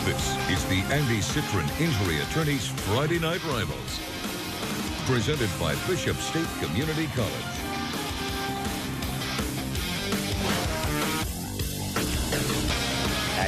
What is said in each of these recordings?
This is the Andy Citron Injury Attorneys Friday Night Rivals, presented by Bishop State Community College.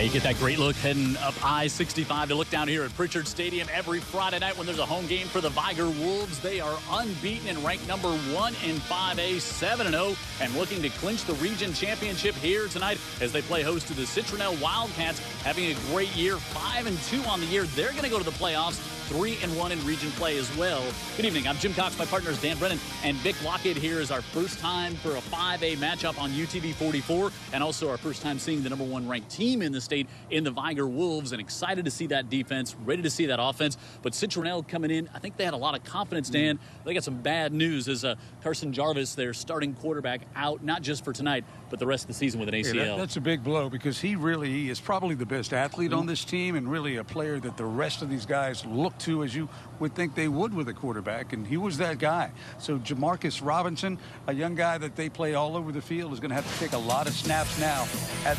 You get that great look heading up I-65 to look down here at Prichard Stadium every Friday night when there's a home game for the Vigor Wolves. They are unbeaten and ranked number 1 in 5A, 7-0, and looking to clinch the region championship here tonight as they play host to the Citronelle Wildcats, having a great year, 5-2 on the year. They're going to go to the playoffs, 3-1 in region play as well. Good evening. I'm Jim Cox. My partner is Dan Brennan, and Vic Lockett here is our first time for a 5A matchup on UTV 44, and also our first time seeing the number 1 ranked team in the state in the Vigor Wolves, and excited to see that defense, ready to see that offense. But Citronelle coming in, I think they had a lot of confidence, Dan. They got some bad news as Carson Jarvis, their starting quarterback, out, not just for tonight, but the rest of the season with an ACL. Yeah, that's a big blow because he is probably the best athlete on this team and really a player that the rest of these guys look to as you would think they would with a quarterback, and he was that guy. So Jamarcus Robinson, a young guy that they play all over the field, is going to have to take a lot of snaps now at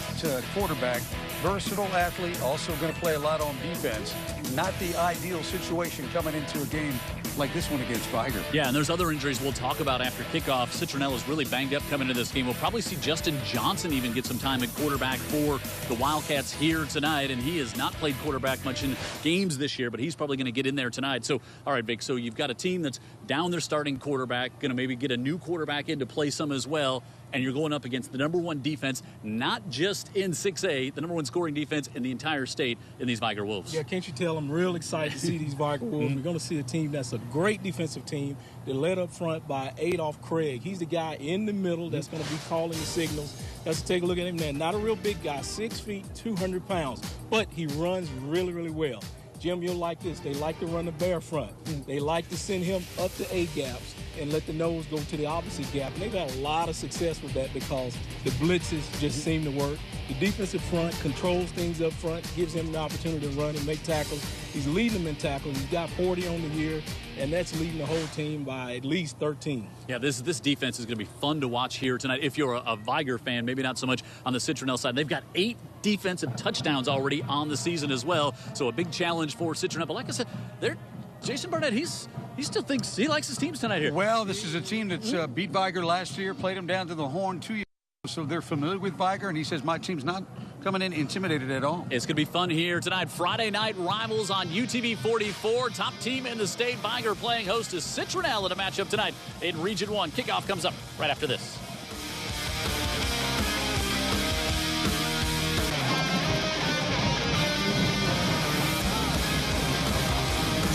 quarterback. Versatile athlete, also going to play a lot on defense. Not the ideal situation coming into a game like this one against Vigor. Yeah, and there's other injuries we'll talk about after kickoff. Citronelle is really banged up coming into this game. We'll probably see Justin Johnson even get some time at quarterback for the Wildcats here tonight, and he has not played quarterback much in games this year, but he's probably going to get in there tonight. So, all right, Vic, so you've got a team that's down their starting quarterback, going to maybe get a new quarterback in to play some as well, and you're going up against the number 1 defense, not just in 6A, the number 1 scoring defense in the entire state in these Vigor Wolves. Yeah, can't you tell I'm real excited to see these Vigor Wolves. We're going to see a team that's a great defensive team. They're led up front by Adolph Craig. He's the guy in the middle that's going to be calling the signals. Let's take a look at him there. Not a real big guy, 6 feet, 200 pounds, but he runs really, really well. Jim, you'll like this. They like to run the bear front. They like to send him up to A gaps and let the nose go to the opposite gap. And they've had a lot of success with that because the blitzes just seem to work. The defensive front controls things up front, gives him an opportunity to run and make tackles. He's leading them in tackles. He's got 40 on the year, and that's leading the whole team by at least 13. Yeah, this defense is going to be fun to watch here tonight. If you're a Vigor fan, maybe not so much on the Citronelle side. They've got 8 defensive touchdowns already on the season as well, so a big challenge for Citronelle. But like I said, Jason Barnett, he still thinks he likes his teams tonight here. Well, this is a team that's beat Vigor last year, played them down to the horn 2 years ago, so they're familiar with Vigor, and he says my team's not coming in intimidated at all. It's going to be fun here tonight. Friday night rivals on UTV 44. Top team in the state, Vigor, playing host to Citronelle in a matchup tonight in Region 1. Kickoff comes up right after this.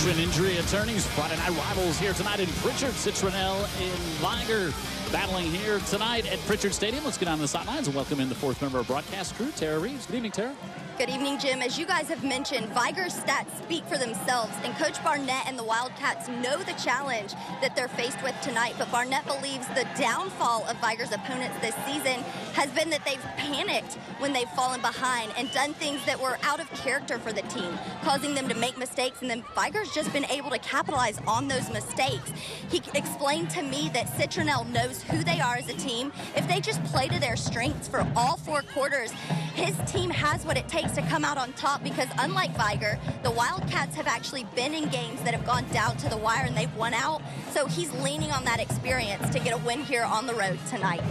Injury Attorneys, Friday night rivals here tonight in Prichard. Citronelle in Vigor battling here tonight at Prichard Stadium. Let's get on the sidelines and welcome in the 4th member of broadcast crew, Tara Reeves. Good evening, Tara. Good evening, Jim. As you guys have mentioned, Vigor's stats speak for themselves, and Coach Barnett and the Wildcats know the challenge that they're faced with tonight, but Barnett believes the downfall of Vigor's opponents this season has been that they've panicked when they've fallen behind and done things that were out of character for the team, causing them to make mistakes, and then Vigor's just been able to capitalize on those mistakes. He explained to me that Citronelle knows who they are as a team. If they just play to their strengths for all 4 quarters, his team has what it takes to come out on top, because unlike Vigor, the Wildcats have actually been in games that have gone down to the wire and they've won out. So he's leaning on that experience to get a win here on the road tonight.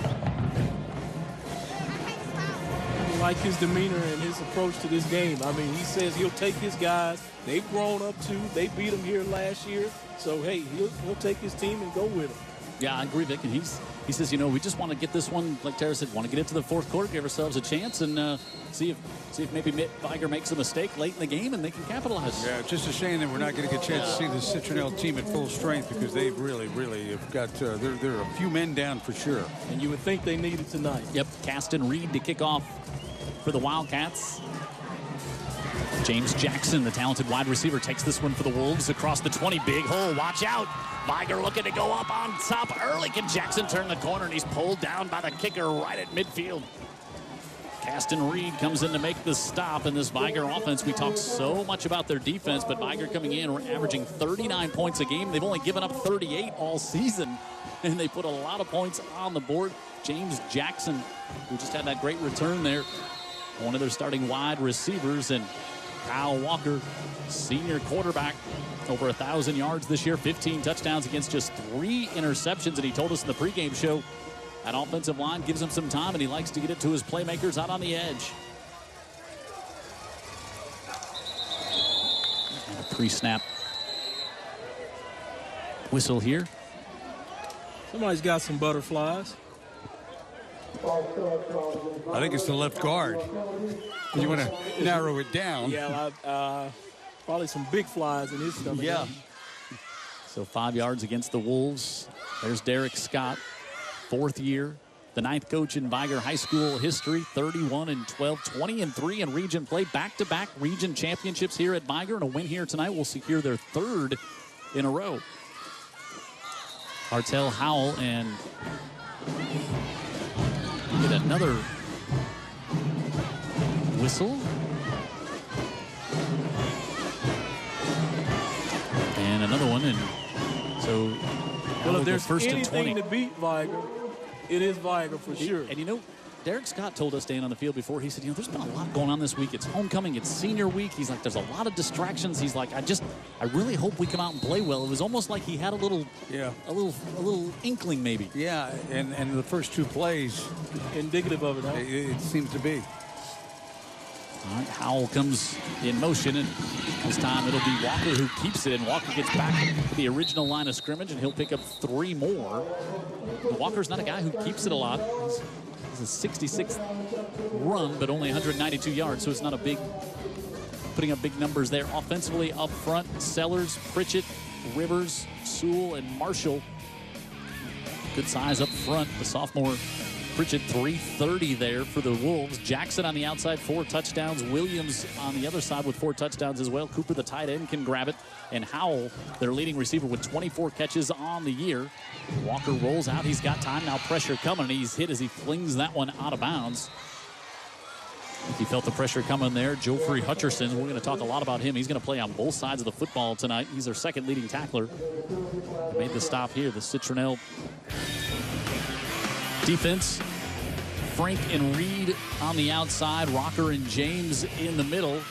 I like his demeanor and his approach to this game. I mean, he says he'll take his guys. They've grown up too. They beat him here last year. So, hey, he'll take his team and go with him. Yeah, I agree, Vic. And he says, you know, we just want to get this one, like Tara said, want to get into the 4th quarter, give ourselves a chance, and see if maybe Vigor makes a mistake late in the game and they can capitalize. Yeah, just a shame that we're not going to get a chance to see the Citronelle team at full strength, because they've really have got they're a few men down for sure. And you would think they need it tonight. Yep, Caston Reed to kick off for the Wildcats. James Jackson, the talented wide receiver, takes this one for the Wolves across the 20. Big hole, watch out. Vigor looking to go up on top early. Can Jackson turn the corner, and he's pulled down by the kicker right at midfield. Caston Reed comes in to make the stop in this Vigor offense. We talk so much about their defense, but Vigor coming in, we're averaging 39 points a game. They've only given up 38 all season, and they put a lot of points on the board. James Jackson, who just had that great return there, one of their starting wide receivers, and Kyle Walker, senior quarterback, over 1,000 yards this year, 15 touchdowns against just 3 interceptions. And he told us in the pregame show that offensive line gives him some time, and he likes to get it to his playmakers out on the edge. And a pre-snap whistle here. Somebody's got some butterflies. I think it's the left guard. You want to narrow it down. Yeah, probably some big flies in his stomach. Yeah. So 5 yards against the Wolves. There's Derek Scott, 4th year, the 9th coach in Vigor High School history, 31-12, 20-3 in region play, back-to-back region championships here at Vigor, and a win here tonight will secure their 3rd in a row. Hartel Howell and get another whistle. And another one, and so well, if there's first anything to beat Vigor, it is Vigor for sure. And you know, Derek Scott told us staying on the field before, he said, you know, there's been a lot going on this week. It's homecoming, it's senior week. He's like, there's a lot of distractions. He's like, I really hope we come out and play well. It was almost like he had a little inkling maybe. Yeah, and the first 2 plays, indicative of it, huh? it seems to be. All right, Howell comes in motion, and this time it'll be Walker who keeps it, and Walker gets back to the original line of scrimmage, and he'll pick up 3 more. Walker's not a guy who keeps it a lot. He's a 66th run, but only 192 yards, so it's not a big, putting up big numbers there. Offensively up front, Sellers, Prichard, Rivers, Sewell, and Marshall. Good size up front, the sophomore Prichard, 330 there for the Wolves. Jackson on the outside, 4 touchdowns. Williams on the other side with 4 touchdowns as well. Cooper, the tight end, can grab it. And Howell, their leading receiver, with 24 catches on the year. Walker rolls out. He's got time now. Pressure coming. And he's hit as he flings that one out of bounds. If you felt the pressure coming there, Geoffrey Hutcherson, we're going to talk a lot about him. He's going to play on both sides of the football tonight. He's their 2nd leading tackler. Made the stop here. The Citronelle defense. Frank and Reed on the outside. Rocker and James in the middle.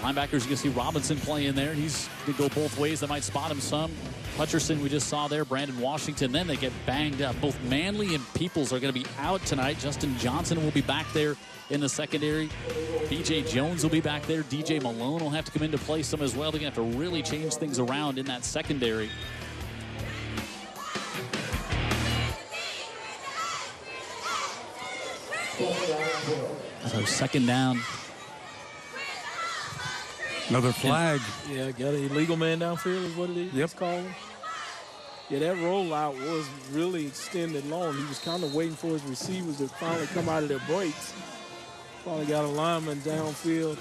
Linebackers, you can see Robinson playing there. He's going to go both ways. They might spot him some. Hutcherson, we just saw there. Brandon Washington. Then they get banged up. Both Manley and Peoples are going to be out tonight. Justin Johnson will be back there in the secondary. B.J. Jones will be back there. D.J. Malone will have to come into play some as well. They're going to have to really change things around in that secondary. So 2nd down. Another flag. Yeah, got an illegal man downfield is what it is. Yep. It's called. Yeah, that rollout was really extended long. He was kind of waiting for his receivers to finally come out of their breaks. Probably got a lineman downfield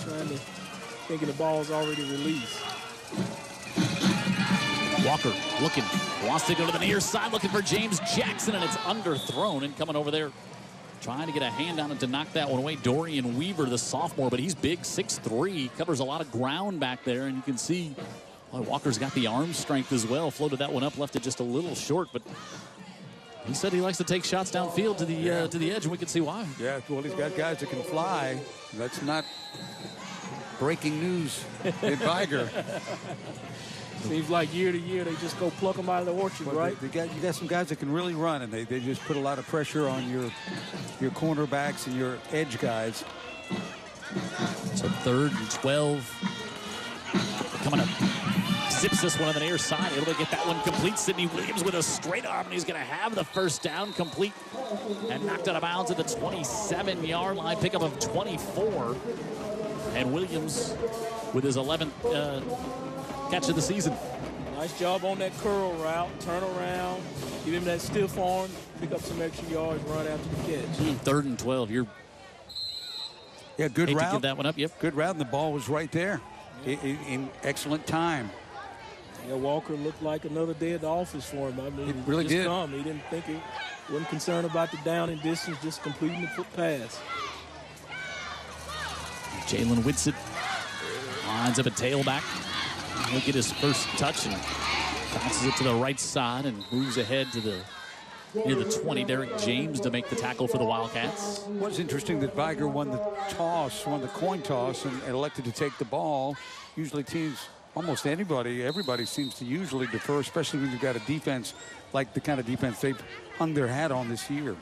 thinking the ball's already released. Walker looking, wants to go to the near side, looking for James Jackson, and it's underthrown. And coming over there, trying to get a hand on it to knock that one away. Dorian Weaver, the sophomore, but he's big, 6'3", covers a lot of ground back there, and you can see Walker's got the arm strength as well. Floated that one up, left it just a little short, but he said he likes to take shots downfield to the edge, and we can see why. Yeah, well, he's got guys that can fly. That's not breaking news in Vigor. Seems like year to year they just go pluck them out of the orchard, But right? you got some guys that can really run, and they just put a lot of pressure on your cornerbacks and your edge guys. So 3rd and 12. Coming up. Zips this one on the near side. Able to get that one complete. Sidney Williams with a straight arm, and he's going to have the 1st down complete. And knocked out of bounds at the 27-yard line. Pickup of 24. And Williams with his 11th catch of the season. Nice job on that curl route. Turn around. Give him that stiff arm. Pick up some extra yards. Run after the catch. 3rd and 12. You're good route. To give that one up. Yep. Good route, and the ball was right there in excellent time. Yeah, Walker looked like another day at the office for him. I mean, It really just did. Come. He didn't think it. Wasn't concerned about the down and distance. Just completing the foot pass. Jalen Whitsitt lines up a tailback. He'll get his first touch and bounces it to the right side and moves ahead to the near the 20. Derek James to make the tackle for the Wildcats. It was interesting that Vigor won the coin toss, and elected to take the ball. Usually teams, almost everybody seems to usually defer, especially when you've got a defense like the kind of defense they've hung their hat on this year.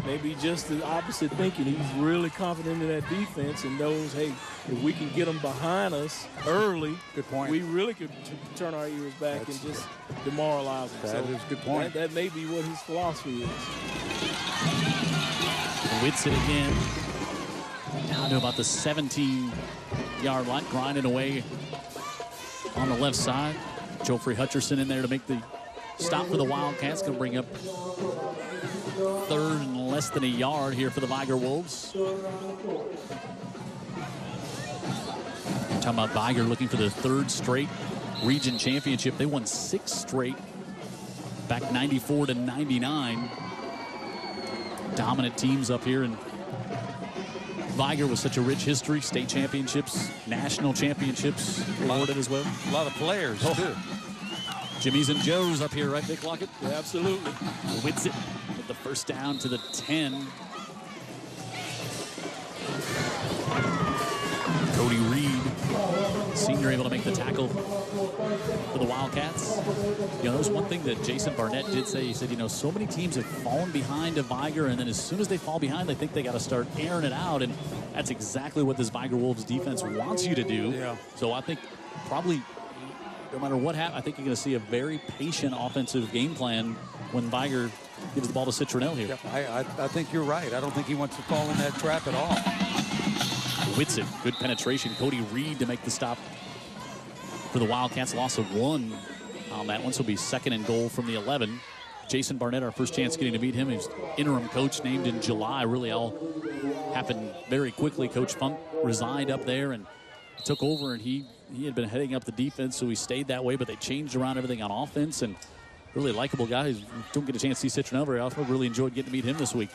Maybe just the opposite thinking. He's really confident in that defense and knows, hey, if we can get them behind us early, good point, we really could turn our ears back and just demoralize them. That is a good point. That may be what his philosophy is. Whitsitt again. Down to about the 17-yard line, grinding away on the left side. Joffrey Hutcherson in there to make the stop for the Wildcats. Going to bring up third and less than a yard here for the Vigor Wolves. Talking about Vigor looking for their third straight region championship. They won 6 straight back 94 to 99. Dominant teams up here, and Vigor with such a rich history, state championships, national championships awarded as well. A lot of players, too. Jimmy's and Joe's up here, right, Vic Lockett? Yeah, absolutely. Whitsitt with the first down to the 10. Cody Reed, senior, able to make the tackle for the Wildcats. You know, there's one thing that Jason Barnett did say. He said, you know, so many teams have fallen behind a Vigor, and then as soon as they fall behind, they think they got to start airing it out, and that's exactly what this Vigor Wolves defense wants you to do. Yeah. So I think probably no matter what happens, I think you're going to see a very patient offensive game plan when Vigor gives the ball to Citronelle here. Yeah, I think you're right. I don't think he wants to fall in that trap at all. Whitsitt, good penetration. Cody Reed to make the stop for the Wildcats. Loss of 1 on that one, so it'll be second and goal from the 11. Jason Barnett, our first chance getting to meet him. He's interim coach, named in July. Really all happened very quickly. Coach Funk resigned up there and took over, and he had been heading up the defense, so he stayed that way, but they changed around everything on offense, and really likable guy. Don't get a chance to see Citronelle very often. Really enjoyed getting to meet him this week.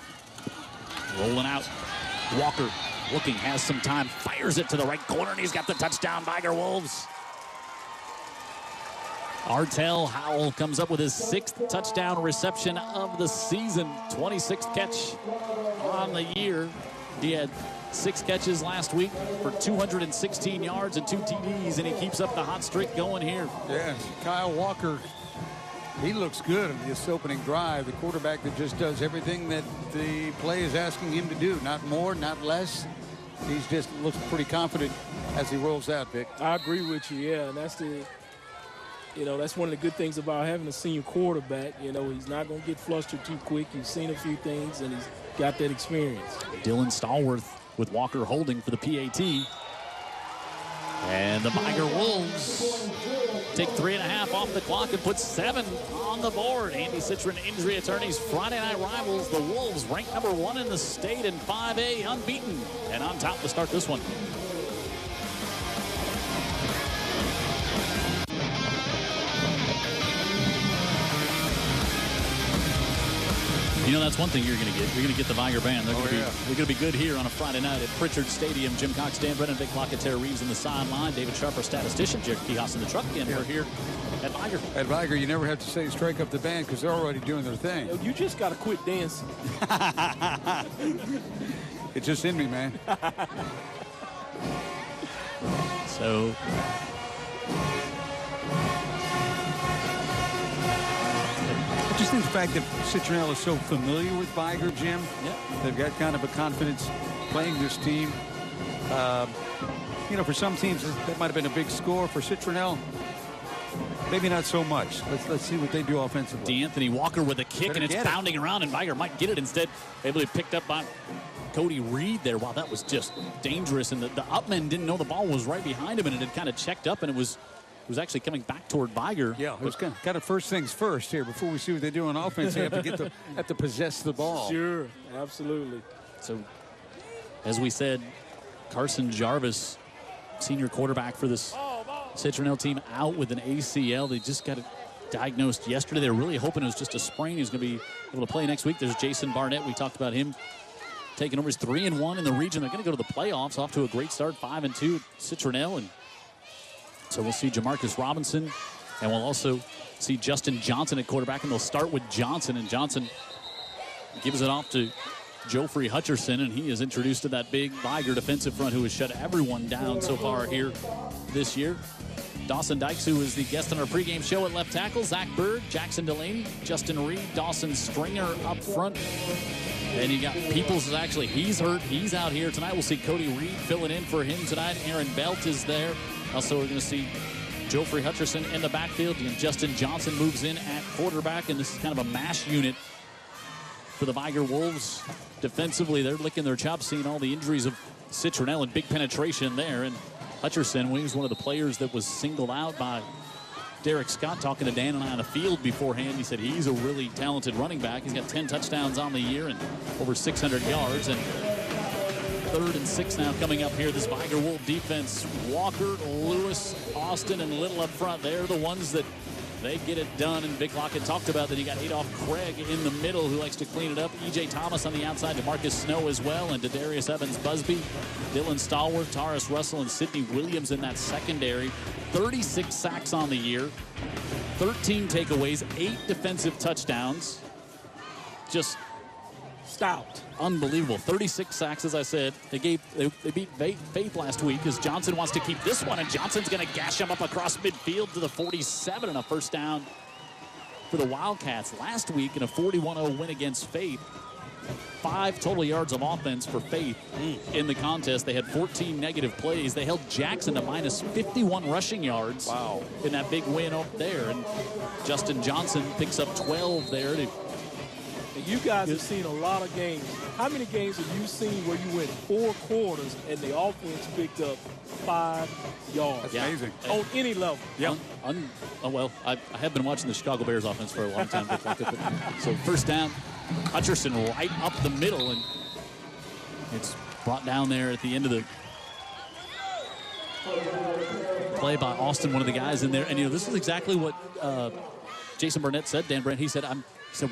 Rolling out. Walker looking, has some time, fires it to the right corner, and he's got the touchdown, Vigor Wolves. Artel Howell comes up with his 6th touchdown reception of the season. 26th catch on the year. He had 6 catches last week for 216 yards and 2 TDs, and he keeps up the hot streak going here. Yeah, Kyle Walker, he looks good in this opening drive. The quarterback that just does everything that the play is asking him to do. Not more, not less. He's just looks pretty confident as he rolls out, Vic. I agree with you, yeah, and that's that's one of the good things about having a senior quarterback. You know, he's not going to get flustered too quick. He's seen a few things, and he's got that experience. Dylan Stallworth with Walker holding for the PAT. And the Vigor Wolves take 3.5 off the clock and put 7 on the board. Andy Citron, injury attorneys, Friday night rivals. The Wolves ranked number 1 in the state in 5A, unbeaten, and on top to start this one. You know, that's one thing you're going to get. You're going to get the Vigor band. They're going to be good here on a Friday night at Prichard Stadium. Jim Cox, Dan Brennan, Vic Lockett, Tara Reeves in the sideline. David Sharp, our statistician. Jared Kihas in the truck. And we're here at Vigor. At Vigor, you never have to say strike up the band because they're already doing their thing. You just got to quit dancing. It's just in me, man. So... I just think the fact that Citronelle is so familiar with Vigor, Jim, they've got kind of a confidence playing this team. You know, for some teams, that might have been a big score. For Citronelle, maybe not so much. Let's see what they do offensively. DeAnthony Walker with a kick, and it's bounding around, and Vigor might get it instead. Able to be picked up by Cody Reed there. Wow, that was just dangerous, and the upman didn't know the ball was right behind him, and it had kind of checked up, and it was actually coming back toward Vigor. Yeah, it was kind of first things first here. Before we see what they do on offense, they have to possess the ball. Sure, absolutely. So, as we said, Carson Jarvis, senior quarterback for this Citronelle team, out with an ACL. They just got it diagnosed yesterday. They were really hoping it was just a sprain. He's going to be able to play next week. There's Jason Barnett. We talked about him taking over. He's 3-1 in the region. They're going to go to the playoffs, off to a great start, 5-2 Citronelle. And so we'll see Jamarcus Robinson And we'll also see Justin Johnson at quarterback, and they'll start with Johnson. And Johnson gives it off to Geoffrey Hutcherson, and he is introduced to that big Vigor defensive front who has shut everyone down so far here this year. Dawson Dykes, who is the guest on our pregame show at left tackle. Zach Bird, Jackson Delaney, Justin Reed, Dawson Stringer up front. And you got Peoples, he's hurt. He's out here tonight. We'll see Cody Reed filling in for him tonight. Aaron Belt is there. Also, we're going to see Geoffrey Hutcherson in the backfield. And Justin Johnson moves in at quarterback, and this is kind of a mash unit for the Vigor Wolves. Defensively, they're licking their chops, seeing all the injuries of Citronelle and big penetration there. And Hutcherson, he was one of the players that was singled out by Derek Scott, talking to Dan and I on the field beforehand. He said he's a really talented running back. He's got 10 touchdowns on the year and over 600 yards. And 3rd and 6 now coming up here. This Vigor Wolf defense, Walker, Lewis, Austin, and Little up front. They're the ones that they get it done. And Vic Lockett talked about that. You got Adolph Craig in the middle who likes to clean it up. E.J. Thomas on the outside, DeMarcus Snow as well, and Darius Evans Busby, Dylan Stallworth, Taurus Russell, and Sidney Williams in that secondary. 36 sacks on the year, 13 takeaways, 8 defensive touchdowns. Just stout. Unbelievable. 36 sacks, as I said. They beat Faith last week as Johnson wants to keep this one, and Johnson's going to gash him up across midfield to the 47, and a first down for the Wildcats. Last week in a 41-0 win against Faith, 5 total yards of offense for Faith in the contest. They had 14 negative plays. They held Jackson to minus 51 rushing yards in that big win up there. And Justin Johnson picks up 12 there. You guys have seen a lot of games. How many games have you seen where you went 4 quarters and the offense picked up 5 yards? That's amazing. On any level. Yep. Well, I have been watching the Chicago Bears offense for a long time. So first down, Hutcherson right up the middle, and it's brought down there at the end of the play by Austin, one of the guys in there. And, this is exactly what Jason Burnett said, Dan Brent. He said,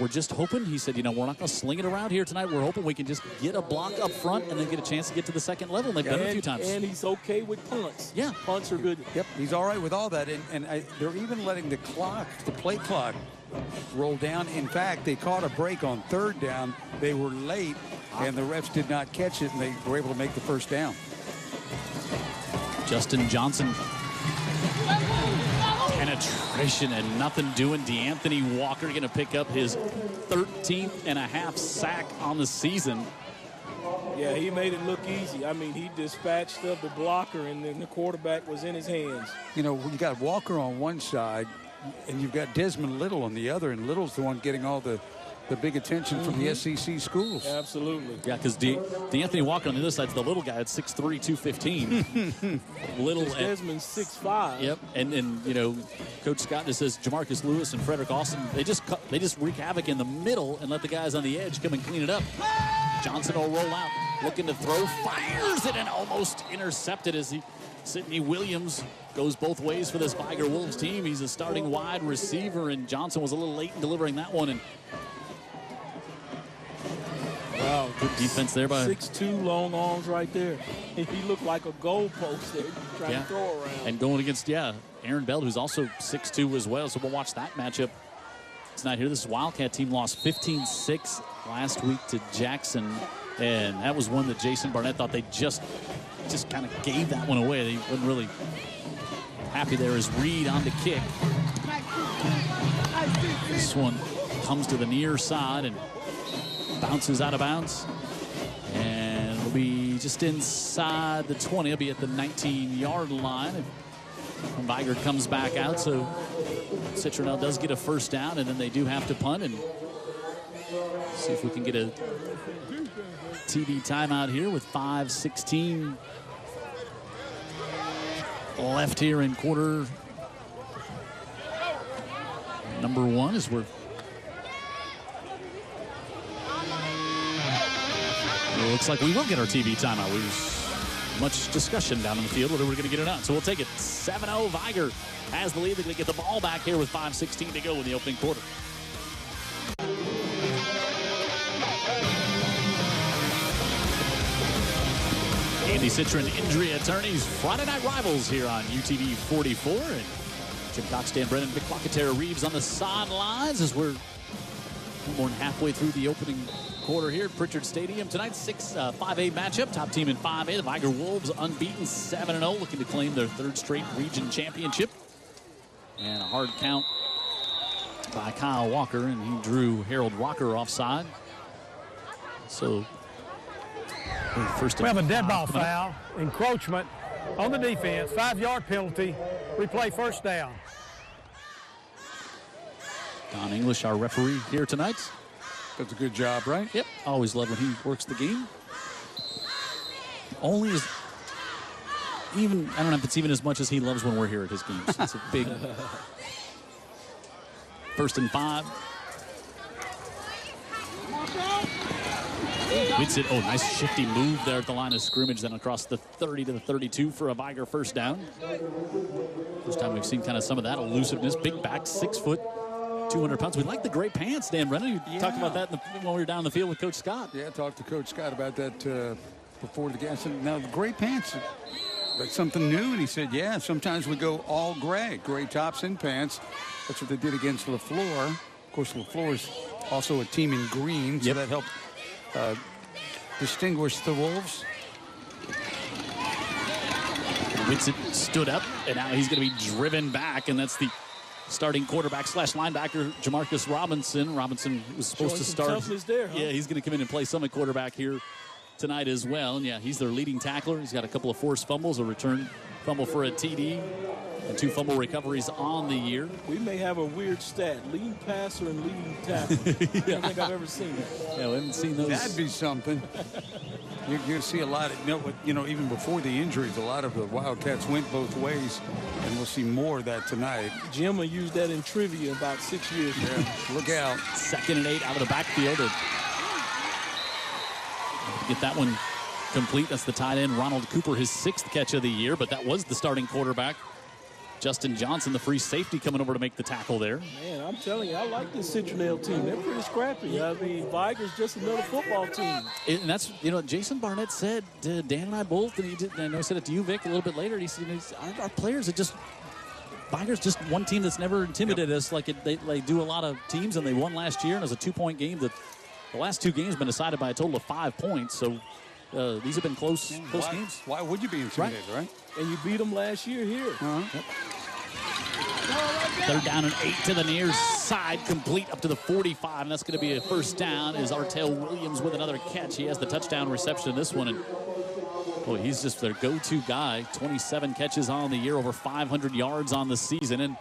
we're just hoping. He said, we're not going to sling it around here tonight. We're hoping we can just get a block up front and then get a chance to get to the second level. And they've done it a few times. And he's okay with punts. Yeah. Punts are good. Yep, he's all right with all that. And they're even letting the play clock roll down. In fact, they caught a break on 3rd down. They were late, and the refs did not catch it, and they were able to make the first down. Justin Johnson. Penetration and nothing doing. DeAnthony Walker going to pick up his 13.5 sack on the season. Yeah, he made it look easy. I mean, he dispatched of the blocker, and then the quarterback was in his hands. You got Walker on one side, and you've got Desmond Little on the other, and Little's the one getting all the big attention from the SEC schools. Absolutely. Yeah, because DeAnthony Walker on the other side is the little guy at 6'3", 215. Little Desmond's 6'5". Yep, and Coach Scott just says Jamarcus Lewis and Frederick Austin, they just wreak havoc in the middle and let the guys on the edge come and clean it up. Johnson will roll out, looking to throw, fires it, and almost intercepted as Sidney Williams goes both ways for this Vigor Wolves team. He's a starting wide receiver, and Johnson was a little late in delivering that one. And wow, good defense there by 6'2", long arms right there. He looked like a goalpost there trying to throw around. And going against, Aaron Belt, who's also 6'2" as well. So we'll watch that matchup tonight here. This Wildcat team lost 15-6 last week to Jackson. And that was one that Jason Barnett thought they just kind of gave that one away. They wasn't really happy there as Reed on the kick. This one comes to the near side and bounces out of bounds, and will be just inside the 20. It'll be at the 19-yard line. And Vigor comes back out, so Citronelle does get a first down, and then they do have to punt and see if we can get a TV timeout here with 5:16 left here in quarter number 1 as we're it looks like we will get our TV timeout. We've much discussion down in the field whether we're going to get it out. So we'll take it. 7-0. Vigor has the lead. They're going to get the ball back here with 5:16 to go in the opening quarter. Andy Citron Injury Attorneys, Friday Night Rivals here on UTV 44. And Jim Cox, Dan Brennan, Vic Locatera Reeves on the sidelines as we're more than halfway through the opening quarter here at Prichard Stadium. Tonight's 5A matchup. Top team in 5A, the Vigor Wolves, unbeaten 7-0, looking to claim their third straight region championship. And a hard count by Kyle Walker, and he drew Harold Rocker offside. So, first we have a dead ball foul, encroachment on the defense, 5-yard penalty, replay first down. Don English, our referee here tonight. Does a good job, right? Yep. Always love when he works the game. Only as even, I don't know if it's even as much as he loves when we're here at his games. It's a big 1st and 5. Whitsitt, oh, nice shifty move there at the line of scrimmage, then across the 30 to the 32 for a Vigor first down. First time we've seen kind of some of that elusiveness. Big back, 6 foot. 200 pounds. We like the gray pants, Dan Brennan. You talked about that when we were down in the field with Coach Scott. Yeah, I talked to Coach Scott about that before the game. Now, the gray pants, that's something new. And he said, yeah, sometimes we go all gray tops and pants. That's what they did against LaFleur. Of course, LaFleur is also a team in green, so that helped distinguish the Wolves. Whitsitt stood up, and now he's going to be driven back, and that's the starting quarterback / linebacker, Jamarcus Robinson. Robinson was supposed to start. There, huh? Yeah, he's going to come in and play some at quarterback here tonight as well. And yeah, he's their leading tackler. He's got a couple of forced fumbles, a return fumble for a TD, and 2 fumble recoveries on the year. We may have a weird stat: leading passer and leading tackler. I don't think I've ever seen that. Yeah, we haven't seen those. That'd be something. You're going to see a lot of, even before the injuries, a lot of the Wildcats went both ways, and we'll see more of that tonight. Jim will use that in trivia in about 6 years. Yeah, look out. 2nd and 8 out of the backfield. And get that one complete. That's the tight end, Ronald Cooper, his 6th catch of the year, but that was the starting quarterback. Justin Johnson, the free safety, coming over to make the tackle there. Man, I'm telling you, I like this Citronelle team. They're pretty scrappy. I mean, Vigor's just another football team. And that's, Jason Barnett said to Dan and I both, and I know he said it to you, Vic, a little bit later. He said, our players are just, Vigor's just one team that's never intimidated us like they do a lot of teams, and they won last year, and it was a 2-point game. The last 2 games have been decided by a total of 5 points, so these have been close games. Why would you be intimidated, right? And you beat them last year here. Yep. 3rd down and 8 to the near side, complete up to the 45, and that's going to be a first down. Is Artel Williams with another catch. He has the touchdown reception in this one, and boy, he's just their go-to guy. 27 catches on the year, over 500 yards on the season, and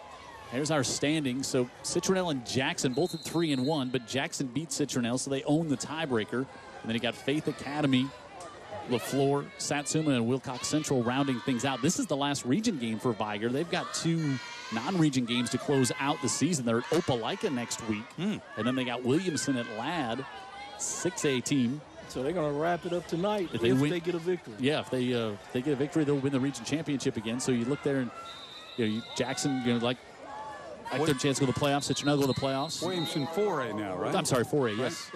here's our standings. So Citronelle and Jackson both at 3-1, but Jackson beat Citronelle, so they own the tiebreaker. And then you got Faith Academy, LaFleur, Satsuma, and Wilcox Central rounding things out. This is the last region game for Vigor. They've got 2 non-region games to close out the season. They're at Opelika next week. And then they got Williamson at Ladd, 6A team. So they're going to wrap it up tonight if they get a victory. Yeah, if they get a victory, they'll win the region championship again. So you look there and Jackson, like their chance to go to the playoffs. Citronelle go to the playoffs. Williamson 4A now, right? I'm sorry, 4A, yes.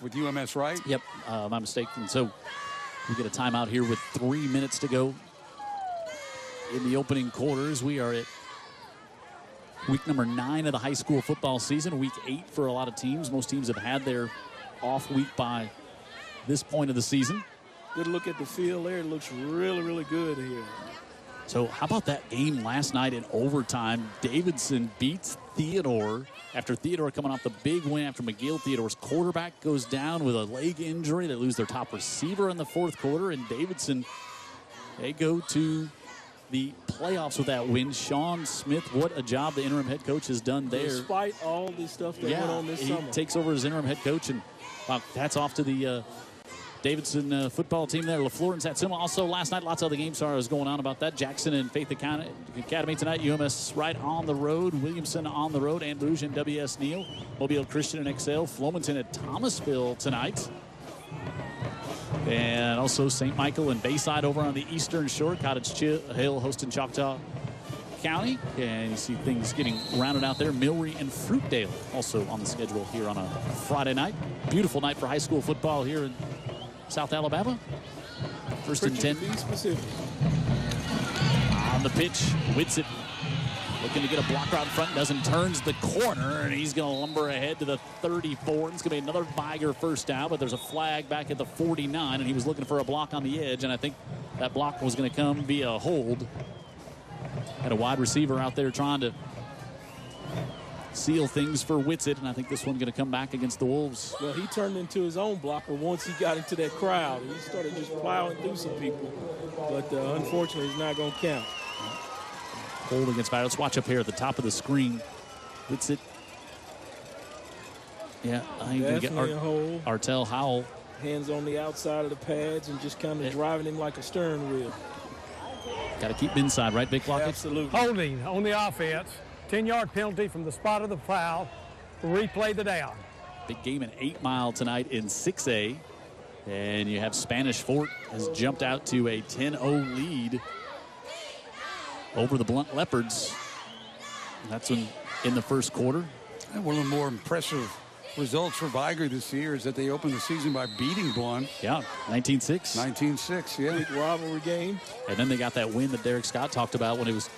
With UMS, right? Yep, my mistake. And so we get a timeout here with 3 minutes to go in the opening quarters. We are at week number 9 of the high school football season, week 8 for a lot of teams. Most teams have had their off week by this point of the season. Good look at the field there. It looks really, really good here. So how about that game last night in overtime? Davidson beats Theodore after Theodore coming off the big win after McGill. Theodore's quarterback goes down with a leg injury. They lose their top receiver in the 4th quarter, and Davidson, they go to the playoffs with that win. Sean Smith, what a job the interim head coach has done there. Despite all this stuff that went on this summer. He takes over as interim head coach, and hats off to the Davidson football team there. LaFleur and Satsuma also last night. Lots of other games was going on about that. Jackson and Faith Academy tonight. UMS right on the road. Williamson on the road. Andrews and WS Neal. Mobile Christian and Excel. Flomanton at Thomasville tonight. And also St. Michael and Bayside over on the eastern shore. Cottage Hill hosting Choctaw County. And you see things getting rounded out there. Milry and Fruitdale also on the schedule here on a Friday night. Beautiful night for high school football here in South Alabama. 1st and 10. Be specific. On the pitch, Whitsitt Looking to get a blocker out front, doesn't, turns the corner, and he's going to lumber ahead to the 34. It's going to be another Vigor first down, but there's a flag back at the 49, and he was looking for a block on the edge, and I think that block was going to come via a hold. Had a wide receiver out there trying to seal things for Whitsitt, and I think this one's going to come back against the Wolves. Well, he turned into his own blocker once he got into that crowd. He started just plowing through some people, but unfortunately, it's not going to count. Hold against Vigor. Let's watch up here at the top of the screen. Whitsitt. Yeah, I think we get a hold. Artel Howell. Hands on the outside of the pads and just kind of driving him like a stern wheel. Got to keep inside, right, Big Blocker? Absolutely. Holding on the offense. 10-yard penalty from the spot of the foul. Replay the down. Big game in 8 Mile tonight in 6A. And you have Spanish Fort has jumped out to a 10-0 lead over the Blunt Leopards. That's in the first quarter. And one of the more impressive results for Vigor this year is that they opened the season by beating Blunt. Yeah, 19-6. 19-6, yeah. Big rivalry game. And then they got that win that Derek Scott talked about when it was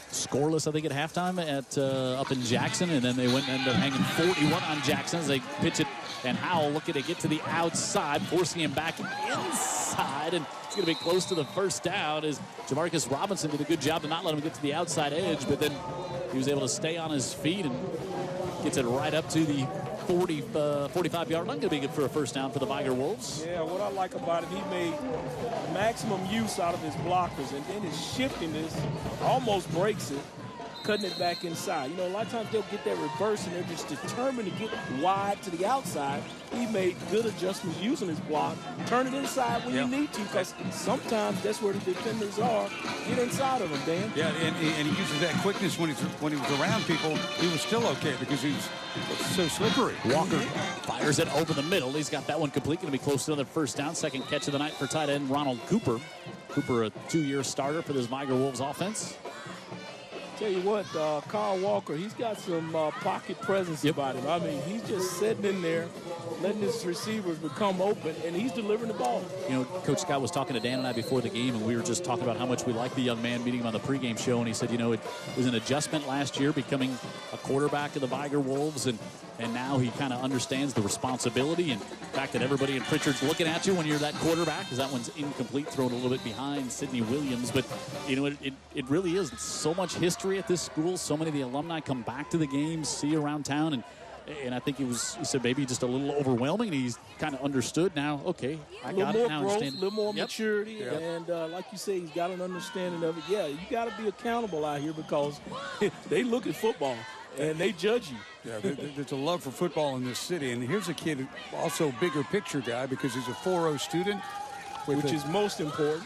scoreless, I think, at halftime at up in Jackson, and then they went and ended up hanging 41 on Jackson as they pitch it, and Howell looking to get to the outside, forcing him back inside, and it's going to be close to the first down as Jamarcus Robinson did a good job to not let him get to the outside edge, but then he was able to stay on his feet and gets it right up to the 45-yard line. Going to be good for a first down for the Vigor Wolves. Yeah, what I like about it, he made maximum use out of his blockers, and then his shiftiness almost breaks it, cutting it back inside. You know, a lot of times they'll get that reverse, and they're just determined to get wide to the outside. He made good adjustments using his block, turn it inside when you need to, because sometimes that's where the defenders are. Get inside of him, Dan. Yeah, and he uses that quickness when he was around people. He was still okay because he was so slippery. Walker fires it over the middle. He's got that one complete. Going to be close to another first down. Second catch of the night for tight end Ronald Cooper. Cooper, a 2-year starter for this Vigor Wolves offense. Tell you what, Kyle Walker, he's got some pocket presence about him. I mean, he's just sitting in there, letting his receivers become open, and he's delivering the ball. You know, Coach Scott was talking to Dan and I before the game, and we were just talking about how much we like the young man, meeting him on the pregame show, and he said, you know, it was an adjustment last year, becoming a quarterback of the Vigor Wolves, and now he kind of understands the responsibility and the fact that everybody in Prichard's looking at you when you're that quarterback, because that one's incomplete, thrown a little bit behind Sidney Williams. But, you know, it really is so much history at this school. So many of the alumni come back to the games, see you around town, and I think he said maybe just a little overwhelming, and he's kind of understood now. Okay, I got it now. A little more growth, a little more maturity, and like you say, he's got an understanding of it. Yeah, you got to be accountable out here because they look at football and they judge you. Yeah, there's a love for football in this city, and here's a kid, also a bigger picture guy because he's a 4.0 student, which is most important.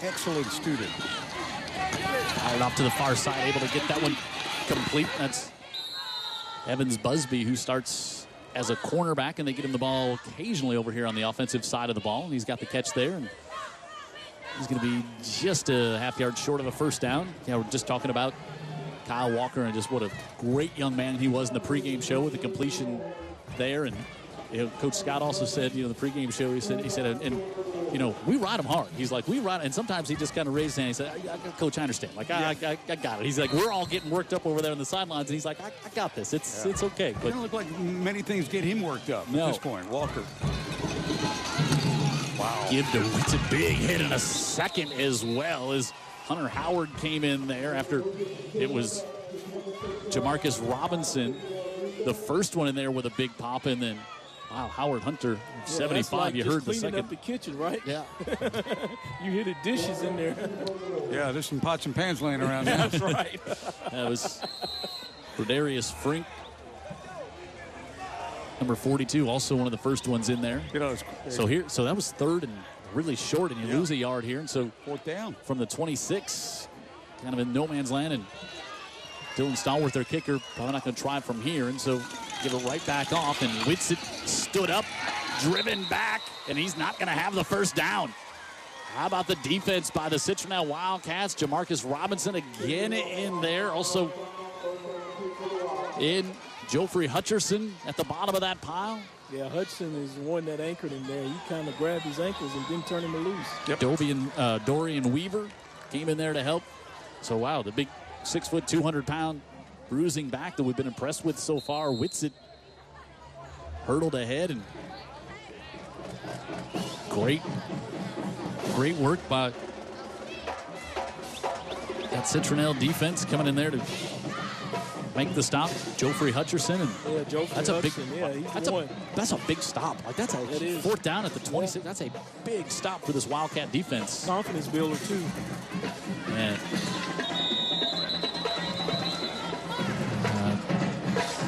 Excellent student. Fired off to the far side, able to get that one complete. That's Evans Busby, who starts as a cornerback, and they get him the ball occasionally over here on the offensive side of the ball, and he's got the catch there, and he's going to be just a half-yard short of a first down. You know, we're just talking about Kyle Walker and just what a great young man he was in the pregame show with the completion there. And you know, Coach Scott also said, you know, the pregame show, he said, and you know, we ride him hard. He's like, we ride, and sometimes he just kind of raised his hand. He said, Coach, I understand. Like, I got it. He's like, we're all getting worked up over there on the sidelines, and he's like, I got this. It's okay. But it doesn't look like many things get him worked up at this point. Walker. Wow. Give to Witz a big hit in a second as well as Hunter Howard came in there after it was Jamarcus Robinson, the first one in there with a big pop, and then wow, Howard Hunter, 75. Like you heard the second. Up the kitchen, right? Yeah. You hear the dishes in there. Yeah, there's some pots and pans laying around. That's right. That was Brodarius Frink, number 42, also one of the first ones in there. You know, so that was third and really short, and you lose a yard here, and so fourth down from the 26, kind of in no man's land, and Dylan Stallworth, their kicker, probably not going to try from here, and so give it right back off, and Whitsitt stood up, driven back, and he's not going to have the first down. How about the defense by the Citronelle Wildcats? Jamarcus Robinson again in there, also in Joffrey Hutcherson at the bottom of that pile. Yeah, Hudson is the one that anchored him there. He kind of grabbed his ankles and didn't turn him loose. Yep. Dorian Weaver came in there to help. So, wow, the big 6 foot, 200-pound bruising back that we've been impressed with so far. Whitsitt hurdled ahead, and great work by that Citronelle defense coming in there to make the stop. Joffrey Hutcherson, and yeah, Joffrey Hutcherson, that's a big stop. Like that's a fourth down at the 26. Yeah. That's a big stop for this Wildcat defense. Confidence builder too. And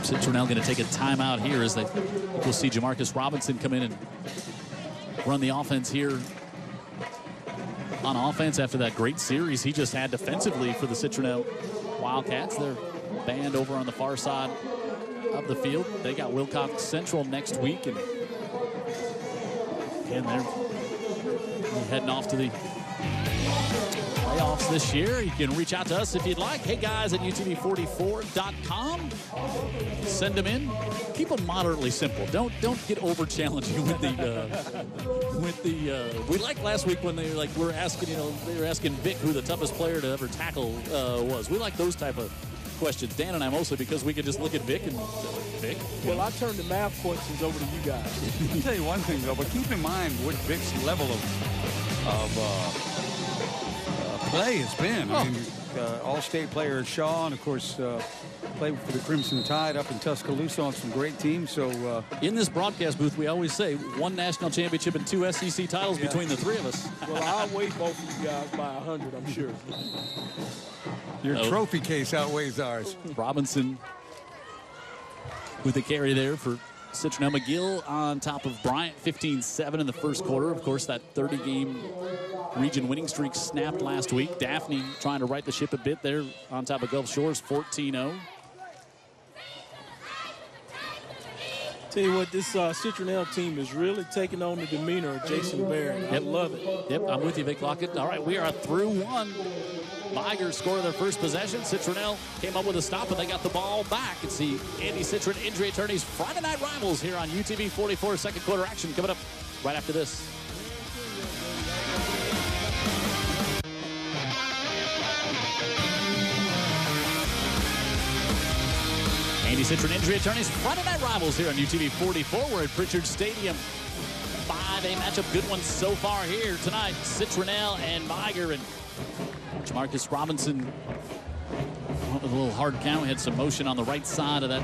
Citronelle going to take a timeout here as we'll see Jamarcus Robinson come in and run the offense here on offense after that great series he just had defensively for the Citronelle Wildcats. They're band over on the far side of the field. They got Wilcox Central next week, and they're heading off to the playoffs this year. You can reach out to us if you'd like. Hey guys at UTV44.com. Send them in. Keep them moderately simple. Don't get over challenging with the we liked last week when they were asking, they were asking Vic who the toughest player to ever tackle was. We like those type of questions. Dan and I mostly because we could just look at Vic and Vic. Well, I turned the math questions over to you guys. I'll tell you one thing though, but keep in mind what Vic's level of play has been. I mean, all-state player Shaw, and of course played for the Crimson Tide up in Tuscaloosa on some great teams. So in this broadcast booth, we always say 1 national championship and 2 SEC titles between the three of us. Well, I'll weigh both of you guys by 100, I'm sure. Your trophy case outweighs ours. Robinson with the carry there for Citronelle. McGill on top of Bryant, 15-7 in the first quarter. Of course, that 30-game region winning streak snapped last week. Daphne trying to right the ship a bit there on top of Gulf Shores, 14-0. Tell you what, this Citronelle team is really taking on the demeanor of Jason Barron. I love it. Yep, I'm with you, Vic Lockett. All right, we are through one. Vigor scored their first possession. Citronelle came up with a stop, and they got the ball back. It's the Andy Citron Injury Attorneys Friday Night Rivals here on UTV 44. Second quarter action coming up right after this. Andy Citron Injury Attorneys Friday Night Rivals here on UTV 44. We're at Prichard Stadium. 5A matchup, good one so far here tonight. Citronelle and Vigor, and Jamarcus Robinson, a little hard count, had some motion on the right side of that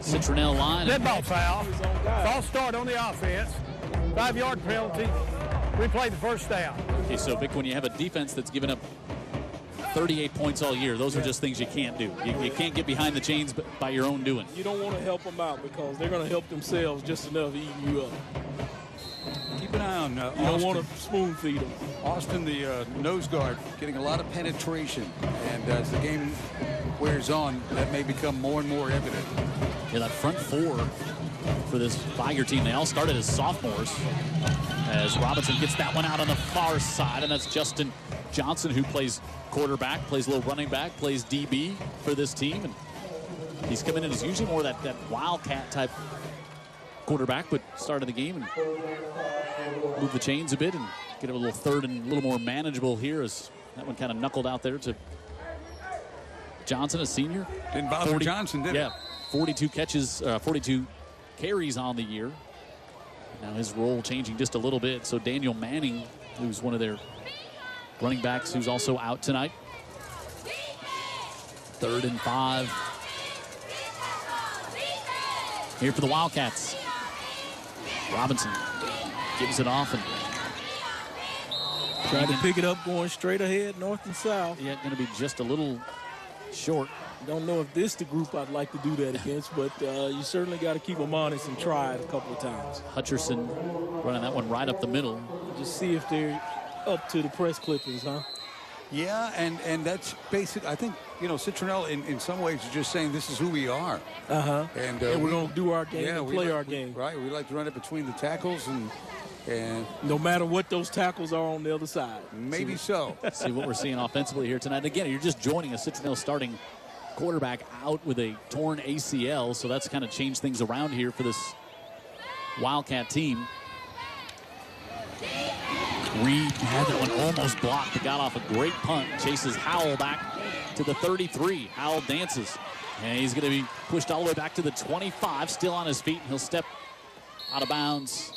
Citronelle line. Dead ball foul. False start on the offense. 5-yard penalty. Replay the first down. Okay, so Vic, when you have a defense that's given up 38 points all year, those are just things you can't do. You can't get behind the chains by your own doing. You don't want to help them out because they're going to help themselves just enough eating you up. Keep an eye on you don't want to spoon feed them. Austin, the nose guard, getting a lot of penetration. And as the game wears on, that may become more and more evident. Yeah, that front four for this Vigor team, they all started as sophomores. As Robinson gets that one out on the far side, and that's Justin Johnson, who plays quarterback, plays a little running back, plays DB for this team. And he's coming in as usually more that Wildcat type quarterback, but started the game and move the chains a bit and get it a little third and a little more manageable here as that one kind of knuckled out there to Johnson, a senior. Didn't bother Johnson, did it? Yeah, 42 catches, 42 carries on the year. Now his role changing just a little bit. So Daniel Manning, who's one of their running backs, who's also out tonight. 3rd and 5 here for the Wildcats. Robinson gives it off and trying to pick it up, going straight ahead, north and south. Yeah, going to be just a little short. Don't know if this the group I'd like to do that against, but you certainly got to keep them honest and try it a couple of times. Hutcherson running that one right up the middle. Just see if they're up to the press clippings, huh? Yeah, and that's basic. I think, Citronelle in some ways is just saying this is who we are. Uh-huh. And we're going to do our game and play our game. Right, we like to run it between the tackles and no matter what those tackles are on the other side. Maybe so. See what we're seeing offensively here tonight. Again, you're just joining a Citronelle starting quarterback out with a torn ACL, so that's kind of changed things around here for this Wildcat team. Reed had that one almost blocked, but got off a great punt. Chases Howell back to the 33. Howell dances. And he's going to be pushed all the way back to the 25, still on his feet. And he'll step out of bounds.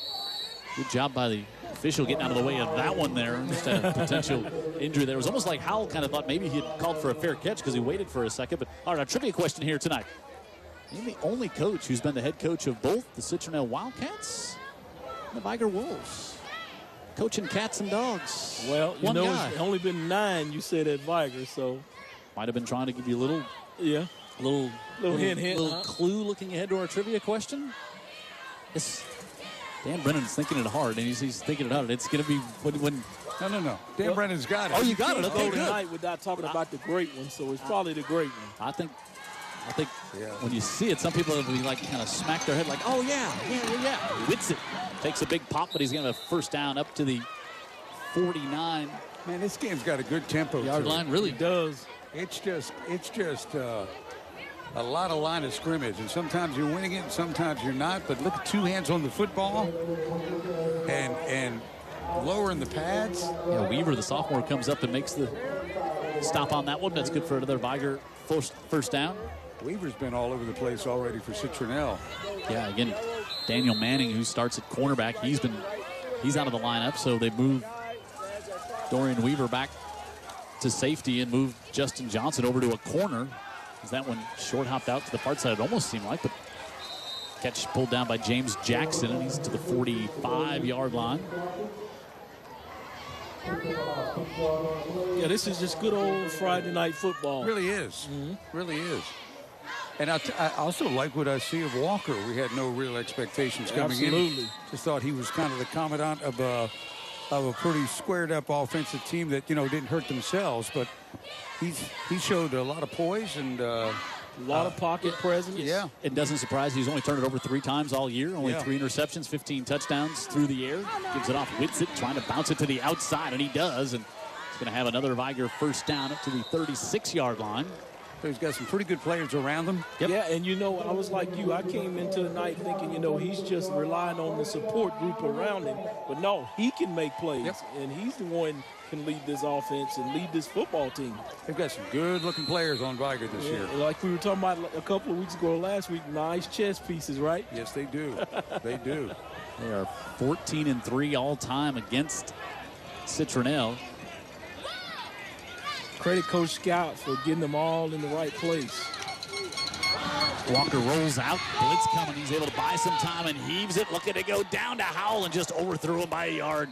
Good job by the official getting out of the way of that one there. Just had a potential injury there. It was almost like Howell kind of thought maybe he had called for a fair catch because he waited for a second. But all right, a trivia question here tonight. He's the only coach who's been the head coach of both the Citronelle Wildcats and the Vigor Wolves. Coaching cats and dogs. Well, you know, it's only been 9, you said, at Vigor, so. Might have been trying to give you a little. Yeah. Little hint, clue looking ahead to our trivia question. Dan Brennan's thinking it hard, and he's thinking it hard. It's going to be when. No. Dan Brennan's got it. Oh, you got it. Okay, good. Tonight without talking about the great one, so it's probably the great one. I think when you see it, some people will be like kind of smack their head like, oh, yeah. He hits it. Takes a big pop, but he's going to have a first down up to the 49. Man, this game's got a good tempo. Yard line really does. It's just a lot of line of scrimmage, and sometimes you're winning it and sometimes you're not. But look at 2 hands on the football and lowering the pads. Yeah, Weaver, the sophomore, comes up and makes the stop on that one. That's good for another Vigor first down. Weaver's been all over the place already for Citronelle. Yeah, again, Daniel Manning, who starts at cornerback, he's out of the lineup, so they move Dorian Weaver back to safety and move Justin Johnson over to a corner. As that one short hopped out to the far side, it almost seemed like, but catch pulled down by James Jackson, and he's to the 45-yard line. Yeah, this is just good old Friday night football. Really is. Really is. And I also like what I see of Walker. We had no real expectations coming in. Just thought he was kind of the commandant of a pretty squared-up offensive team that, didn't hurt themselves, but he showed a lot of poise and a lot of pocket presence. Yeah. It doesn't surprise you. He's only turned it over 3 times all year. Only 3 interceptions, 15 touchdowns through the air. Gives it off, whips it, trying to bounce it to the outside, and he does. And he's going to have another Vigor first down up to the 36-yard line. So he's got some pretty good players around him. Yep. Yeah, and I was like you. I came into the night thinking, he's just relying on the support group around him. But no, he can make plays. Yep. And he's the one can lead this offense and lead this football team. They've got some good-looking players on Vigor this year. Like we were talking about a couple of weeks ago, last week, nice chess pieces, right? Yes, they do. They do. They are 14-3 all-time against Citronelle. Credit Coach Scout for getting them all in the right place. Walker rolls out. Blitz coming. He's able to buy some time and heaves it. Looking to go down to Howell and just overthrew him by a yard.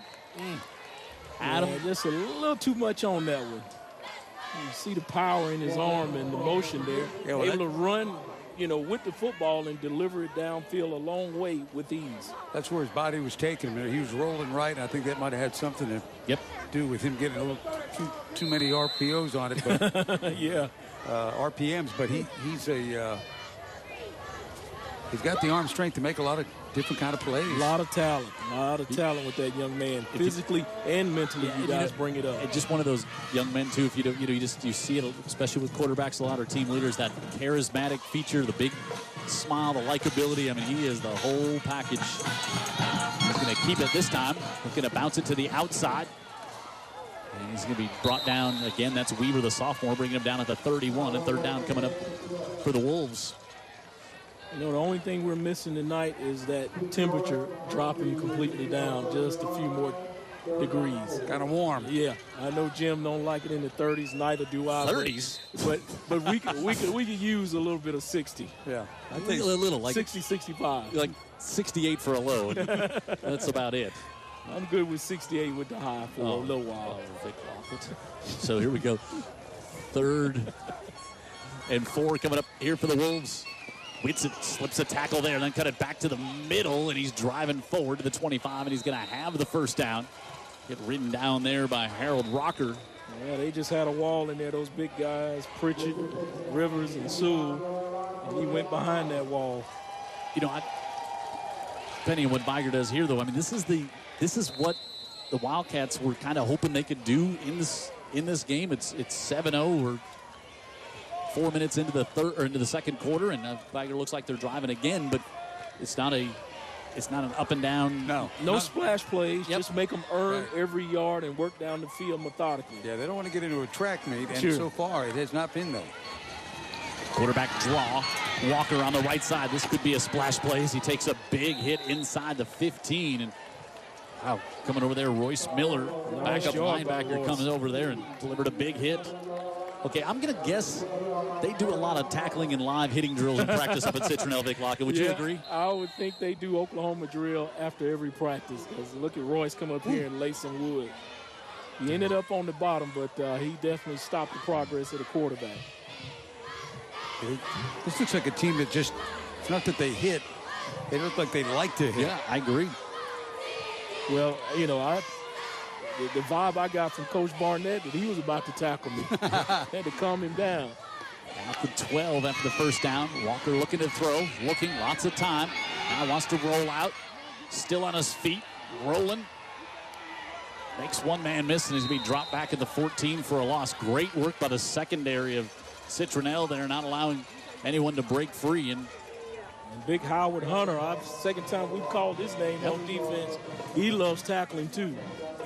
Adam. Yeah, just a little too much on that one. You see the power in his arm and the motion there. Yeah, well, able to run, with the football and deliver it downfield a long way with ease. That's where his body was taking him. He was rolling right, and I think that might have had something to do with him getting a little too many RPOs on it. But yeah. RPMs, but he's got the arm strength to make a lot of different kind of plays. A lot of talent with that young man, physically and mentally. You guys bring it up. It's just one of those young men too. If you see it, especially with quarterbacks, a lot of team leaders, that charismatic feature, the big smile, the likability. I mean, he is the whole package. He's going to keep it this time. He's going to bounce it to the outside. And he's going to be brought down again. That's Weaver, the sophomore, bringing him down at the 31. And third down coming up for the Wolves. The only thing we're missing tonight is that temperature dropping completely down just a few more degrees. Kind of warm. Yeah, I know Jim don't like it in the 30s. Neither do I. 30s, but we could use a little bit of 60. Yeah, I think a little like 60, 65, like 68 for a low. That's about it. I'm good with 68 with the high for a little while. So here we go. 3rd and 4 coming up here for the Wolves. Whitson slips a tackle there, and then cut it back to the middle, and he's driving forward to the 25, and he's going to have the first down. Get ridden down there by Harold Rocker. Yeah, they just had a wall in there, those big guys, Prichard, Rivers, and Sewell, and he went behind that wall. Depending on what Vigor does here, though, I mean, this is what the Wildcats were kind of hoping they could do in this game. It's 7-0. We're 4 minutes into the second quarter, and Vigor looks like they're driving again, but it's not a it's not an up and down. No splash plays. Just make them earn every yard and work down the field methodically. Yeah, they don't want to get into a track meet, and so far it has not been that. Quarterback draw. Walker on the right side. This could be a splash play as he takes a big hit inside the 15. And wow, coming over there, Royce Miller, backup linebacker, comes over there and delivered a big hit. Okay, I'm going to guess they do a lot of tackling and live hitting drills in practice up at Citronelle, Vic Lockett. Would you agree? I would think they do Oklahoma drill after every practice, because look at Royce come up here and lay some wood. He ended up on the bottom, but he definitely stopped the progress of the quarterback. This looks like a team that just, it's not that they hit, they look like they like to hit. Yeah, I agree. Well, you know, the vibe I got from Coach Barnett that he was about to tackle me. Had to calm him down. Out to 12 after the first down. Walker looking to throw, looking, lots of time. Now wants to roll out. Still on his feet, rolling. Makes one man miss, and he's going to be dropped back at the 14 for a loss. Great work by the secondary of Citronelle there, not allowing anyone to break free. And Big Howard Hunter, second time we've called his name on defense. He loves tackling too.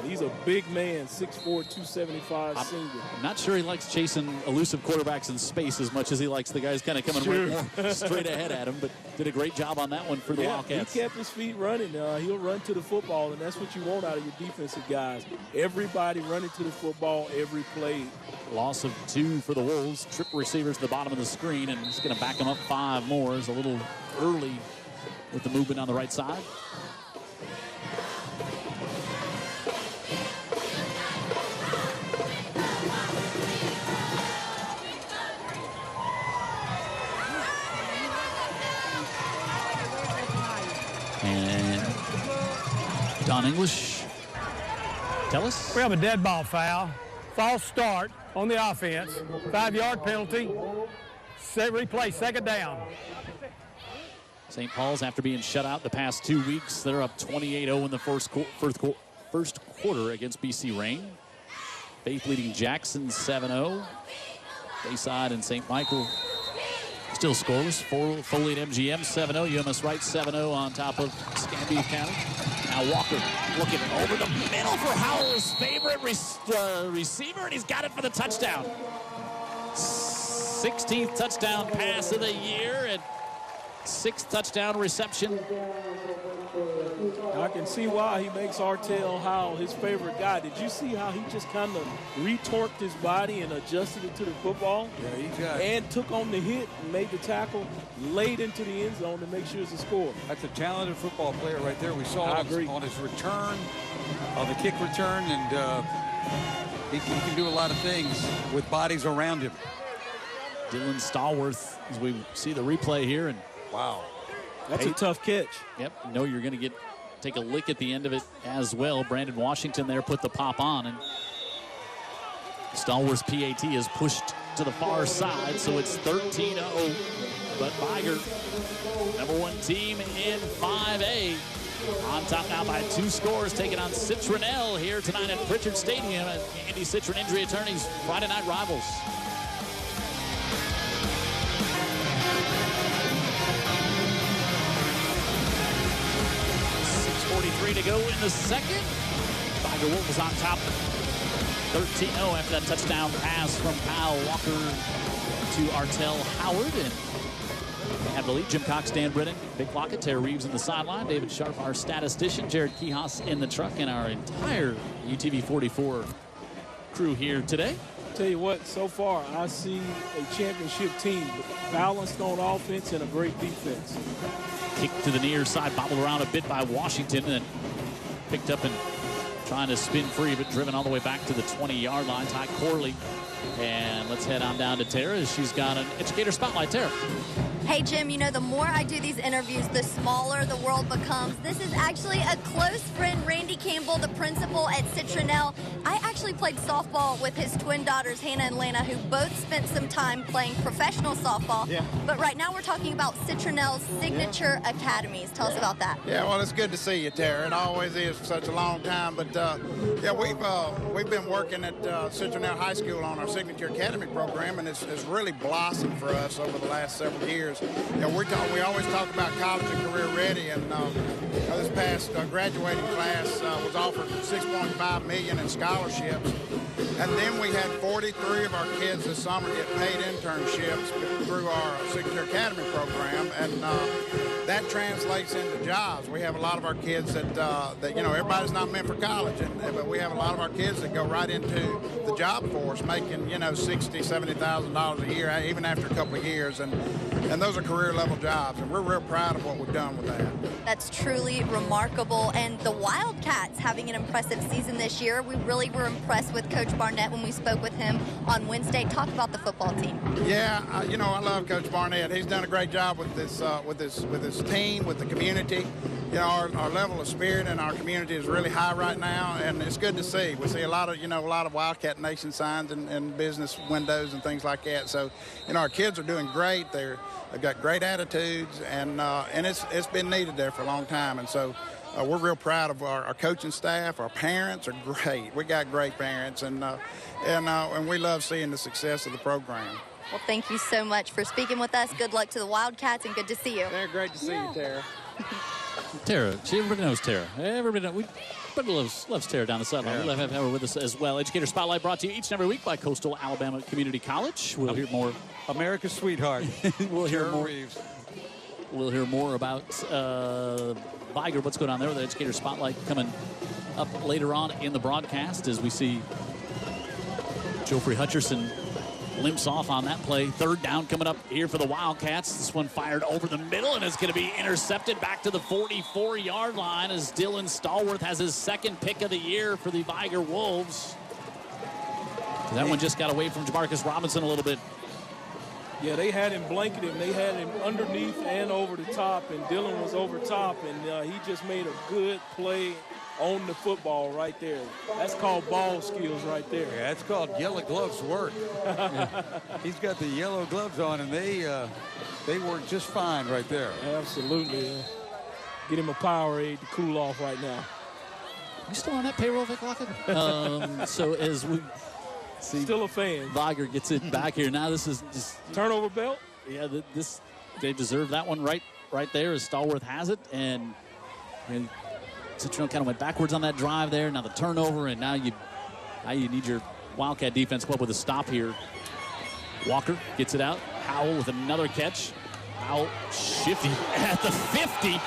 He's a big man, 6'4", 275 senior. I'm not sure he likes chasing elusive quarterbacks in space as much as he likes the guys kind of coming right straight ahead at him, but did a great job on that one for the Wildcats. He kept his feet running. He'll run to the football, and that's what you want out of your defensive guys. Everybody running to the football every play. Loss of 2 for the Wolves. Trip receivers to the bottom of the screen, and he's going to back them up 5 more. It's a little early with the movement on the right side. And Don English, tell us. We have a dead ball foul. False start on the offense. 5-yard penalty. Replay, second down. St. Paul's, after being shut out the past 2 weeks, they're up 28-0 in the first quarter against BC Reign. Faith leading Jackson 7-0. Bayside and St. Michael still scoreless. Foley at MGM 7-0. UMS Wright 7-0 on top of Escambia County. Now Walker looking over the middle for Howell's favorite receiver, and he's got it for the touchdown. 16th touchdown pass of the year and 6th touchdown reception. I can see why he makes Artel Howell his favorite guy. Did you see how he just kind of retorqued his body and adjusted it to the football? Yeah, he got and took on the hit and made the tackle late into the end zone to make sure it's a score. That's a talented football player right there. We saw it on his return, on the kick return, and he can do a lot of things with bodies around him. Dylan Stallworth, as we see the replay here, and wow. That's a tough catch. Yep, you know you're going to take a lick at the end of it as well. Brandon Washington there put the pop on, and Stallworth's PAT is pushed to the far side, so it's 13-0. But Vigor, #1 team in 5A, on top now by 2 scores, taking on Citronelle here tonight at Prichard Stadium at Andy Citron Injury Attorneys Friday Night Rivals. 6:43 to go in the second. Vigor Wolves on top 13-0 after that touchdown pass from Kyle Walker to Artel Howard. And they have the lead. Jim Cox, Dan Britton, Vic Lockett, Tara Reeves in the sideline, David Sharp, our statistician, Jared Kihas in the truck, and our entire UTV 44 crew here today. Tell you what, so far I see a championship team balanced on offense and a great defense. Kick to the near side, bobbled around a bit by Washington, and then picked up and trying to spin free, but driven all the way back to the 20-yard line. Ty Corley. And let's head on down to Tara as she's got an educator spotlight. Tara. Hey, Jim, you know, the more I do these interviews, the smaller the world becomes. This is actually a close friend, Randy Campbell, the principal at Citronelle. I actually played softball with his twin daughters, Hannah and Lana, who both spent some time playing professional softball. Yeah. But right now we're talking about Citronelle's signature academies. Tell us about that. Yeah, well, it's good to see you, Tara. It always is for such a long time. But, yeah, we've been working at Citronelle High School on our Signature Academy program, and it's really blossomed for us over the last several years. You know, we always talk about college and career ready, and this past graduating class was offered $6.5 million in scholarships. And then we had 43 of our kids this summer get paid internships through our Signature Academy program, and that translates into jobs. We have a lot of our kids that you know, everybody's not meant for college, but we have a lot of our kids that go right into the job force, making, you know, $60,000, $70,000 a year, even after a couple of years, and those are career level jobs, and we're real proud of what we've done with that. That's truly remarkable, and the Wildcats having an impressive season this year. We really were impressed with Coach Barnett when we spoke with him on Wednesday. Talk about the football team. Yeah, you know, I love Coach Barnett. He's done a great job with this team, with the community. You know, our level of spirit in our community is really high right now, and it's good to see. We see a lot of Wildcat Nation signs and business windows and things like that. So, you know, our kids are doing great. They've got great attitudes, and it's been needed there for a long time. And so we're real proud of our coaching staff. Our parents are great. We got great parents, and we love seeing the success of the program. Well, thank you so much for speaking with us. Good luck to the Wildcats, and good to see you. They're great to see you, Tara. Tara, everybody knows Tara. Everybody loves Tara down the sideline. Yeah. We love having her with us as well. Educator Spotlight brought to you each and every week by Coastal Alabama Community College. We'll hear more. America's sweetheart. We'll hear Tara more. Reeves. We'll hear more about Vigor, what's going on there with the Educator Spotlight coming up later on in the broadcast as we see Geoffrey Hutcherson limps off on that play. Third down coming up here for the Wildcats. This one fired over the middle, and it's going to be intercepted back to the 44-yard line as Dylan Stallworth has his second pick of the year for the Vigor Wolves. That one just got away from Jamarcus Robinson a little bit. Yeah, they had him blanketed him. They had him underneath and over the top, and Dylan was over top, and he just made a good play on the football right there. That's called ball skills right there. Yeah, that's called yellow gloves work. He's got the yellow gloves on, and they work just fine right there. Absolutely. Get him a Powerade to cool off right now. You still on that payroll, Vic Lockett? So as we see, still a fan. Vigor gets it back here. Now this is just turnover belt. Yeah, they deserve that one right there as Stallworth has it, and Citronelle kind of went backwards on that drive there. Now the turnover, and now you need your Wildcat defense come up with a stop here. Walker gets it out. Howell with another catch. Howell shifty at the 50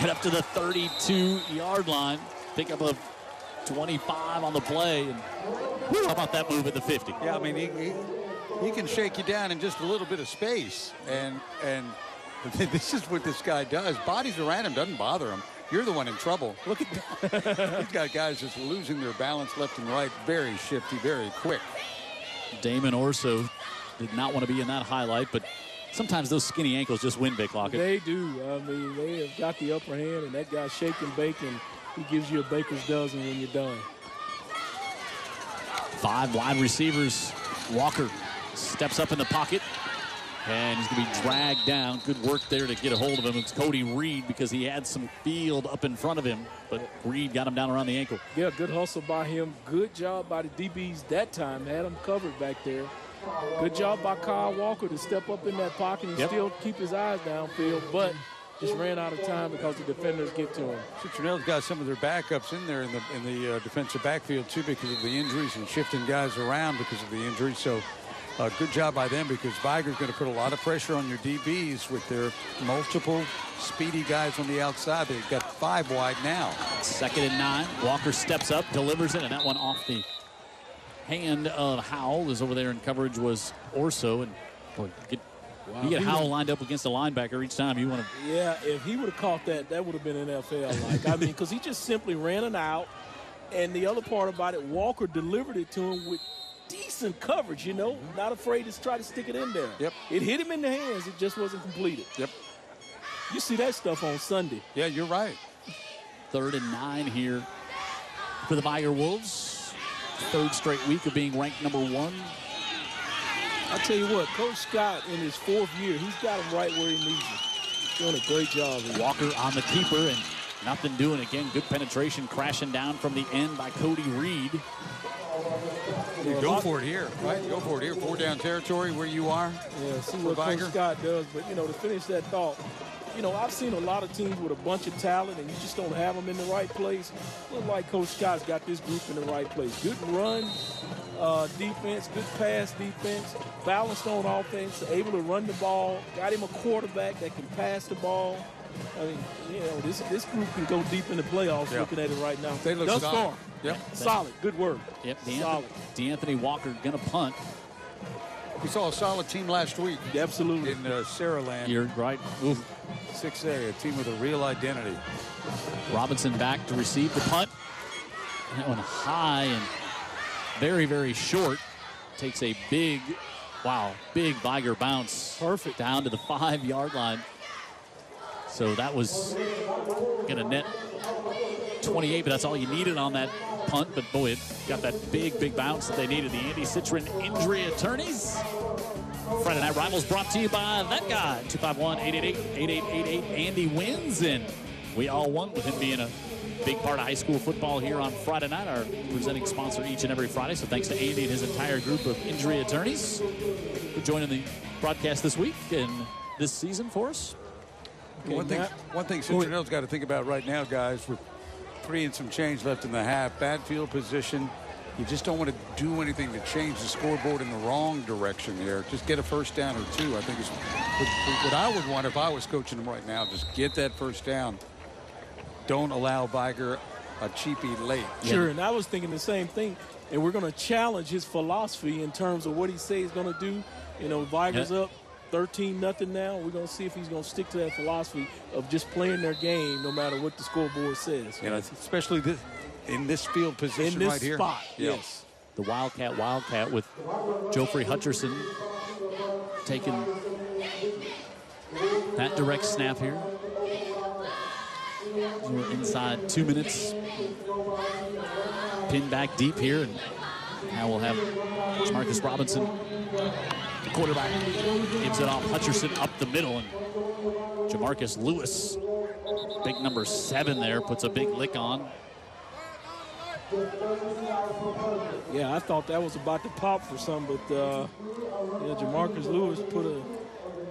and up to the 32-yard line. Pick up a 25 on the play. And how about that move at the 50? Yeah, I mean, he can shake you down in just a little bit of space, and this is what this guy does. Bodies around him doesn't bother him. You're the one in trouble. Look at that. He's got guys just losing their balance left and right. Very shifty, very quick. Damon Orso did not want to be in that highlight, but sometimes those skinny ankles just win, Vic Lockett. They do. I mean, they have got the upper hand, and that guy shaking bacon, he gives you a baker's dozen when you're done. 5 wide receivers. Walker steps up in the pocket. And he's going to be dragged down. Good work there to get a hold of him. It's Cody Reed because he had some field up in front of him. But Reed got him down around the ankle. Yeah, good hustle by him. Good job by the DBs that time. Had him covered back there. Good job by Kyle Walker to step up in that pocket and still keep his eyes downfield. But just ran out of time because the defenders get to him. Citronelle's got some of their backups in there in the defensive backfield, too, because of the injuries and shifting guys around because of the injuries. So good job by them because Vigor's going to put a lot of pressure on your DBs with their multiple speedy guys on the outside. They've got 5 wide now. 2nd and 9. Walker steps up, delivers it, and that one off the hand of Howell. Is over there in coverage was Orso. And boy, you get Howell lined up against a linebacker each time you want to. Yeah, if he would have caught that, that would have been NFL-like. I mean, because he just simply ran it out. And the other part about it, Walker delivered it to him with decent coverage, you know, not afraid to try to stick it in there. Yep. It hit him in the hands. It just wasn't completed. Yep. You see that stuff on Sunday. Yeah, you're right. 3rd and 9 here for the Vigor Wolves. 3rd straight week of being ranked number 1. I'll tell you what, Coach Scott in his 4th year, he's got him right where he needs him. Doing a great job here. Walker on the keeper and nothing doing again. Good penetration crashing down from the end by Cody Reed. You go for it here, right? Go for it here. 4 down territory where you are. Yeah, see what Coach Scott does. But, to finish that thought, I've seen a lot of teams with a bunch of talent and you just don't have them in the right place. Looks like Coach Scott's got this group in the right place. Good run defense, good pass defense, balanced on offense, able to run the ball, got him a quarterback that can pass the ball. I mean, this group can go deep in the playoffs looking at it right now. They look solid. Yep. Solid. Good work. Yep. Solid. DeAnthony Walker going to punt. We saw a solid team last week. Absolutely. In Saraland. You're right. Oof. 6A, a team with a real identity. Robinson back to receive the punt. That one high and very, very short. Takes a big Vigor bounce. Perfect. Down to the 5-yard line. So that was going to net 28, but that's all you needed on that punt. But boy, it got that big bounce that they needed. The Andy Citron Injury Attorneys. Friday Night Rivals brought to you by that guy. 251-888-8888. Andy wins, and we all won with him being a big part of high school football here on Friday night. Our presenting sponsor each and every Friday. So thanks to Andy and his entire group of injury attorneys for joining the broadcast this week and this season for us. Okay, one thing Citronelle's got to think about right now, guys, with 3 and some change left in the half, bad field position. You just don't want to do anything to change the scoreboard in the wrong direction here. Just get a first down or 2. I think is what I would want if I was coaching them right now. Just get that first down. Don't allow Vigor a cheapie late. Sure, and I was thinking the same thing. And we're going to challenge his philosophy in terms of what he says he's going to do. Vigor's up 13-0 now. We're going to see if he's going to stick to that philosophy of just playing their game no matter what the scoreboard says. Especially in this field position right here. In this spot, yes. The Wildcat with Geoffrey Hutcherson taking that direct snap here. We're inside 2 minutes. Pinned back deep here, and now we'll have Marcus Robinson, the quarterback, gives it off Hutcherson up the middle, and Jamarcus Lewis, big number 7 there, puts a big lick on. Yeah, I thought that was about to pop for some, but Jamarcus Lewis put an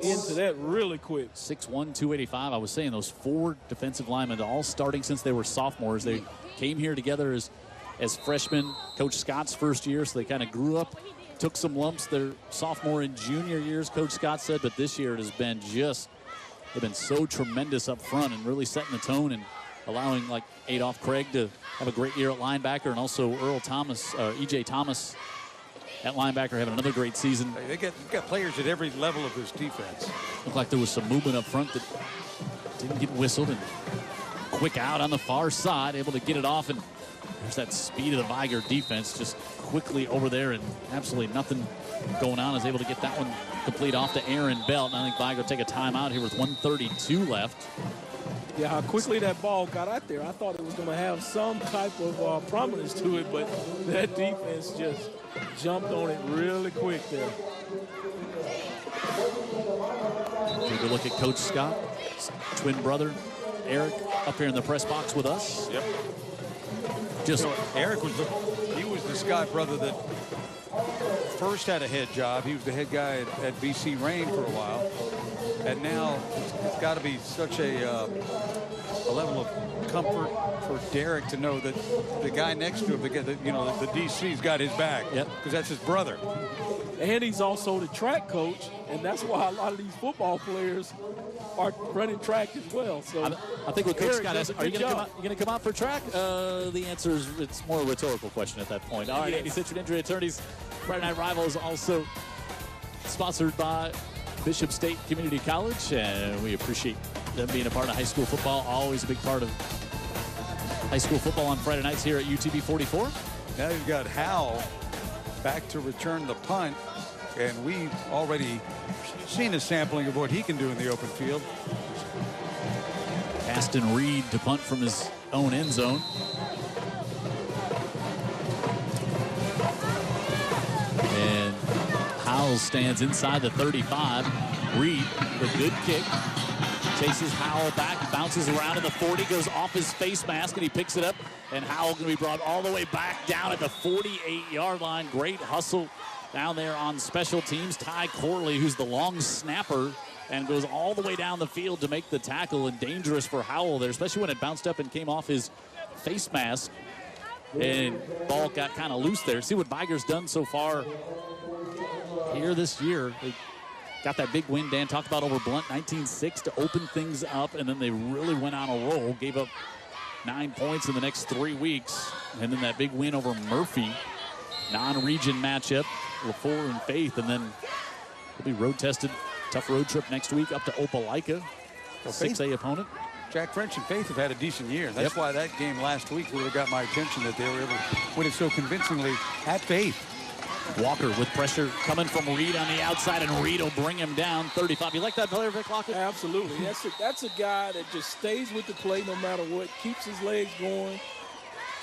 end to that really quick. 6'1", 285. I was saying those 4 defensive linemen, all starting since they were sophomores. They came here together as freshmen. Coach Scott's first year, so they kind of grew up, took some lumps their sophomore and junior years, Coach Scott said, but this year it has been they've been so tremendous up front and really setting the tone and allowing like Adolph Craig to have a great year at linebacker, and also E.J. Thomas at linebacker having another great season. They got players at every level of this defense. Looked like there was some movement up front that didn't get whistled, and quick out on the far side, able to get it off, and there's that speed of the Vigor defense just quickly over there, and absolutely nothing going on. Is able to get that one complete off to Aaron Belt, and I think Vigor take a timeout here with 1:32 left. Yeah, how quickly that ball got out there. I thought it was going to have some type of prominence to it, but that defense just jumped on it really quick there. Take a look at Coach Scott, twin brother Eric, up here in the press box with us. Yep. Eric was the Scott brother that first had a head job. He was the head guy at BC Rain for a while, and now it's got to be such a level of comfort for Derek to know that the guy next to him, the DC's got his back. Yep. Because that's his brother. And he's also the track coach, and that's why a lot of these football players are running track as well. So I think what Coach Scott asked, are you going to come out for track? The answer is it's more a rhetorical question at that point. All right, Yes. Andy Citron Injury Attorneys, Friday Night Rivals, also sponsored by Bishop State Community College, and we appreciate them being a part of high school football. Always a big part of high school football on Friday nights here at UTB 44. Now you've got Howell back to return the punt, and we've already seen a sampling of what he can do in the open field. Aston Reed to punt from his own end zone. And Howell stands inside the 35. Reed, the good kick. Chases Howell back, he bounces around in the 40, goes off his face mask, and he picks it up. And Howell going to be brought all the way back down at the 48-yard line. Great hustle down there on special teams. Ty Corley, who's the long snapper, and goes all the way down the field to make the tackle, and dangerous for Howell there, especially when it bounced up and came off his face mask. And ball got kind of loose there. See what Vigor's done so far here this year. They got that big win Dan talked about over Blunt, 19-6 to open things up, and then they really went on a roll, gave up 9 points in the next 3 weeks, and then that big win over Murphy, non-region matchup, LaFleur and Faith, and then they'll be road-tested, tough road trip next week up to Opelika, a 6A opponent. Jack French and Faith have had a decent year. That's why that game last week really got my attention, that they were able to win it so convincingly at Faith. Walker with pressure coming from Reed on the outside, and Reed will bring him down 35. You like that player, Vic Lockett? Absolutely. That's a guy that just stays with the play no matter what, keeps his legs going,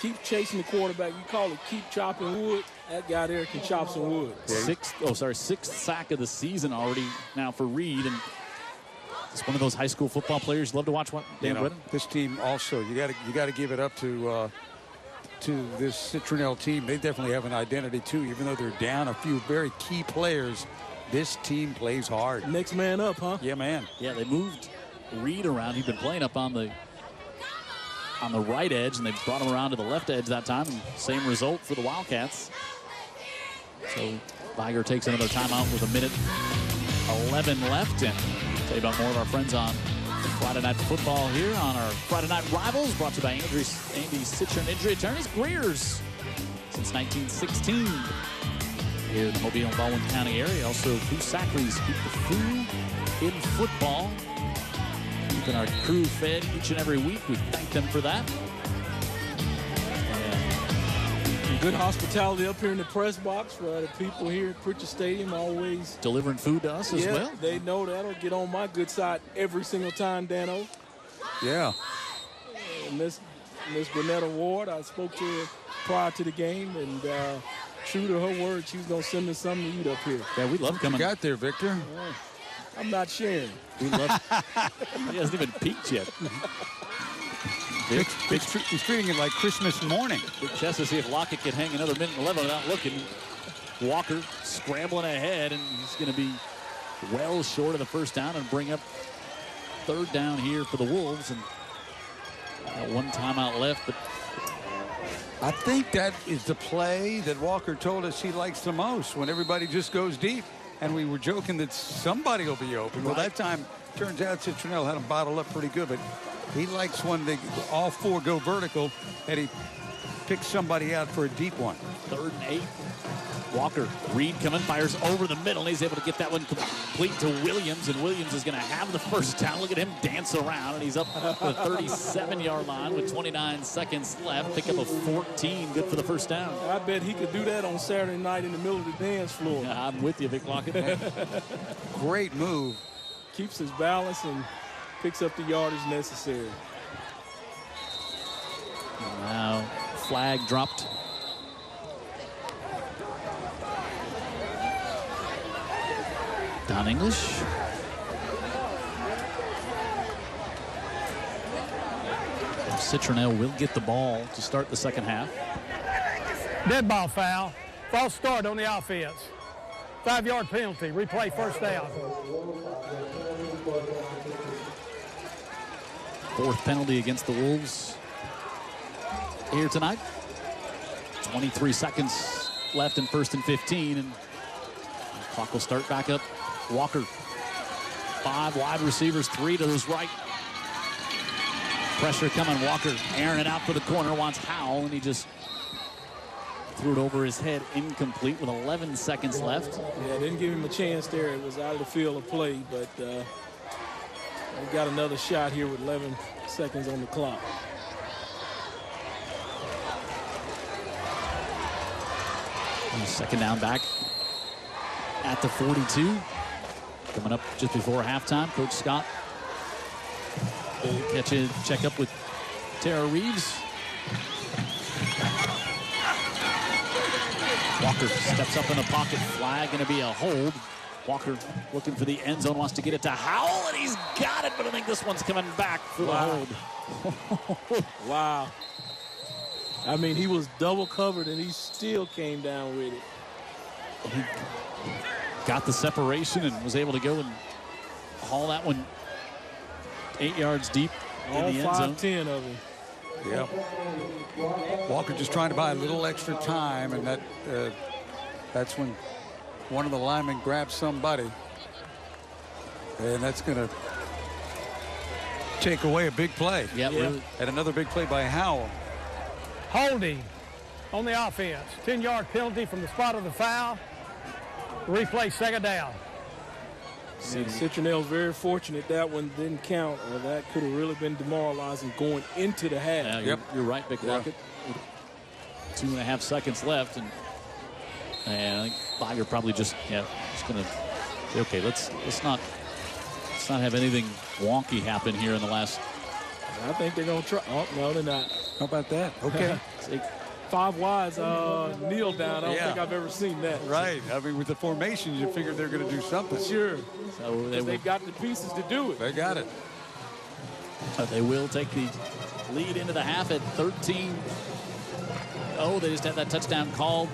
keep chasing the quarterback. You call it keep chopping wood. That guy there can chop some wood. Sixth sack of the season already now for Reed, and it's one of those high school football players you love to watch. Dan Brennan? This team also, you got to give it up to this Citronelle team. They definitely have an identity too, even though they're down a few very key players. This team plays hard. Next man up, huh? Yeah, man. Yeah, they moved Reed around. He'd been playing up on the right edge, and they brought him around to the left edge that time. And same result for the Wildcats. So Vigor takes another timeout with 1:11 left. And tell you about more of our friends on Friday Night Football here on our Friday Night Rivals, brought to you by Andy Citron Injury Attorneys. Greer's since 1916 here in the Mobile and Baldwin County area. Also, Fusackeries keep the food in football, keeping our crew fed each and every week. We thank them for that. Good hospitality up here in the press box for the people here at Prichard Stadium, always delivering food to us as well. They know that'll get on my good side every single time, Dano. Yeah. Miss Gwinnetta Ward, I spoke to her prior to the game, and true to her word, she's going to send us something to eat up here. Yeah, we love coming. You got there, Victor. I'm not sharing. We love. He hasn't even peaked yet. He's treating it like Christmas morning. Big chest to see if Lockett can hang another 1:11 without looking. Walker scrambling ahead, and he's going to be well short of the first down and bring up third down here for the Wolves. And one timeout left. But I think that is the play that Walker told us he likes the most, when everybody just goes deep. And we were joking that somebody will be open. Well, that time, turns out Citronelle had him bottled up pretty good, but he likes when all four go vertical, and he picks somebody out for a deep one. 3rd and 8. Walker, Reed coming, fires over the middle. He's able to get that one complete to Williams, and Williams is going to have the first down. Look at him dance around, and he's up the 37-yard line with 29 seconds left. Pick up a 14, good for the first down. I bet he could do that on Saturday night in the middle of the dance floor. Yeah, I'm with you, Vic Lockett. Great move. Keeps his balance and picks up the yardage necessary. Now, flag dropped. Don English. Citronelle will get the ball to start the second half. Dead ball foul. False start on the offense. 5-yard penalty. Replay first down. 4th penalty against the Wolves here tonight. 23 seconds left in 1st and 15, and the clock will start back up. Walker, 5 wide receivers, 3 to his right. Pressure coming. Walker airing it out for the corner, wants Howell, and he just threw it over his head, incomplete with 11 seconds left. Yeah, didn't give him a chance there. It was out of the field of play, but we got another shot here with 11 seconds on the clock. And second down back at the 42. Coming up just before halftime, Coach Scott will check up with Tara Reeves. Walker steps up in the pocket. Flag going to be a hold. Walker looking for the end zone, wants to get it to Howell, and he's got it, but I think this one's coming back for the hold. Wow. I mean, he was double covered, and he still came down with it. He got the separation and was able to go and haul that one 8 yards deep in the end zone. 5'10" of him. Yeah. Walker just trying to buy a little extra time, and that's when one of the linemen grabs somebody. And that's going to take away a big play. Yep. Really. And another big play by Howell. Holding on the offense. 10-yard penalty from the spot of the foul. Replay, second down. Citronelle's very fortunate that one didn't count, or that could have really been demoralizing going into the half. Yeah, you're right, Big Rocket. 2.5 seconds left, and I think Vigor probably just going to say, okay, let's not have anything wonky happen here in the last. I think they're going to try. Oh, no, they're not. How about that? Okay. 5 wides, kneel down. I don't think I've ever seen that. Right. I mean, with the formations, you figured they're going to do something. Sure. So they got the pieces to do it. They got it. They will take the lead into the half at 13. Oh, they just had that touchdown called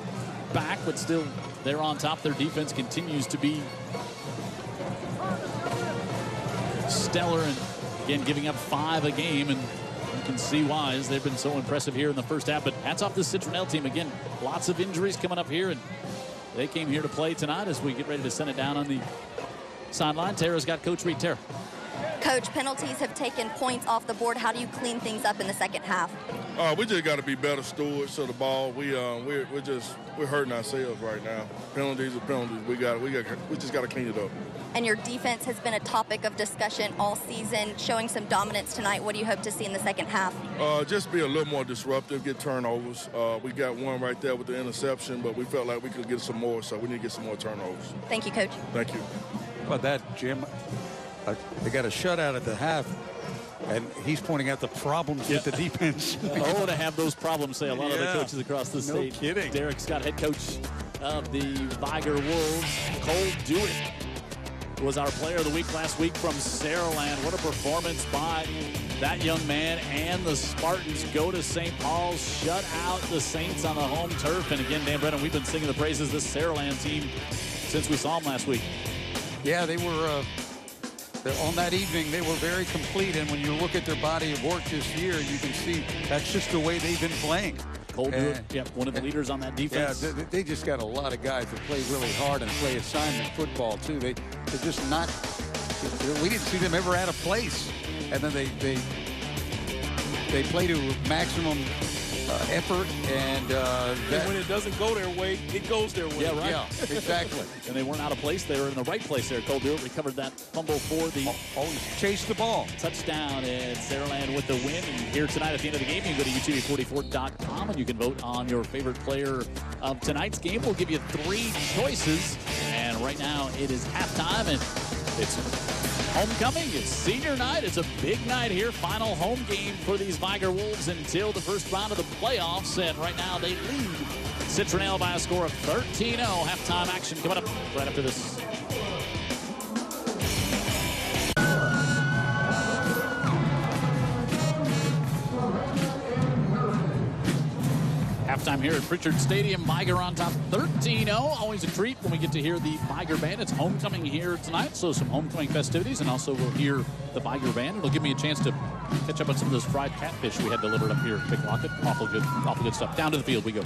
back, but still they're on top. Their defense continues to be stellar, and again giving up 5 a game, and you can see why, as they've been so impressive here in the first half. But hats off this Citronelle team. Again, lots of injuries coming up here, and they came here to play tonight as we get ready to send it down on the sideline. Tara's got Coach Reed. Tara. Coach, penalties have taken points off the board. How do you clean things up in the second half? We just got to be better stewards of the ball. We're hurting ourselves right now. Penalties are penalties. We just got to clean it up. And your defense has been a topic of discussion all season, showing some dominance tonight. What do you hope to see in the second half? Just be a little more disruptive, get turnovers. We got one right there with the interception, but we felt like we could get some more, so we need to get some more turnovers. Thank you, Coach. Thank you. How about that, Jim? They got a shutout at the half, and he's pointing out the problems with the defense. Oh, to have those problems, say a lot of the coaches across the state. No kidding. Derek Scott, head coach of the Vigor Wolves. Cole Dewitt was our player of the week last week from Saraland. What a performance by that young man, and the Spartans go to St. Paul's, shut out the Saints on the home turf. And again, Dan Brennan, we've been singing the praises of this Saraland team since we saw them last week. Yeah, they were on that evening, they were very complete, and when you look at their body of work this year, you can see that's just the way they've been playing. Cole Dewitt, one of the leaders on that defense. Yeah, they just got a lot of guys that play really hard and play assignment football too. They're just not. We didn't see them ever out of place, and then they play to maximum effort, and when it doesn't go their way, it goes their way. Yeah, right. Yeah, exactly. And they weren't out of place. They were in the right place there. Cole Dewitt recovered that fumble for the always chase the ball. Touchdown, and Saraland with the win. And here tonight at the end of the game, you can go to UTV44.com and you can vote on your favorite player of tonight's game. We'll give you 3 choices, and right now it is halftime, and it's homecoming. It's senior night. It's a big night here. Final home game for these Vigor Wolves until the first round of the playoffs. And right now they lead Citronelle by a score of 13-0. Halftime action coming up right after this. Halftime here at Prichard Stadium. Vigor on top 13-0. Always a treat when we get to hear the Vigor Band. It's homecoming here tonight, so some homecoming festivities, and also we'll hear the Vigor Band. It'll give me a chance to catch up on some of those fried catfish we had delivered up here at Big Locket. Awful good stuff. Down to the field we go.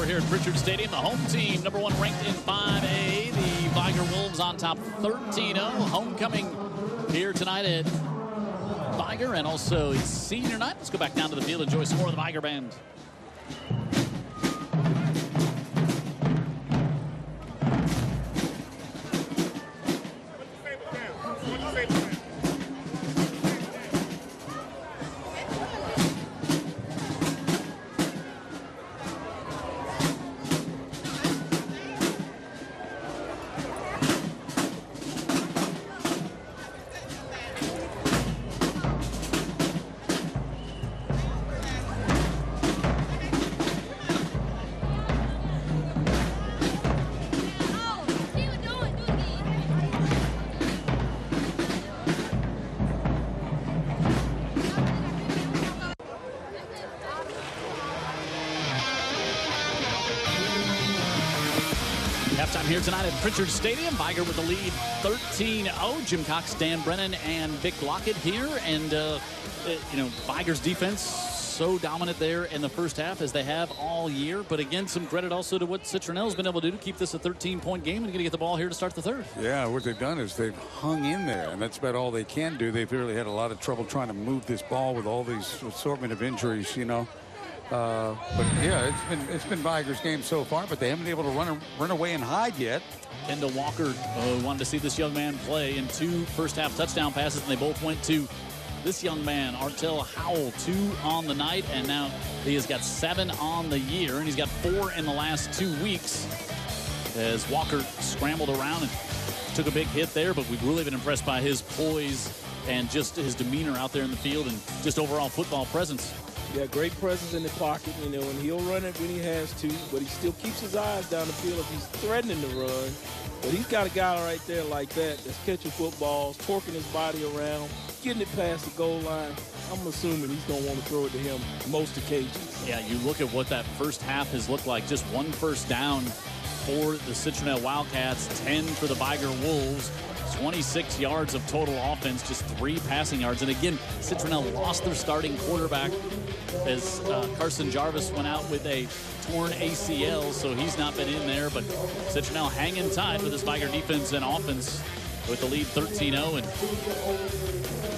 score here at Prichard Stadium. The home team, number 1 ranked in 5A. The Vigor Wolves on top 13-0. Homecoming here tonight at Vigor, and also it's senior night. Let's go back down to the field and enjoy some more of the Vigor band. Halftime here tonight at Prichard Stadium. Vigor with the lead 13-0. Jim Cox, Dan Brennan, and Vic Lockett here. And, Vigor's defense so dominant there in the first half as they have all year. But again, some credit also to what Citronelle's been able to do to keep this a 13-point game and going to get the ball here to start the third. Yeah, what they've done is they've hung in there, and that's about all they can do. They've really had a lot of trouble trying to move this ball with all these assortment of injuries, but yeah, it's been Vigor's game so far, but they haven't been able to run away and hide yet. Kendall Walker wanted to see this young man play in 2 first-half touchdown passes, and they both went to this young man, Artel Howell, 2 on the night, and now he has got 7 on the year, and he's got 4 in the last 2 weeks as Walker scrambled around and took a big hit there, but we've really been impressed by his poise and just his demeanor out there in the field and just overall football presence. Yeah, great presence in the pocket, and he'll run it when he has to, but he still keeps his eyes down the field if he's threatening to run. But he's got a guy right there like that's catching footballs, torquing his body around, getting it past the goal line. I'm assuming he's going to want to throw it to him most occasions. Yeah, you look at what that first half has looked like. Just 1 first down for the Citronelle Wildcats, 10 for the Vigor Wolves. 26 yards of total offense, just 3 passing yards. And again, Citronelle lost their starting quarterback as Carson Jarvis went out with a torn ACL, so he's not been in there. But Citronelle hanging tight with this Vigor defense and offense with the lead 13-0. And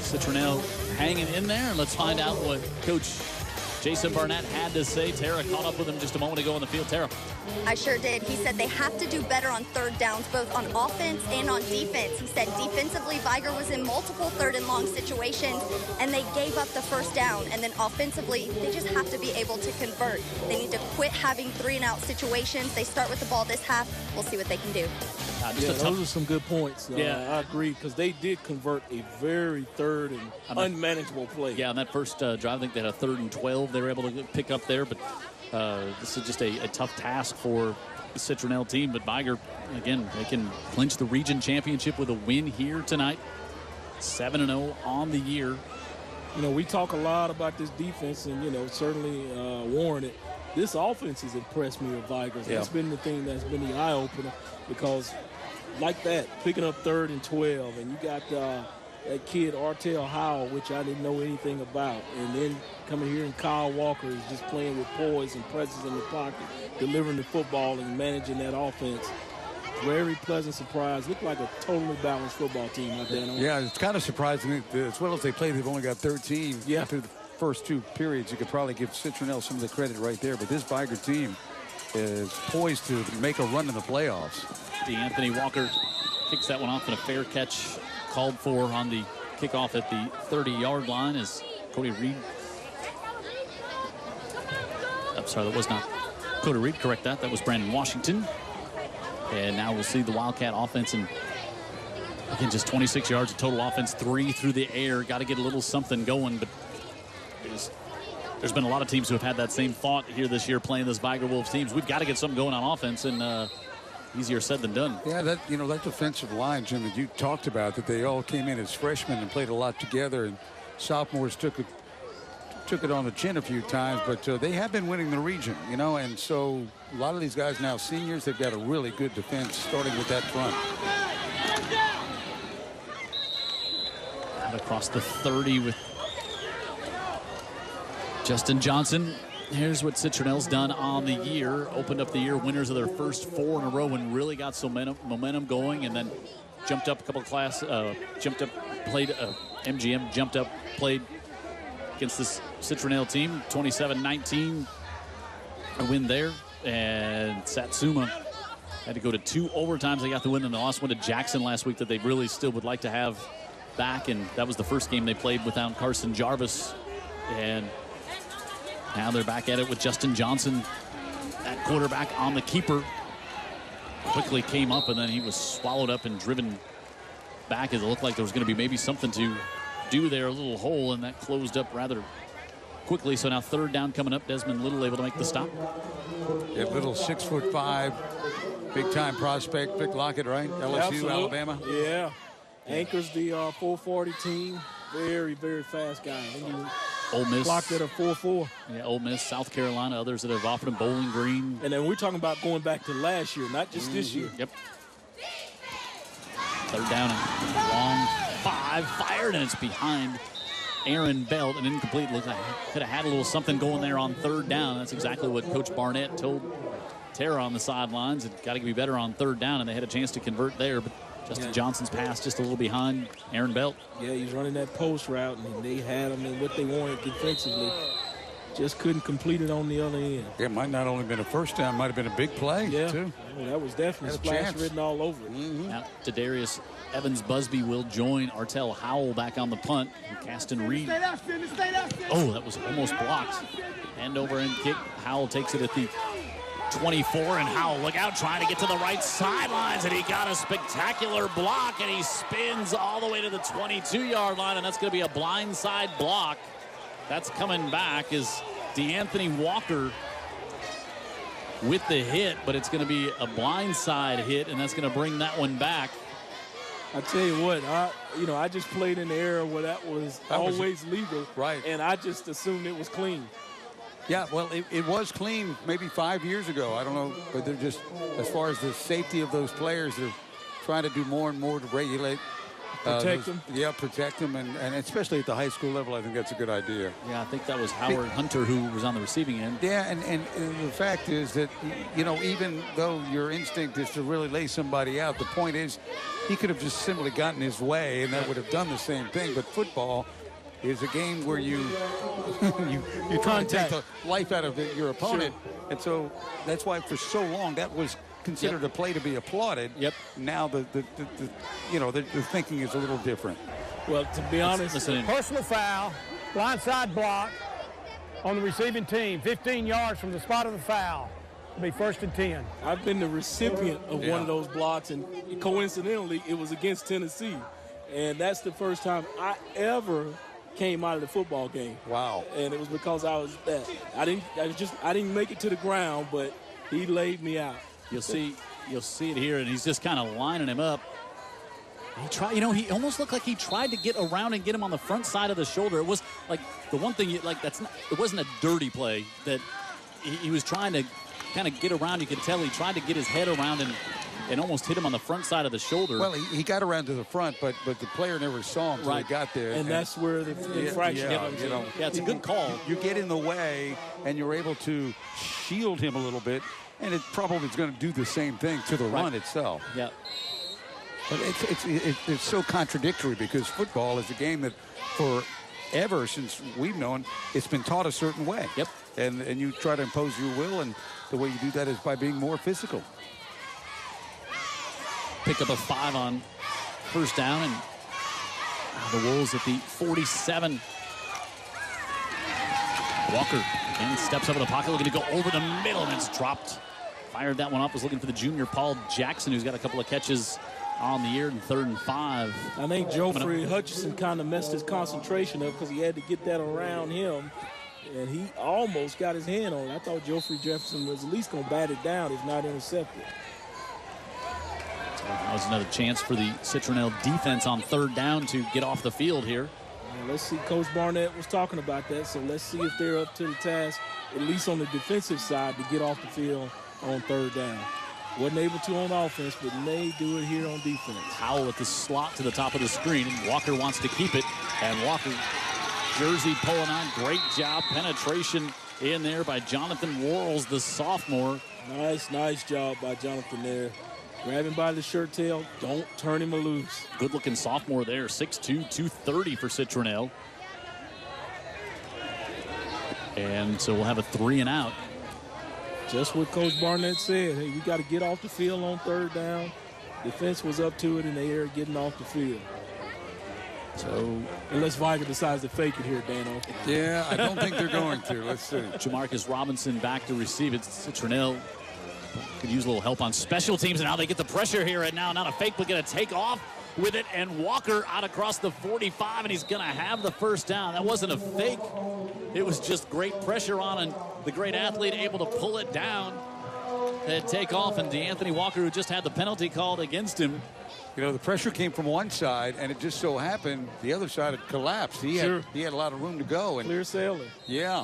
Citronelle hanging in there. And let's find out what Coach Jason Barnett had to say. Tara caught up with him just a moment ago on the field. Tara. I sure did. He said they have to do better on third downs, both on offense and on defense. He said defensively, Vigor was in multiple 3rd and long situations, and they gave up the first down. And then offensively, they just have to be able to convert. They need to quit having 3-and-out situations. They start with the ball this half. We'll see what they can do. Those are some good points. I agree, because they did convert a very 3rd and unmanageable play. Yeah, on that first drive, I think they had a 3rd and 12 they were able to pick up there, but this is just a tough task for the Citronelle team. But Vigor, again, they can clinch the region championship with a win here tonight. 7-0 on the year. We talk a lot about this defense, and, certainly warranted. This offense has impressed me with Vigor. Yeah. That's been the thing that's been the eye-opener, because like that, picking up 3rd and 12, and you got that kid Artel Howell, which I didn't know anything about, and then coming here and Kyle Walker is just playing with poise and presence in the pocket, delivering the football and managing that offense. Very pleasant surprise. Looked like a totally balanced football team out there. Yeah, it's kind of surprising. As well as they play, they've only got 13. Yeah. After the first 2 periods, you could probably give Citronelle some of the credit right there. But this Vigor team is poised to make a run in the playoffs. Anthony Walker kicks that one off, and a fair catch called for on the kickoff at the 30-yard line as Cody Reed. I'm sorry, that was not Cody Reed. Correct that. That was Brandon Washington. And now we'll see the Wildcat offense, and again, just 26 yards of total offense, 3 through the air. Got to get a little something going, but there's been a lot of teams who have had that same thought here this year playing this Vigor Wolves teams. We've got to get something going on offense, and easier said than done. Yeah, that defensive line, Jim, that you talked about, that they all came in as freshmen and played a lot together, and sophomores took it on the chin a few times, but they have been winning the region, and so a lot of these guys now seniors, they've got a really good defense starting with that front. Out across the 30 with Justin Johnson Here's what Citronelle's done on the year. Opened up the year winners of their first 4 in a row and really got some momentum going, and then jumped up a couple of played MGM, jumped up, played against this Citronelle team, 27-19, a win there. And Satsuma had to go to 2 overtimes. They got the win, and they lost one to Jackson last week that they really still would like to have back, and that was the first game they played without Carson Jarvis. And now they're back at it with Justin Johnson at quarterback on the keeper. Quickly came up, and then he was swallowed up and driven back as it looked like there was going to be maybe something to do there, a little hole, and that closed up rather quickly. So now 3rd down coming up. Desmond Little able to make the stop. Yeah, Little 6'5", big-time prospect. Vic Lockett, right? LSU, Absolutely. Alabama. Yeah. Anchors the 440 team. Very, very fast guy. Ole Miss. Clocked at a 4.4. Yeah, Ole Miss, South Carolina, others that have offered him Bowling Green. And then we're talking about going back to last year, not just this year. Yep. 3rd down and long 5 fired, and it's behind Aaron Belt, and incomplete. Looked like could have had a little something going there on 3rd down. That's exactly what Coach Barnett told Tara on the sidelines. It's got to be better on 3rd down, and they had a chance to convert there, but Justin Johnson's pass just a little behind Aaron Belt. Yeah, he's running that post route, and they had him in what they wanted defensively. Just couldn't complete it on the other end. Yeah, it might not only been a first down, might have been a big play, too. Well, that was definitely splash written all over it. Now, Tadarius Evans-Busby will join Artel Howell back on the punt. And Caston Reed. Oh, that was almost blocked. End over end kick. Howell takes it at the 24, and Howell, look out, trying to get to the right sidelines, and he got a spectacular block, and he spins all the way to the 22-yard line, and that's going to be a blindside block. That's coming back is DeAnthony Walker with the hit, but it's going to be a blindside hit, and that's going to bring that one back. I tell you what, I just played in the era where that was always legal, right? And I just assumed it was clean. Yeah, well, it was clean maybe 5 years ago. I don't know, but they're just, as far as the safety of those players, they're trying to do more and more to regulate. Protect them. Yeah, protect them, and especially at the high school level, I think that's a good idea. Yeah, I think that was Howard Hunter who was on the receiving end. Yeah, and the fact is that, even though your instinct is to really lay somebody out, the point is he could have just simply gotten his way, and that would have done the same thing. But football is a game where you try to take the life out of your opponent. Sure. And so that's why for so long that was considered a play to be applauded. Yep. Now the thinking is a little different. Well, to be honest, personal foul, blindside block on the receiving team, 15 yards from the spot of the foul. It'll be 1st and 10. I've been the recipient of one of those blocks, and coincidentally, it was against Tennessee. And that's the first time I ever came out of the football game. Wow. And it was because I was that. I didn't make it to the ground, but he laid me out. You'll see it here, and he's just kind of lining him up. He tried, he almost looked like he tried to get around and get him on the front side of the shoulder. It was like the one thing, it wasn't a dirty play that he was trying to kind of get around. You could tell he tried to get his head around and almost hit him on the front side of the shoulder. Well, he got around to the front, but the player never saw him until he got there. And that's where the infraction comes in. Yeah, it's a good call. You get in the way, and you're able to shield him a little bit, and it probably is going to do the same thing to the run itself. Yeah. But it's so contradictory because football is a game that forever since we've known, it's been taught a certain way. Yep. And you try to impose your will, and the way you do that is by being more physical. Pick up a 5 on 1st down, and the Wolves at the 47. Walker again steps up in the pocket, looking to go over the middle, and it's dropped. Fired that one up, was looking for the junior Paul Jackson, who's got a couple of catches on the year in 3rd and 5. I think Geoffrey Hutchinson kind of messed his concentration up because he had to get that around him, and he almost got his hand on it. I thought Geoffrey Jefferson was at least going to bat it down, if not intercept it. That was another chance for the Citronelle defense on 3rd down to get off the field here. Well, let's see. Coach Barnett was talking about that, so let's see if they're up to the task, at least on the defensive side, to get off the field on 3rd down. Wasn't able to on offense, but may do it here on defense. Howell at the slot to the top of the screen, and Walker wants to keep it. And Walker, jersey pulling on, great job, penetration in there by Jonathan Worrells, the sophomore. Nice job by Jonathan there. Grab him by the shirt tail. Don't turn him loose. Good-looking sophomore there, 6'2", 230 for Citronelle. And so we'll have a 3 and out. Just what Coach Barnett said. Hey, we got to get off the field on 3rd down. Defense was up to it in the air, getting off the field. So, unless Vigor decides to fake it here, Dano. Yeah, I don't think they're going to. Let's see. Jamarcus Robinson back to receive it. Citronelle could use a little help on special teams, and now they get the pressure here. And now not a fake, but going to take off with it. And Walker out across the 45, and he's going to have the first down. That wasn't a fake. It was just great pressure on, and the great athlete able to pull it down and take off. And DeAnthony Walker, who just had the penalty called against him. You know, the pressure came from one side, and it just so happened the other side had collapsed. He had a lot of room to go. And clear sailing. Yeah.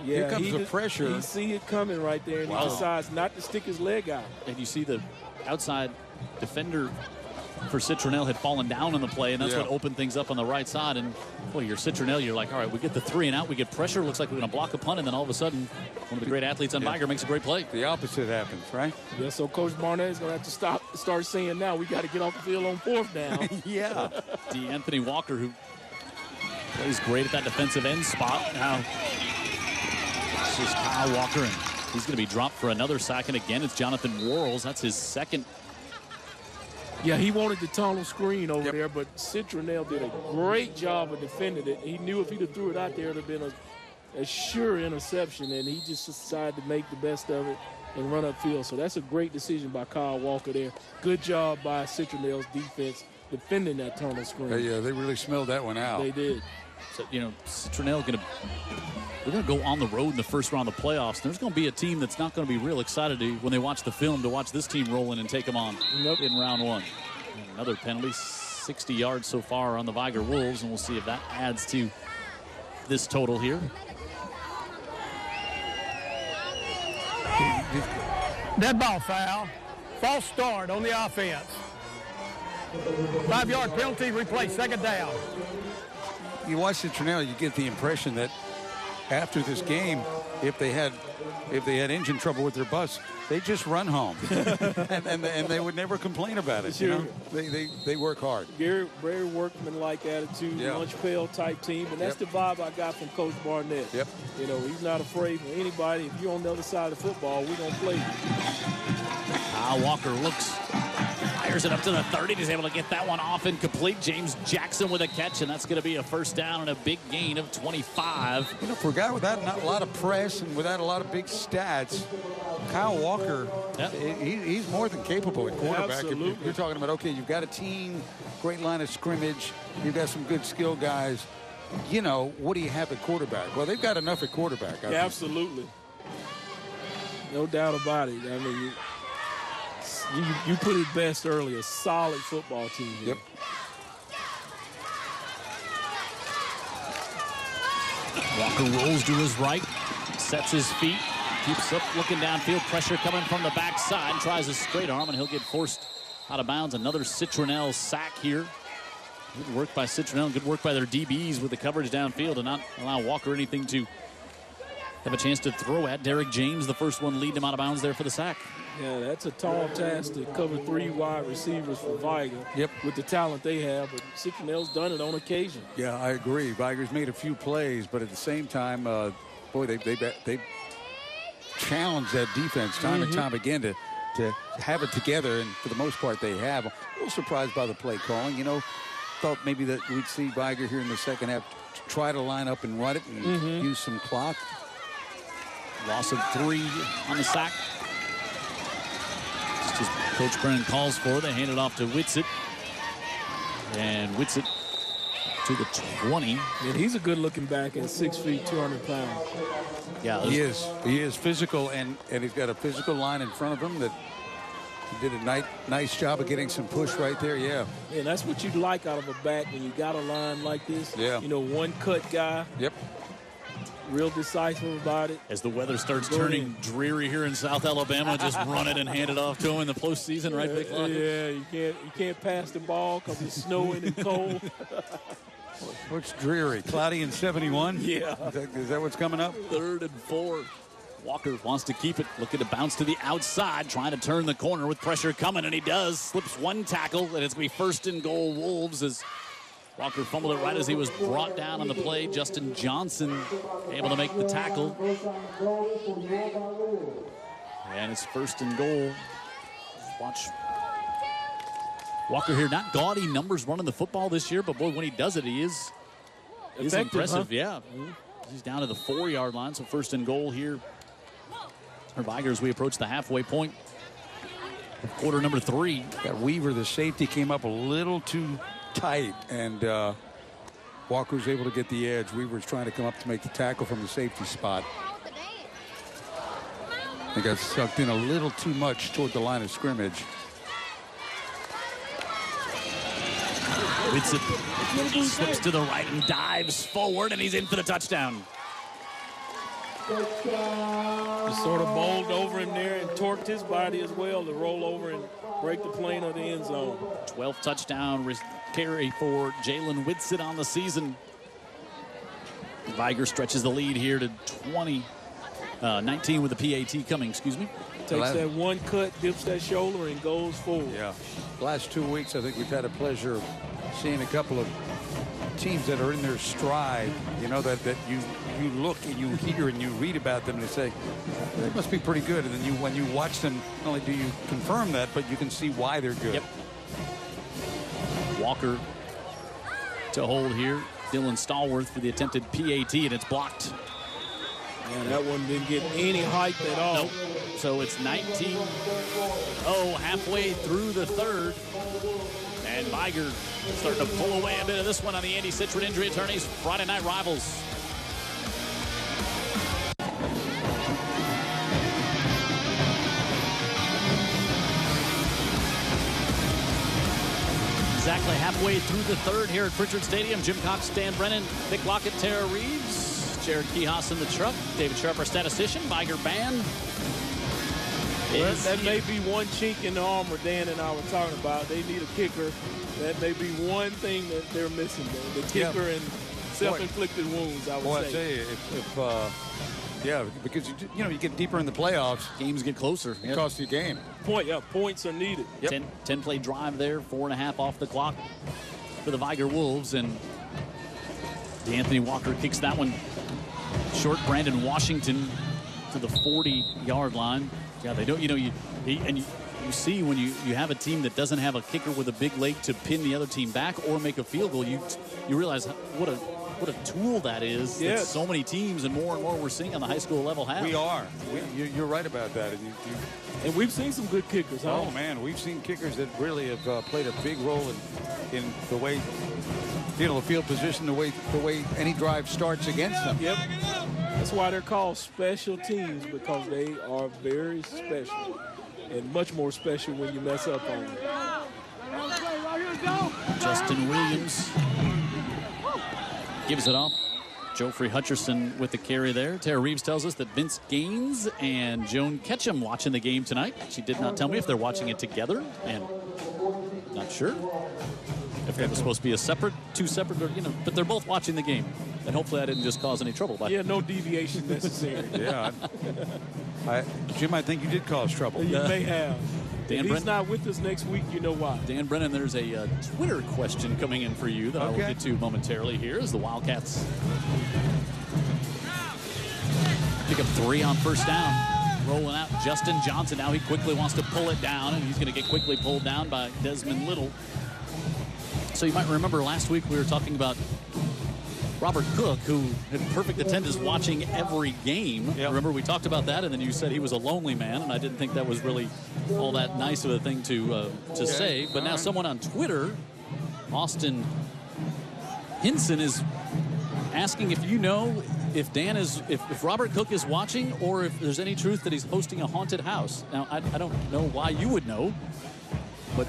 Here comes the pressure. He see it coming right there, and he decides not to stick his leg out. And you see the outside defender for Citronelle had fallen down on the play, and that's what opened things up on the right side. And, boy, you're Citronelle, you're like, all right, we get the 3 and out, we get pressure, looks like we're going to block a punt, and then all of a sudden, one of the great athletes on Vigor makes a great play. The opposite happens, right? Yeah, so Coach Barnett is going to have to start saying now, we got to get off the field on 4th down. Yeah. DeAnthony Walker, who plays great at that defensive end spot. Now, this is Kyle Walker, and he's going to be dropped for another sack, and again, it's Jonathan Worrells. That's his second. Yeah, he wanted the tunnel screen over there, but Citronelle did a great job of defending it. He knew if he'd have threw it out there, it would have been a sure interception, and he just decided to make the best of it and run upfield. So that's a great decision by Kyle Walker there. Good job by Citronelle's defense defending that tunnel screen. Yeah, they really smelled that one out. They did. So, you know, Citronelle they're going to go on the road in the first round of the playoffs. There's going to be a team that's not going to be real excited when they watch the film to watch this team roll in and take them on in round 1. And another penalty, 60 yards so far on the Vigor Wolves, and we'll see if that adds to this total here. Dead ball foul. False start on the offense. 5-yard penalty, replay, 2nd down. You watch Citronelle, you get the impression that after this game, if they had engine trouble with their bus, they just run home, and they would never complain about it. Sure. You know, they work hard. Very workman-like attitude, lunch pail type team, and that's the vibe I got from Coach Barnett. Yep. You know, he's not afraid of anybody. If you're on the other side of the football, we're gonna play you. Kyle Walker fires it up to the 30. He's able to get that one off incomplete. James Jackson with a catch, and that's going to be a first down and a big gain of 25. You know, for a guy without not a lot of press and without a lot of big stats, Kyle Walker, he's more than capable at quarterback. Absolutely. You're talking about, okay, you've got a team, great line of scrimmage, you've got some good skill guys. You know, what do you have at quarterback? Well, they've got enough at quarterback. Absolutely. No doubt about it. I mean, you put it best earlier. Solid football team here. Yep. Walker rolls to his right, sets his feet, keeps up looking downfield. Pressure coming from the backside. Tries a straight arm, and he'll get forced out of bounds. Another Citronelle sack here. Good work by Citronelle. Good work by their DBs with the coverage downfield to not allow Walker anything to have a chance to throw at. Derek James, the first one leading him out of bounds there for the sack. Yeah, that's a tall task to cover 3 wide receivers for Vigor. Yep. With the talent they have, but Citronelle's done it on occasion. Yeah, I agree. Vigor's made a few plays, but at the same time, boy, they challenged that defense time and time again to have it together, and for the most part, they have. A little surprised by the play calling. You know, thought maybe that we'd see Vigor here in the second half try to line up and run it and use some clock. Loss of 3 on the sack. Just as Coach Brennan calls for, they hand it off to Whitsitt. And Whitsitt to the 20. And he's a good-looking back at 6 feet, 200 pounds. Yeah, he is. He is physical, and he's got a physical line in front of him that he did a nice job of getting some push right there. Yeah. And that's what you'd like out of a back when you got a line like this. Yeah. You know, one-cut guy. Yep. Real decisive about it. As the weather starts turning dreary here in South Alabama, just run it and hand it off to him in the postseason, right, Big Locker? Yeah, you can't pass the ball because it's snowing and cold. What's dreary? Cloudy and 71? Yeah. Is that what's coming up? 3rd and 4. Walker wants to keep it, looking to bounce to the outside, trying to turn the corner with pressure coming, and he does. Slips one tackle, and it's going to be 1st and goal Wolves as Walker fumbled it right as he was brought down on the play. Justin Johnson able to make the tackle. And it's 1st and goal. Watch Walker here, not gaudy numbers running the football this year, but boy, when he does it, he is impressive. Huh? Yeah. He's down to the 4-yard line, so 1st and goal here for Vigor as we approach the halfway point. Quarter number 3. Got Weaver, the safety, came up a little too tight, and Walker was able to get the edge. Weaver's trying to come up to make the tackle from the safety spot. They got sucked in a little too much toward the line of scrimmage. Whitsitt slips to the right and dives forward, and he's in for the touchdown. Just sort of bowled over him there and torqued his body as well to roll over and break the plane of the end zone. 12th touchdown carry for Jalen Whitsitt on the season. Vigor stretches the lead here to 19 with the PAT coming, excuse me. Takes that one cut, dips that shoulder, and goes forward. Yeah. Last 2 weeks, I think we've had a pleasure of seeing a couple of teams that are in their stride, you know, that you look and you hear and you read about them and you say, they must be pretty good. And then when you watch them, not only do you confirm that, but you can see why they're good. Yep. Walker to hold here. Dylan Stallworth for the attempted PAT, and it's blocked. Man, that one didn't get any height at all. Nope. So it's 19-0 halfway through the 3rd. And Vigor starting to pull away a bit of this one on the Andy Citron Injury Attorneys Friday Night Rivals. Exactly halfway through the 3rd here at Prichard Stadium. Jim Cox, Dan Brennan, Vic Lockett, Tara Reeves, Jared Kihas in the truck, David Sharp, our statistician, Vigor Band. Well, that may be one chink in the armor Dan and I were talking about. They need a kicker. That may be one thing that they're missing, though. The kicker and self-inflicted wounds, I would say. Boy, I tell you, yeah, because you know you get deeper in the playoffs, games get closer. It costs you a game. Points are needed. Yep. 10-play drive there, 4.5 off the clock for the Vigor Wolves, and D'Anthony Walker kicks that one short. Brandon Washington to the 40-yard line. Yeah, they don't. You know, you see when you have a team that doesn't have a kicker with a big leg to pin the other team back or make a field goal, you realize what a tool that is. Yes. That so many teams and more we're seeing on the high school level have. We are. You're right about that. And we've seen some good kickers. Huh? Oh man, we've seen kickers that really have played a big role in the way, you know, the field position, the way any drive starts against them. Yep. That's why they're called special teams, because they are very special, and much more special when you mess up on them. Justin Williams gives it off. Joffrey Hutcherson with the carry there. Tara Reeves tells us that Vince Gaines and Joan Ketchum watching the game tonight. She did not tell me if they're watching it together, and not sure if it was supposed to be two separate, or, you know, but they're both watching the game. And hopefully I didn't just cause any trouble. Yeah, no deviation necessary. Yeah. Jim, I think you did cause trouble. You may have. Dan if he's not with us next week, you know why. Dan Brennan, there's a Twitter question coming in for you that I will get to momentarily here as the Wildcats pick up 3 on first down. Rolling out Justin Johnson. Now he quickly wants to pull it down, and he's going to get quickly pulled down by Desmond Little. So you might remember last week we were talking about Robert Cook, who had perfect attendance watching every game. Yep. Remember, we talked about that, and then you said he was a lonely man, and I didn't think that was really all that nice of a thing to say. But now someone on Twitter, Austin Hinson, is asking if you know if if Robert Cook is watching, or if there's any truth that he's hosting a haunted house. Now, I don't know why you would know. but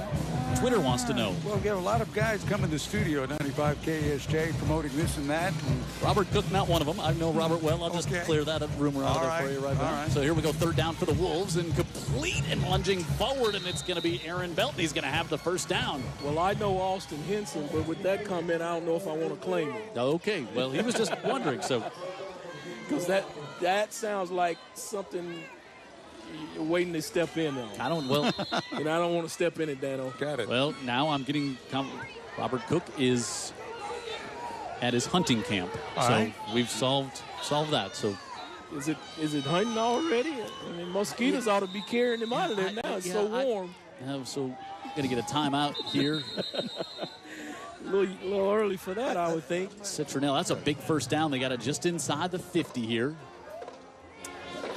Twitter wants to know. Well, we have a lot of guys come in the studio at 95 KSJ promoting this and that. And Robert Cook, not one of them. I know Robert well. I'll just clear that rumor out of there for you right now. So here we go, third down for the Wolves, and complete and lunging forward, and it's going to be Aaron Belt, and he's going to have the first down. Well, I know Austin Henson, but with that comment, I don't know if I want to claim it. Okay, well, he was just wondering. So, because that sounds like something you're waiting to step in on. I don't, well. And I don't want to step in it, Dano. Got it. Well, now I'm getting, Robert Cook is at his hunting camp. So we've solved that. So is it hunting already? I mean, mosquitoes ought to be carrying him out of there now. It's so warm. So going to get a timeout here. A little early for that, I would think. Citronelle, that's a big first down. They got it just inside the 50 here.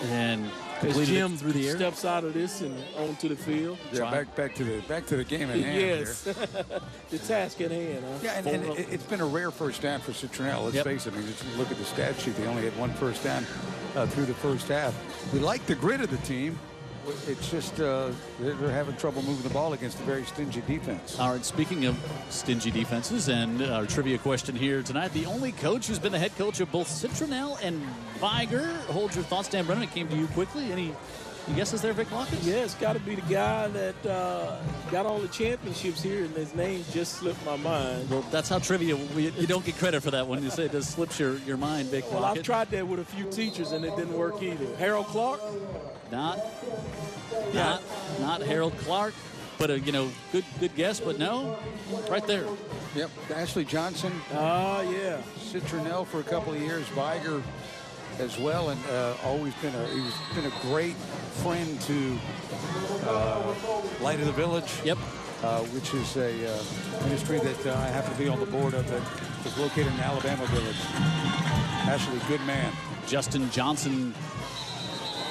And Jim through the air steps out of this and onto the field. Yeah, back to the game at hand. Yes, the task at hand. Huh? Yeah, and it's been a rare first down for Citronelle. Let's face it. I mean, just look at the stat sheet. They only had one first down through the first half. We like the grit of the team. It's just they're having trouble moving the ball against a very stingy defense. All right, speaking of stingy defenses, and our trivia question here tonight, the only coach who's been the head coach of both Citronelle and Vigor. Hold your thoughts, Dan Brennan. It came to you quickly. Any guesses there, Vic Lockus? Yeah, it's got to be the guy that got all the championships here, and his name just slipped my mind. Well, that's how trivia, you don't get credit for that when you say it just slips your mind, Vic Lockus. Well, I've tried that with a few teachers, and it didn't work either. Harold Clark? Not Harold Clark, but a good guess, but no, right there. Yep, Ashley Johnson. Yeah. Citronelle for a couple of years, Vigor as well, and always been he's been a great friend to Light of the Village. Yep. Which is a ministry that I happen to be on the board of that is located in Alabama Village. Ashley, good man. Justin Johnson.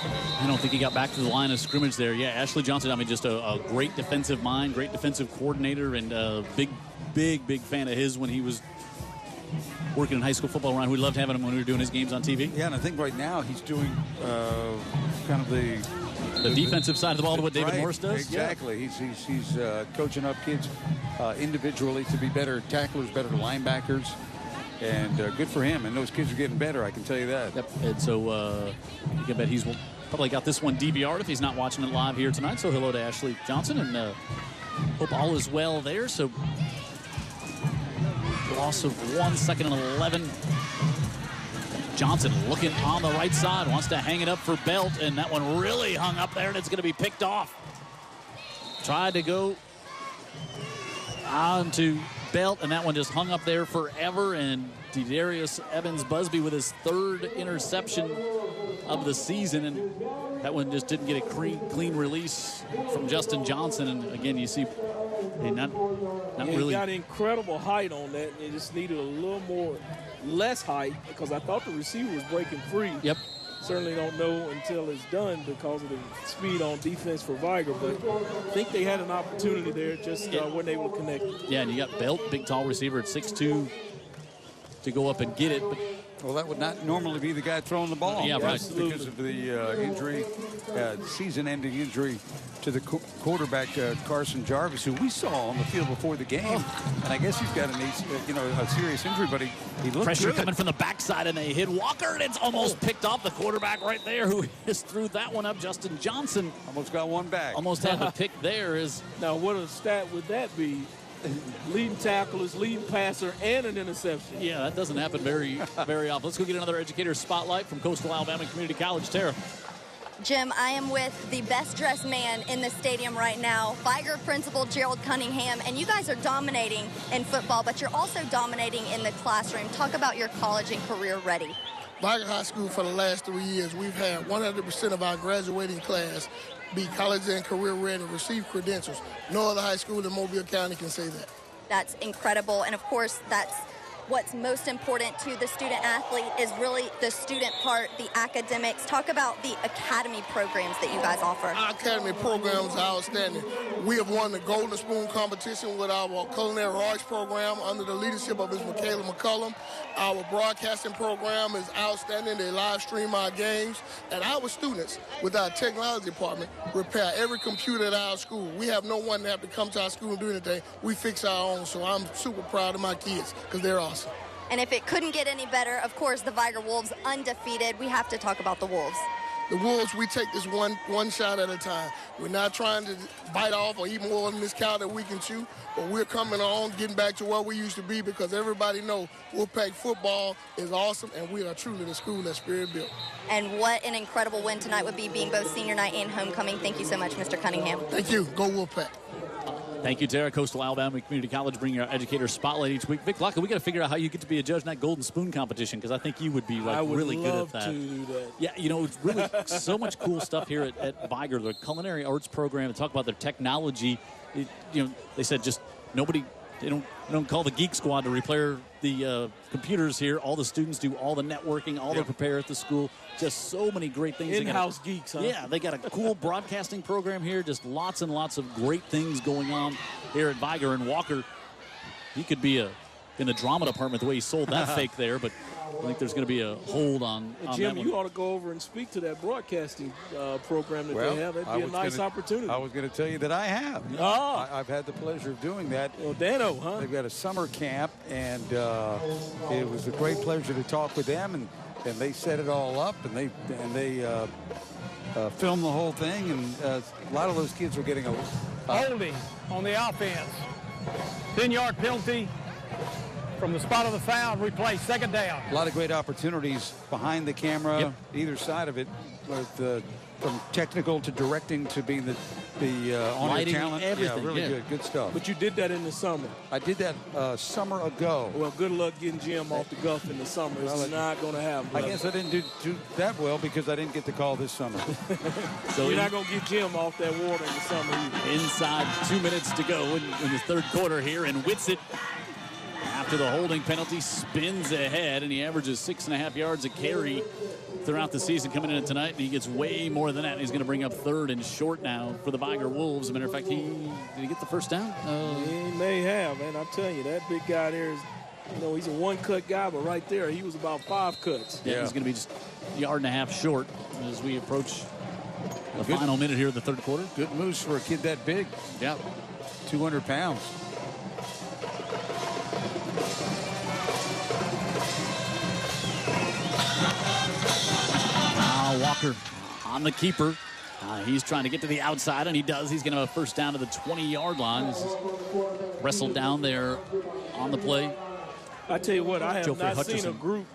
I don't think he got back to the line of scrimmage there. Yeah, Ashley Johnson, I mean, just a great defensive mind, great defensive coordinator, and a big fan of his when he was working in high school football around. We loved having him when we were doing his games on TV. Yeah, and I think right now he's doing kind of the defensive side of the ball to what David Morris does. Exactly. Yeah. He's coaching up kids individually to be better tacklers, better linebackers. And good for him. And those kids are getting better, I can tell you that. Yep. And so you can bet he's probably got this one DVR'd if he's not watching it live here tonight. So hello to Ashley Johnson, and hope all is well there. So loss of 1 second and 11. Johnson looking on the right side, wants to hang it up for Belt, and that one really hung up there, and it's going to be picked off. Tried to go on to Belt, and that one just hung up there forever, and D'Darius Evans-Busby with his third interception of the season, and that one just didn't get a clean release from Justin Johnson. And again, you see not really. He got incredible height on that, and they just needed a little less height, because I thought the receiver was breaking free. Yep. Certainly don't know until it's done because of the speed on defense for Vigor, but I think they had an opportunity there, just weren't able to connect. Yeah, and you got Belt, big tall receiver at 6'2", to go up and get it. But well, that would not normally be the guy throwing the ball. Yeah, right. Because of the injury, season-ending injury to the quarterback, Carson Jarvis, who we saw on the field before the game. And I guess he's got a serious injury, but he looked pressure good. Coming from the backside, and they hit Walker, and it's almost picked off the quarterback right there, who just threw that one up. Justin Johnson almost got one back. Almost had the pick there. Now, what a stat would that be? Leading tacklers, leading passer, and an interception. Yeah, that doesn't happen very often. Let's go get another educator spotlight from Coastal Alabama Community College. Tara. Jim, I am with the best-dressed man in the stadium right now, Vigor principal Gerald Cunningham, and you guys are dominating in football, but you're also dominating in the classroom. Talk about your college and career ready. Vigor High School, for the last 3 years, we've had 100% of our graduating class be college and career ready, receive credentials. No other high school in Mobile County can say that. That's incredible, and of course, that's what's most important to the student athlete is really the student part, the academics. Talk about the academy programs that you guys offer. Our academy programs are outstanding. We have won the Golden Spoon competition with our culinary arts program under the leadership of Ms. Michaela McCullum. Our broadcasting program is outstanding. They live stream our games. And our students, with our technology department, repair every computer at our school. We have no one that have to come to our school and do anything. We fix our own. So I'm super proud of my kids because they're awesome. And if it couldn't get any better, of course, the Vigor Wolves undefeated. We have to talk about the Wolves. The Wolves, we take this one shot at a time. We're not trying to bite off or eat more than this cow that we can chew, but we're coming on, getting back to where we used to be because everybody knows Wolfpack football is awesome, and we are truly the school that Spirit built. And what an incredible win tonight would be, being both senior night and homecoming. Thank you so much, Mr. Cunningham. Thank you. Go Wolfpack. Thank you, Tara. Coastal Alabama Community College bringing our educator spotlight each week. Vic Locke, we got to figure out how you get to be a judge in that Golden Spoon competition because I think you would be really good at that. I would love to do that. Yeah, you know, it's really so much cool stuff here at Vigor, the culinary arts program. And talk about their technology. They said just nobody. They don't call the Geek Squad to repair the computers here. All the students do all the networking, all the prepare at the school. Just so many great things. In-house geeks, huh? Yeah, they got a cool broadcasting program here. Just lots and lots of great things going on here at Vigor. And Walker, he could be in the drama department the way he sold that fake there, but I think there's going to be a hold on Jim, that one. you ought to go over and speak to that broadcasting program that they have. That'd be a nice opportunity. I was going to tell you that I have. I've had the pleasure of doing that. Well, Dano, huh? They've got a summer camp, and it was a great pleasure to talk with them, and they set it all up, and they filmed the whole thing, and a lot of those kids were getting a holding on the offense. 10-yard penalty. From the spot of the foul, replay, second down. A lot of great opportunities behind the camera, either side of it, with, from technical to directing to being the on-air talent. Everything. Yeah, really good stuff. But you did that in the summer. I did that summer ago. Well, good luck getting Jim off the guff in the summer. It's not going to happen. I guess I didn't do that well because I didn't get the call this summer. So you're not going to get Jim off that water in the summer either. Inside 2 minutes to go in the third quarter here, and Whitsitt, after the holding penalty, spins ahead, and he averages 6.5 yards a carry throughout the season coming in tonight, and he gets way more than that. He's going to bring up third and short now for the Vigor Wolves. As a matter of fact, did he get the first down? He may have, man. I'm telling you, that big guy there is, he's a one-cut guy, but right there, he was about 5 cuts. Yeah, he's going to be just a yard and a half short as we approach the final minute here of the third quarter. Good moves for a kid that big. Yeah. 200 pounds. Walker on the keeper. He's trying to get to the outside, and he does. He's going to have a first down to the 20-yard line. This is wrestled down there on the play. I tell you what, I have not seen a group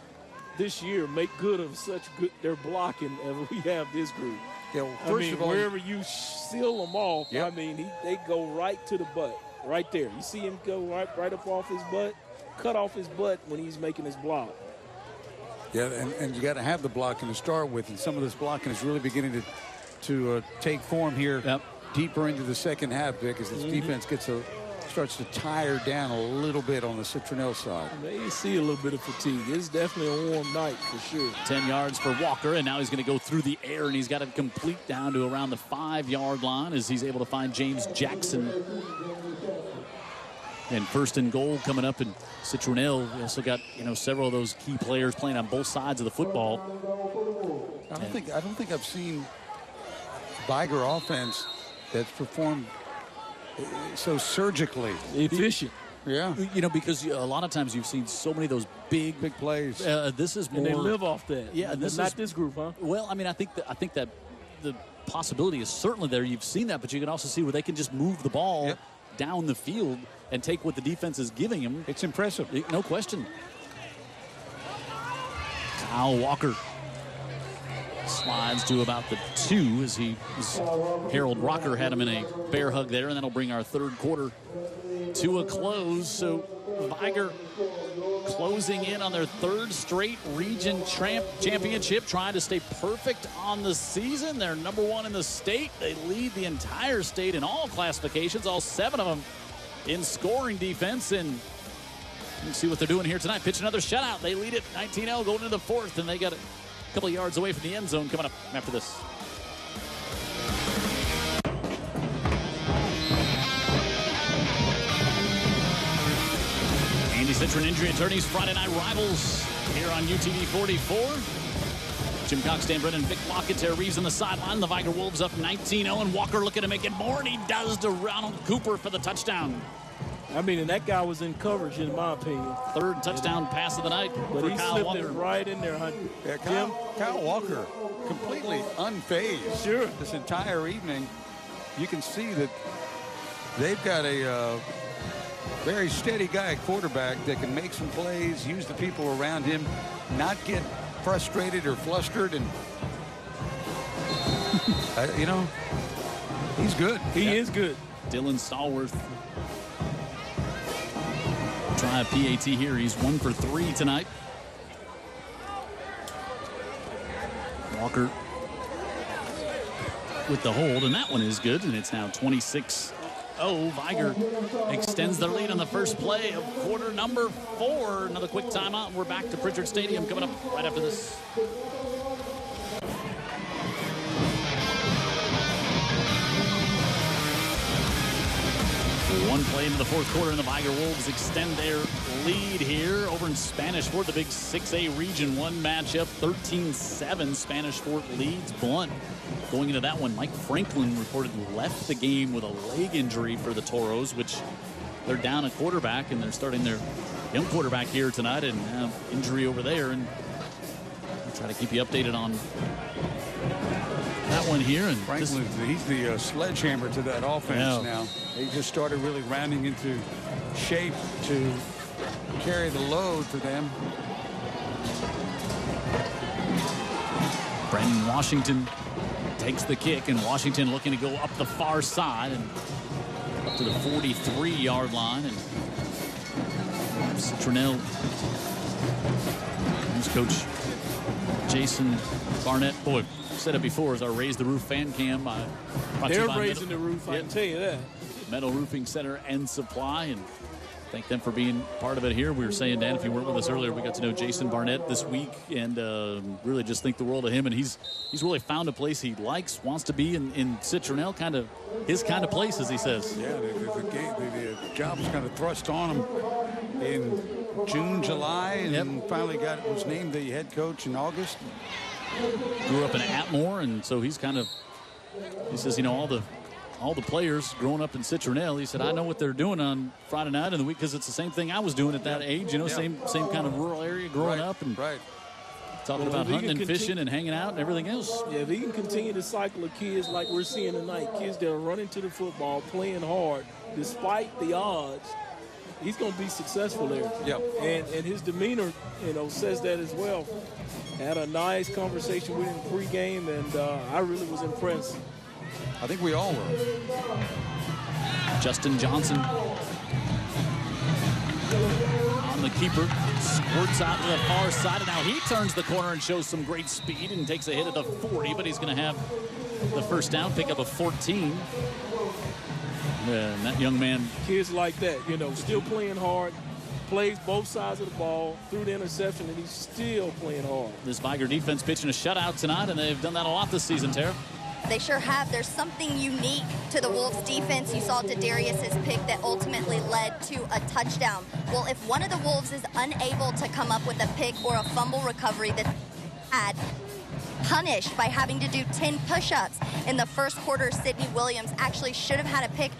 this year make good of such good their blocking as we have this group. Yeah, well, first of all, wherever you seal them off, they go right to the butt, right there. You see him go right up off his butt, cut off his butt when he's making his block. Yeah, and you got to have the blocking to start with, and some of this blocking is really beginning to take form here deeper into the second half, Vic, as this defense starts to tire down a little bit on the Citronelle side. They see a little bit of fatigue. It's definitely a warm night for sure. 10 yards for Walker, and now he's going to go through the air, and he's got it complete down to around the 5-yard line as he's able to find James Jackson. And first and goal coming up in Citronelle. We also got several of those key players playing on both sides of the football. I don't think I've seen Vigor offense that's performed so surgically efficient. Yeah, because a lot of times you've seen so many of those big plays. This is more. And they live off that. Yeah, not this group, huh? Well, I mean, I think that the possibility is certainly there. You've seen that, but you can also see where they can just move the ball down the field and take what the defense is giving him. It's impressive. No question. Kyle Walker slides to about the 2 as Harold Rocker had him in a bear hug there, and that'll bring our third quarter to a close. So Vigor closing in on their third straight region championship, trying to stay perfect on the season. They're number 1 in the state. They lead the entire state in all classifications, all 7 of them in scoring defense. And Let's see what they're doing here tonight. Pitch another shutout. They lead it 19-0 going into the fourth, and they got a couple of yards away from the end zone coming up after this. Andy Citron Injury Attorneys Friday Night Rivals here on UTV 44. Jim Cox, Dan Brennan, Vic Lockett, Terry Reeves on the sideline. The Vigor Wolves up 19-0, and Walker looking to make it more, and he does to Ronald Cooper for the touchdown. I mean, and that guy was in coverage, in my opinion. Third touchdown pass of the night but for he Kyle slipped Walker. It right in there, Hunter. Yeah, Kyle Walker completely unfazed. Sure. This entire evening, you can see that they've got a very steady guy at quarterback that can make some plays, use the people around him, not get frustrated or flustered, and you know, he's good. He is good. Dylan Stallworth. Try a PAT here. He's 1 for 3 tonight. Walker with the hold, and that one is good, and it's now 26-0. Vigor extends their lead on the first play of quarter number 4. Another quick timeout, and we're back to Prichard Stadium coming up right after this. One play into the fourth quarter, and the Vigor Wolves extend their lead here over in Spanish Fort, the big 6A Region 1 matchup. 13-7, Spanish Fort leads Blunt. Going into that one, Mike Franklin reportedly left the game with a leg injury for the Toros, which they're down a quarterback, and they're starting their young quarterback here tonight, and injury over there. And I'll try to keep you updated on that one here. And Franklin, he's the sledgehammer to that offense now. He just started really rounding into shape to carry the load for them. Brandon Washington takes the kick, and Washington looking to go up the far side and up to the 43-yard line. And Citronelle, here's Coach Jason Barnett. Boy, said it before, as our Raise the Roof fan cam. They're raising the roof, I can tell you that. Metal Roofing Center and Supply, and thank them for being part of it here. We were saying, Dan, if you weren't with us earlier, we got to know Jason Barnett this week, and really just think the world of him. And he's really found a place he likes, wants to be in Citronelle, kind of his kind of place, as he says. Yeah, the job was kind of thrust on him in June, July, and finally was named the head coach in August. Grew up in Atmore, and so he's kind of, he says, you know, all the players growing up in Citronelle, he said, I know what they're doing on Friday night in the week, because it's the same thing I was doing at that age, you know, same kind of rural area growing up, and talking about hunting and fishing and hanging out and everything else. Yeah, if he can continue the cycle of kids like we're seeing tonight, kids that are running to the football, playing hard, despite the odds, he's going to be successful there. Yep. And his demeanor, you know, says that as well. Had a nice conversation with him pregame, and I really was impressed. I think we all were. Justin Johnson on the keeper, squirts out to the far side, and now he turns the corner and shows some great speed and takes a hit at the 40, but he's going to have the first down, pick up a 14. And that young man. Kids like that, you know, still playing hard, plays both sides of the ball, through the interception, and he's still playing hard. This Vigor defense pitching a shutout tonight, and they've done that a lot this season, Tara. They sure have. There's something unique to the Wolves defense. You saw Darius's pick that ultimately led to a touchdown. Well, if one of the Wolves is unable to come up with a pick or a fumble recovery that had punished by having to do 10 push-ups in the first quarter, Sidney Williams actually should have had a pick.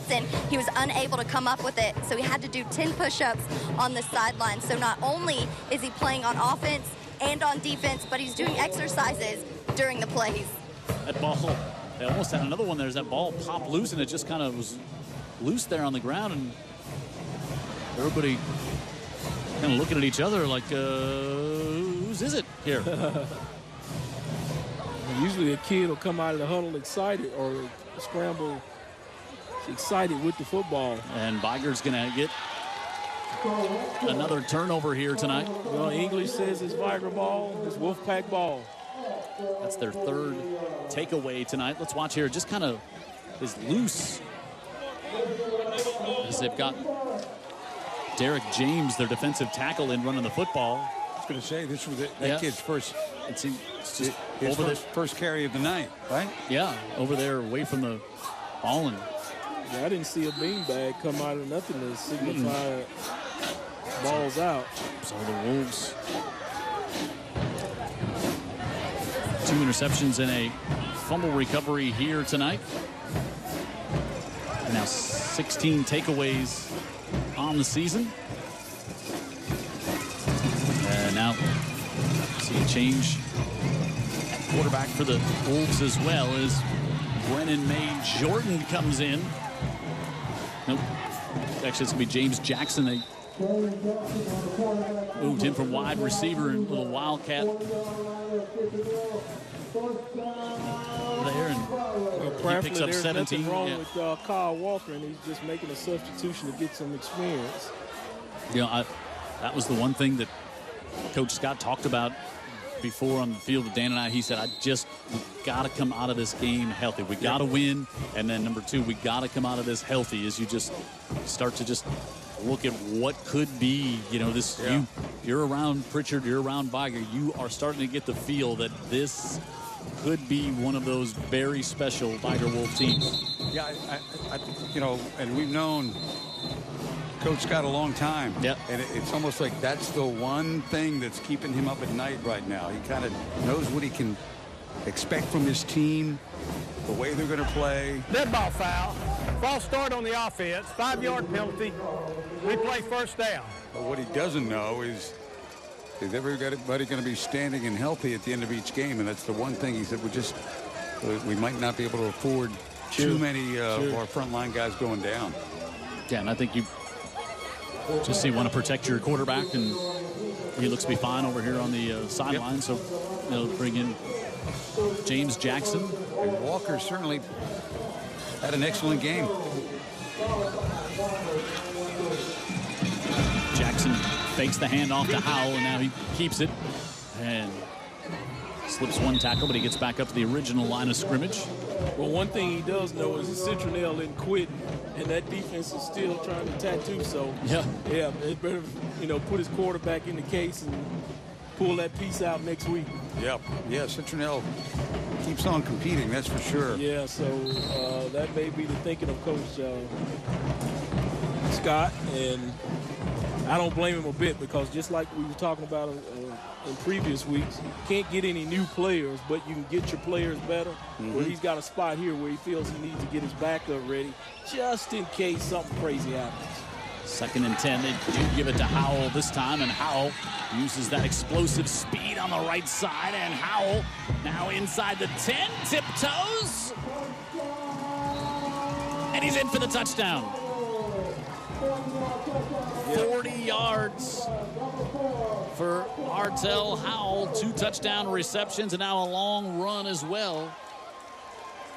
And he was unable to come up with it, so he had to do 10 push-ups on the sideline. So not only is he playing on offense and on defense, but he's doing exercises during the plays. That ball, they almost had another one. There's that ball popped loose, and it just kind of was loose there on the ground, and everybody kind of looking at each other like, whose is it here? Usually a kid will come out of the huddle excited, or scramble excited with the football. And Vigor's going to get another turnover here tonight. Well, English says it's Vigor ball, it's Wolfpack ball. That's their third takeaway tonight. Let's watch here. Just kind of is loose as they've got Derek James, their defensive tackle, in running the football. I was going to say, this was that kid's first. It's just his first carry of the night, right? Yeah, over there away from the ball. And I didn't see a beanbag come out of nothing to signify balls out. So the Wolves, 2 interceptions and a fumble recovery here tonight. Now 16 takeaways on the season. And now see a change at quarterback for the Wolves as well as Brennan May Jordan comes in. Nope. Actually, it's going to be James Jackson. They moved him from wide receiver and little wildcat there, and he picks up 17. Nothing wrong with Kyle Walker, and he's just making a substitution to get some experience. You know, that was the one thing that Coach Scott talked about before on the field with Dan and I. He said, we got to come out of this game healthy. We got to win, and then number 2, we got to come out of this healthy. As you just start to just look at what could be, you know, this. You're around Prichard, you're around Vigor. You are starting to get the feel that this could be one of those very special Vigor Wolf teams. Yeah, I you know, and we've known Coach Scott a long time. Yep. And it's almost like that's the one thing that's keeping him up at night right now. He kind of knows what he can expect from his team, the way they're going to play. Dead ball foul. False start on the offense. 5-yard penalty. Replay first down. But what he doesn't know is everybody going to be standing and healthy at the end of each game? And that's the one thing he said, we might not be able to afford too many of our frontline guys going down. Yeah, and I think you just want to protect your quarterback, and he looks to be fine over here on the sideline. So they'll bring in James Jackson. And Walker certainly had an excellent game. Jackson fakes the handoff to Howell, and now he keeps it and slips one tackle, but he gets back up to the original line of scrimmage. Well, one thing he does know is the Citronelle didn't quit, and that defense is still trying to tattoo. So yeah, it better, you know, put his quarterback in the case and pull that piece out next week. Yep. Yeah, Citronelle keeps on competing, that's for sure. Yeah, so that may be the thinking of Coach Scott, and I don't blame him a bit, because just like we were talking about in previous weeks, you can't get any new players, but you can get your players better. Well, he's got a spot here where he feels he needs to get his backup ready just in case something crazy happens. 2nd and 10. They do give it to Howell this time, and Howell uses that explosive speed on the right side, and Howell now inside the 10, tiptoes, and he's in for the touchdown. 40 yards for Artel Howell, 2 touchdown receptions, and now a long run as well.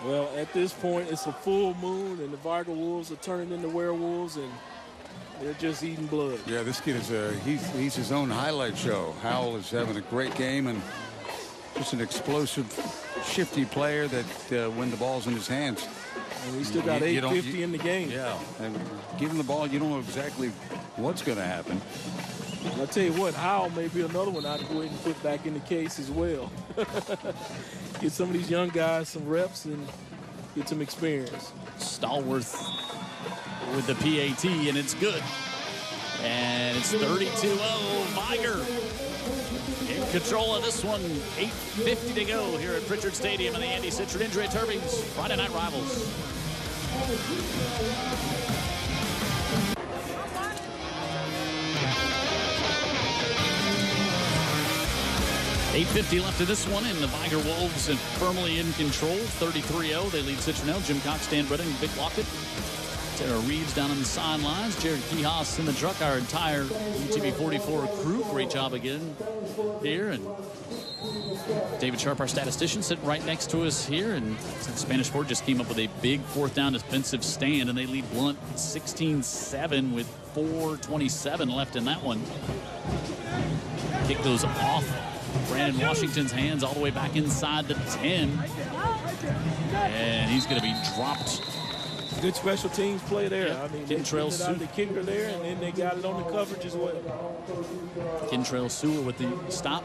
Well, at this point, it's a full moon, and the Vigor Wolves are turning into werewolves, and they're just eating blood. Yeah, this kid is he's his own highlight show. Howell is having a great game, and just an explosive, shifty player that when the ball's in his hands. And we still got 8:50 in the game. Yeah, and give him the ball, you don't know exactly what's going to happen. I'll tell you what, Howell may be another one I'd go ahead and put back in the case as well. Get some of these young guys some reps and get some experience. Stallworth with the PAT, and it's good. And it's 32-0, Vigor in control of this one. 8:50 to go here at Prichard Stadium in the Andy Citron Injury Turbines Friday Night Rivals. 8:50 left of this one, and the Vigor Wolves are firmly in control. 33-0. They lead Citronelle. Jim Cox, Dan Brennan, Vic Lockett. Sarah Reeves down on the sidelines. Jared Kihas in the truck. Our entire UTV 44 crew. Great job again here. And David Sharp, our statistician, sitting right next to us here. And Spanish Ford just came up with a big 4th down defensive stand, and they lead Blunt 16-7 with 4:27 left in that one. Kick goes off Brandon Washington's hands all the way back inside the 10. And he's going to be dropped Good special teams play there. Yeah. I mean, they Kentrell put it out the kicker there, and then they got it on the coverage as well. Kentrell Sewell with the stop.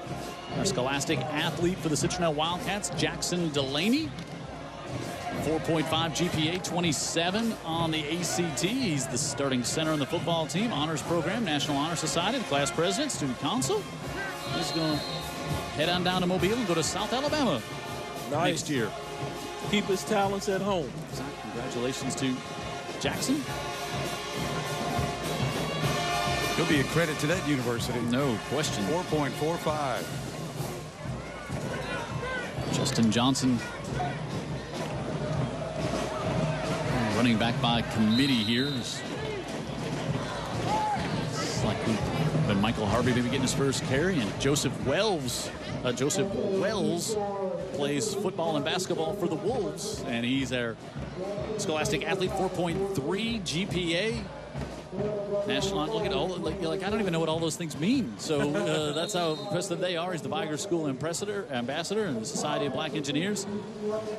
Our Scholastic athlete for the Citronelle Wildcats, Jackson Delaney. 4.5 GPA, 27 on the ACT. He's the starting center on the football team, honors program, National Honor Society, the class president, student council. He's going to head on down to Mobile and go to South Alabama next year. Keep his talents at home. Congratulations to Jackson. He'll be a credit to that university. No question. 4.45. Justin Johnson. Running back by committee here. It's like when Michael Harvey maybe getting his first carry, and Joseph Wells plays football and basketball for the Wolves, and he's our Scholastic athlete. 4.3 GPA. National, look at all, like I don't even know what all those things mean. So that's how impressive they are. He's the Vigor School ambassador and the Society of Black Engineers,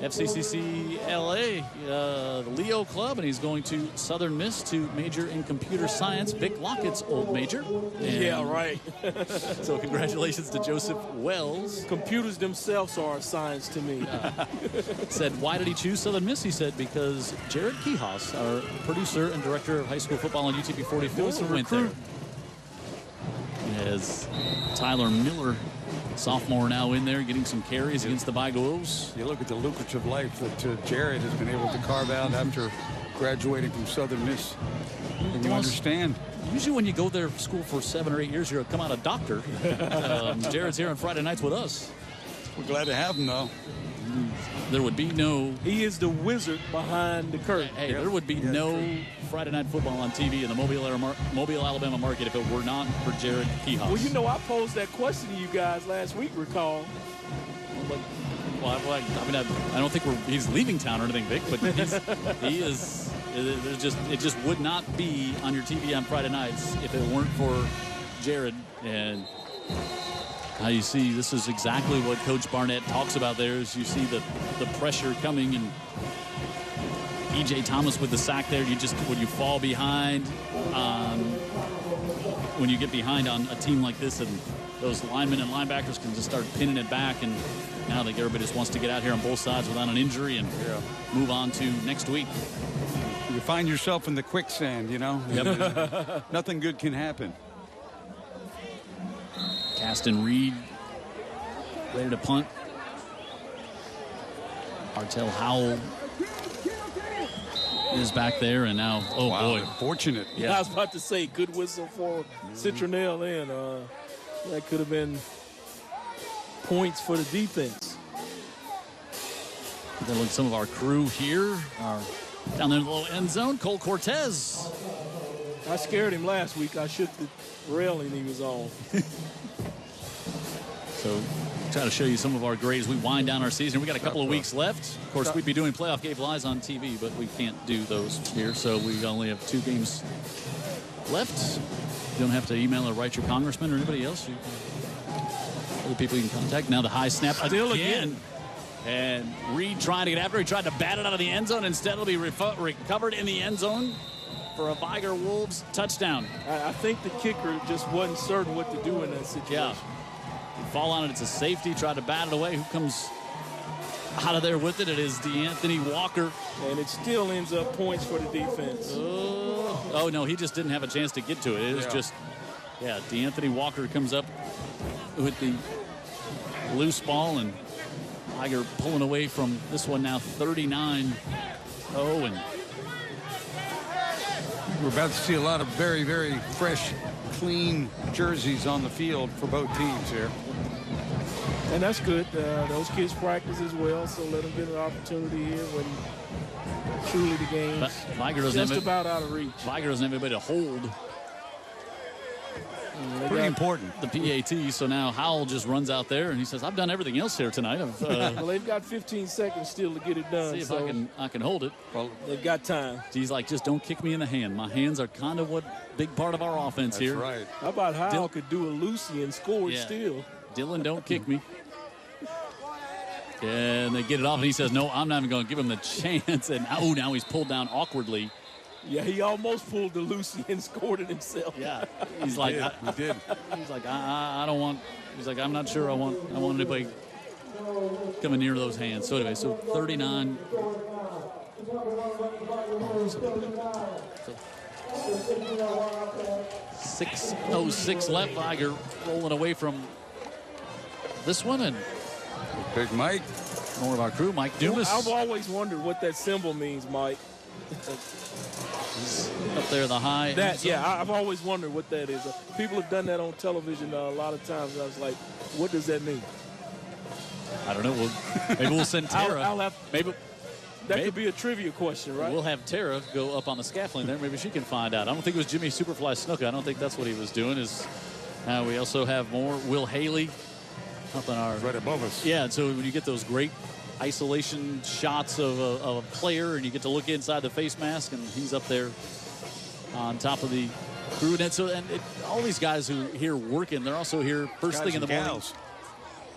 FCCC LA, the Leo Club, and he's going to Southern Miss to major in computer science. Vic Lockett's old major. Yeah, right. So congratulations to Joseph Wells. Computers themselves are science to me. Said, why did he choose Southern Miss? He said, because Jared Kihas, our producer and director of high school football on UTB 44, went there. As Tyler Miller, sophomore, now in there getting some carries against the Vigor Wolves. You look at the lucrative life that Jared has been able to carve out after graduating from Southern Miss. And you understand. Usually when you go there for school for 7 or 8 years, you're come out a doctor. Jared's here on Friday nights with us. We're glad to have him, though. There would be no... He is the wizard behind the curtain. Hey, there would be no Friday night football on TV in the Mobile, Alabama market if it were not for Jared Kihas. Well, you know, I posed that question to you guys last week, recall. Well, I don't think he's leaving town or anything, Vic, but he is. It just would not be on your TV on Friday nights if it weren't for Jared. And how you see, this is exactly what Coach Barnett talks about there, is you see the pressure coming, and E.J. Thomas with the sack there. When you fall behind, when you get behind on a team like this, and those linemen and linebackers can just start pinning it back, and now I think everybody just wants to get out here on both sides without an injury and move on to next week. You find yourself in the quicksand, you know. Yep. Nothing good can happen. Caston Reed ready to punt. Artel Howell is back there, and now, oh wow, boy, fortunate. Yeah, I was about to say, good whistle for Citronelle, and that could have been points for the defense. Then look, some of our crew here are down there in the little end zone. Cole Cortez. I scared him last week. I shook the railing he was on. So try to show you some of our grades. We wind down our season. We got a couple of weeks left. Of course, we'd be doing playoff game lives on TV, but we can't do those here. So we only have 2 games left. You don't have to email or write your congressman or anybody else. Other people you can contact. Now the high snap again. And Reed trying to get after it. He tried to bat it out of the end zone. Instead, it'll be recovered in the end zone for a Vigor Wolves touchdown. I think the kicker just wasn't certain what to do in that situation. Yeah. You fall on it. It's a safety. Tried to bat it away. Who comes out of there with it? It is DeAnthony Walker. And it still ends up points for the defense. Oh, no, he just didn't have a chance to get to it. It was just, DeAnthony Walker comes up with the loose ball, and Vigor pulling away from this one now 39-0. And we're about to see a lot of very, very fresh, clean jerseys on the field for both teams here. And that's good. Those kids practice as well, so let them get an opportunity here when truly the game's just about out of reach. Vigor doesn't have anybody to hold. Pretty important. The PAT, so now Howell just runs out there, and he says, I've done everything else here tonight. Well, they've got 15 seconds still to get it done. See if I can hold it. Well, they've got time. He's like, just don't kick me in the hand. My hands are kind of what big part of our offense here. That's right. How about Howell could do a Lucy and score it still? Dylan, don't kick me. And they get it off, and he says, no, I'm not even going to give him the chance. And, now he's pulled down awkwardly. Yeah, he almost pulled the Lucy and scored it himself. Yeah. He's like, he did. He's like, I don't want, he's like, I'm not sure I want anybody coming near those hands. So anyway, 39. 6:06 left. Vigor rolling away from this one, and Big Mike. more of our crew, Mike Dumas. I've always wondered what that symbol means, Mike. He's up there, the high. I've always wondered what that is. People have done that on television a lot of times, and I was like, what does that mean? I don't know. Maybe we'll send Tara. Maybe could be a trivia question, right? We'll have Tara go up on the scaffolding there. Maybe she can find out. I don't think it was Jimmy Superfly Snuka. I don't think that's what he was doing. We also have more Will Haley up on our right above us. Yeah, and so when you get those great isolation shots of a player, and you get to look inside the face mask, and he's up there on top of the crew. And all these guys who here working, they're also here first thing in the morning,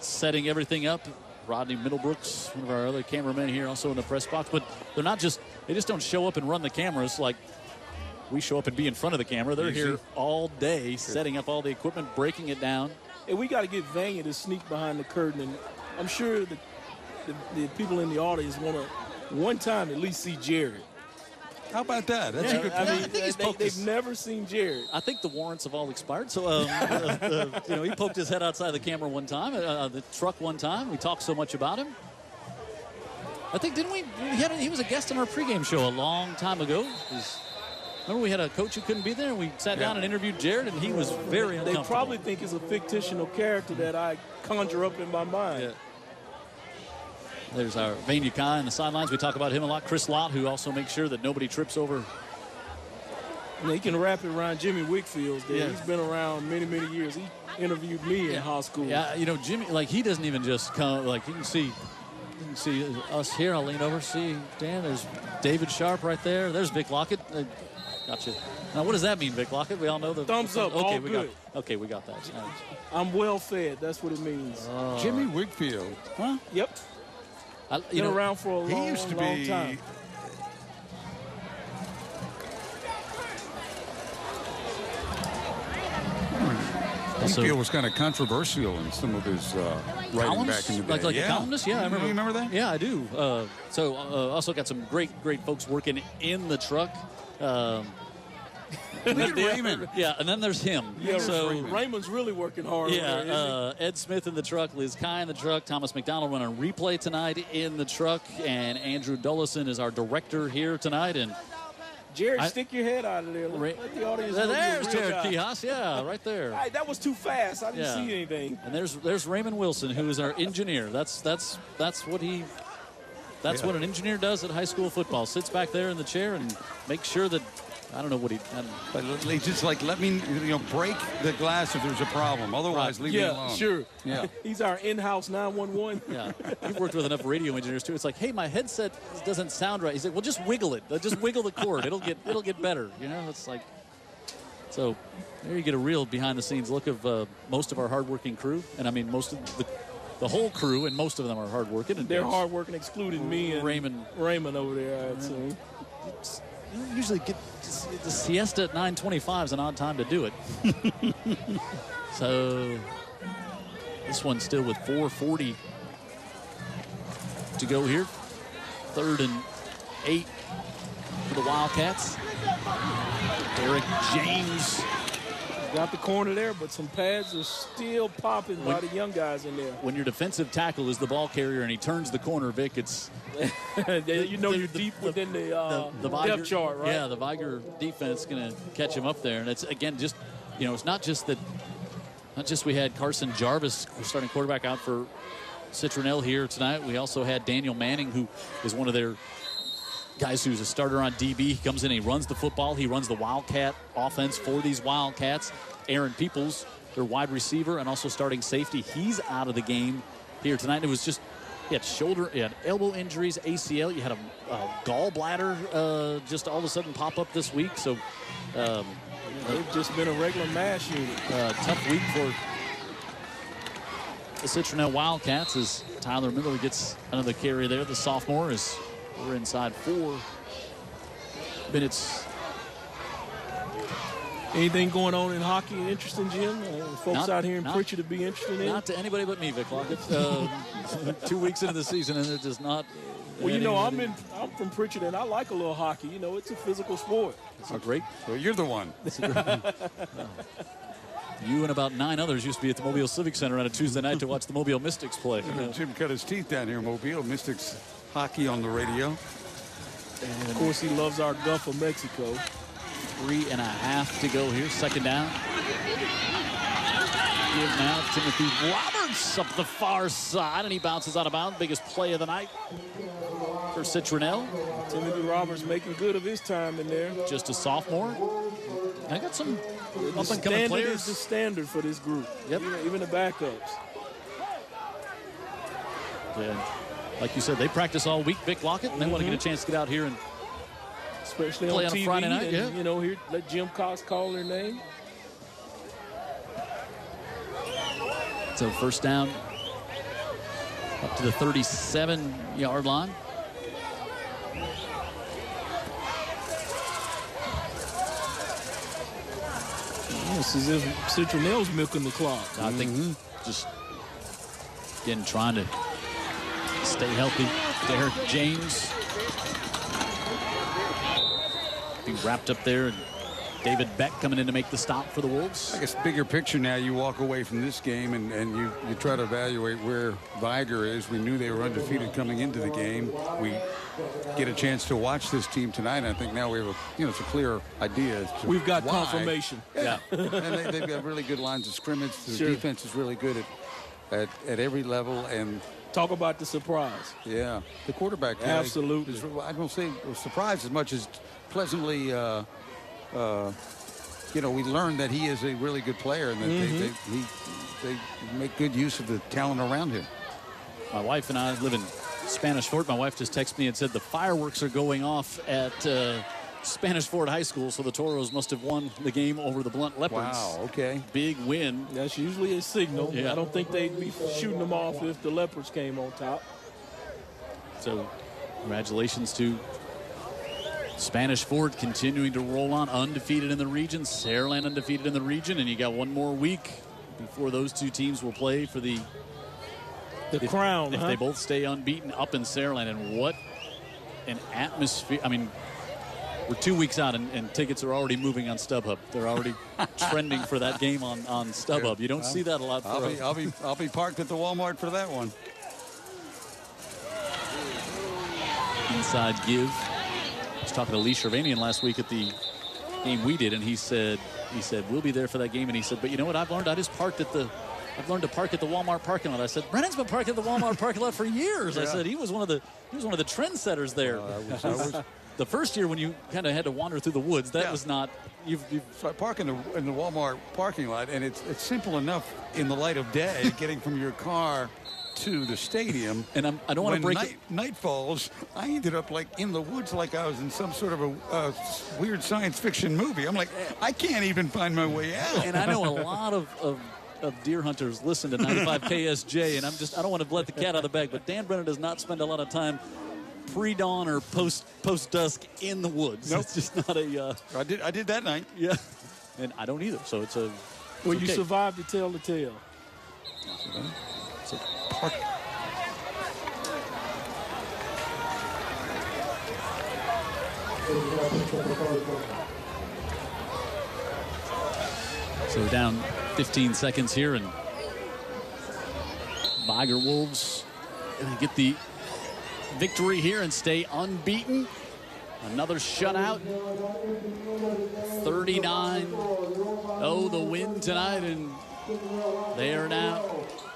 setting everything up. Rodney Middlebrooks, one of our other cameramen here, also in the press box. But they just don't show up and run the cameras like we show up and be in front of the camera. They're here all day setting up all the equipment, breaking it down. And we got to get Vanya to sneak behind the curtain. And I'm sure the people in the audience want to one time at least see Jared. How about that? That's a good point. I think they've never seen Jared. I think the warrants have all expired. So, he poked his head outside the camera one time, the truck one time. We talked so much about him. I think, didn't we? He was a guest on our pregame show a long time ago. Remember we had a coach who couldn't be there, and we sat down and interviewed Jared, and he was very uncomfortable. They probably think it's a fictional character that I conjure up in my mind. Yeah. There's our Vanya Kai on the sidelines. We talk about him a lot. Chris Lott, who also makes sure that nobody trips over. And he can wrap it around Jimmy Wickfield's there. Yeah. He's been around many, many years. He interviewed me in high school. Yeah, Jimmy, he doesn't even just come, you can see us here. I'll lean over, see Dan. There's David Sharp right there. There's Vic Lockett. Gotcha. Now, what does that mean, Vic Lockett? We all know the thumbs up. Okay, all good. We got that. I'm well fed. That's what it means. Jimmy Wickfield. Huh? Yep. Been around for a long time. Wickfield was kind of controversial in some of his writing back in the day. Like a columnist? Yeah, I remember. You remember that? Yeah, I do. Also got some great folks working in the truck. Raymond. Yeah, and then there's him. Yeah, so Raymond's really working hard. Yeah, Ed Smith in the truck, Liz Kai in the truck, Thomas McDonald running replay tonight in the truck, and Andrew Dullison is our director here tonight. And Jared, stick your head out of there. Let the audience know there's Jared Kihas, yeah, right there. Right, that was too fast. I didn't see anything. And there's Raymond Wilson, who is our engineer. That's what he. That's what an engineer does at high school football. Sits back there in the chair and makes sure that. I don't know what But just let me, break the glass if there's a problem. Otherwise, leave me alone. Sure. Yeah. He's our in-house 911. Yeah. You've worked with enough radio engineers too. It's like, hey, my headset doesn't sound right. He's like, well, just wiggle it. Just wiggle the cord. It'll get better. It's like. So there you get a real behind-the-scenes look of most of our hardworking crew, and I mean most of the whole crew, and most of them are hardworking. And they're hardworking, excluding me and Raymond over there. I'd say. You don't usually get the siesta at 9:25 is an odd time to do it. So this one's still with 4:40 to go here. 3rd and 8 for the Wildcats. Derek James got the corner there, but some pads are still popping by the young guys in there. When your defensive tackle is the ball carrier and he turns the corner, Vic, it's you're deep within the Vigor, depth chart, right? Yeah, the Vigor defense going to catch him up there, and it's again just it's not just we had Carson Jarvis, starting quarterback, out for Citronelle here tonight. We also had Daniel Manning, who is one of their guys who's a starter on DB. He comes in, he runs the football. He runs the Wildcat offense for these Wildcats. Aaron Peoples, their wide receiver, and also starting safety. He's out of the game here tonight. It was just, you had elbow injuries, ACL. You had a gallbladder just all of a sudden pop up this week. So they've just been a regular mash unit. Tough week for the Citronelle Wildcats as Tyler Miller gets another carry there. The sophomore, as we're inside 4 minutes. Anything going on in hockey interesting, Jim? Folks out here in Prichard to be interested in? Not to anybody but me, Vic Lockett. 2 weeks into the season, and it does not. Well, you know, I'm from Prichard, and I like a little hockey. You know, it's a physical sport. It's a great. Well, you're the one. You and about 9 others used to be at the Mobile Civic Center on a Tuesday night to watch the Mobile Mystics play. Jim cut his teeth down here in Mobile. Mystics hockey on the radio. And of course, he loves our Gulf of Mexico. 3.5 to go here. Second down. Give now Timothy Roberts up the far side, and he bounces out of bounds. Biggest play of the night for Citronelle. Timothy Roberts making good of his time in there. Just a sophomore. I got some up-and-coming Standard players. is the standard for this group. Yep. Even the backups. And like you said, they practice all week, Vic Lockett, and they want to get a chance to get out here and especially play on on TV a Friday night. And, Yeah. you know, here let Jim Cox call their name. So first down up to the 37-yard line. It's as if Citronelle's milking the clock. I think just, again, trying to stay healthy. Derek James. Be wrapped up there. And David Beck coming in to make the stop for the Wolves. I guess bigger picture now, you walk away from this game and you try to evaluate where Vigor is. We knew they were undefeated coming into the game. We get a chance to watch this team tonight. I think now we have it's a clear idea as to We've got why. confirmation. Yeah. And they've got really good lines of scrimmage. The Sure. defense is really good at every level. And Talk about the surprise. yeah, the quarterback guy Absolutely. I don't say surprised as much as pleasantly we learned that he is a really good player and that they make good use of the talent around him. My wife and I live in Spanish Fort. My wife just texted me and said the fireworks are going off at Spanish Fort High School, so the Toros must have won the game over the Blunt Leopards. Wow, okay. Big win. That's usually a signal. Yeah. I don't think they'd be shooting them off if the Leopards came on top. So congratulations to Spanish Fort continuing to roll on, undefeated in the region. Saraland undefeated in the region, and you got one more week before those two teams will play for the crown. If they both stay unbeaten up in Saraland. And what an atmosphere. I mean, we're 2 weeks out, and tickets are already moving on StubHub. They're already trending for that game on StubHub. You don't see that a lot. I'll be parked at the Walmart for that one. Inside give. I was talking to Lee Shervanian last week at the game we did, and he said we'll be there for that game. And he said, but you know what I've learned? I've learned to park at the Walmart parking lot. I said, Brennan's been parking at the Walmart parking lot for years. Yeah. I said he was one of the trendsetters there. The first year when you kind of had to wander through the woods, that was not. You park in the Walmart parking lot, and it's simple enough in the light of day getting from your car to the stadium. And I don't want to break night falls. I ended up like in the woods, like I was in some sort of a weird science fiction movie. I'm like, I can't even find my way out. And I know a lot of deer hunters listen to 95 KSJ, and I don't want to let the cat out of the bag, but Dan Brennan does not spend a lot of time pre-dawn or post-dusk in the woods. Nope. It's just not a... I did that night. Yeah. And I don't either, so it's a... Well, you survived to tell the tale. It's a park. So down 15 seconds here, and Vigor Wolves get the victory here and stay unbeaten. Another shutout. 39-0 the win tonight, and they are now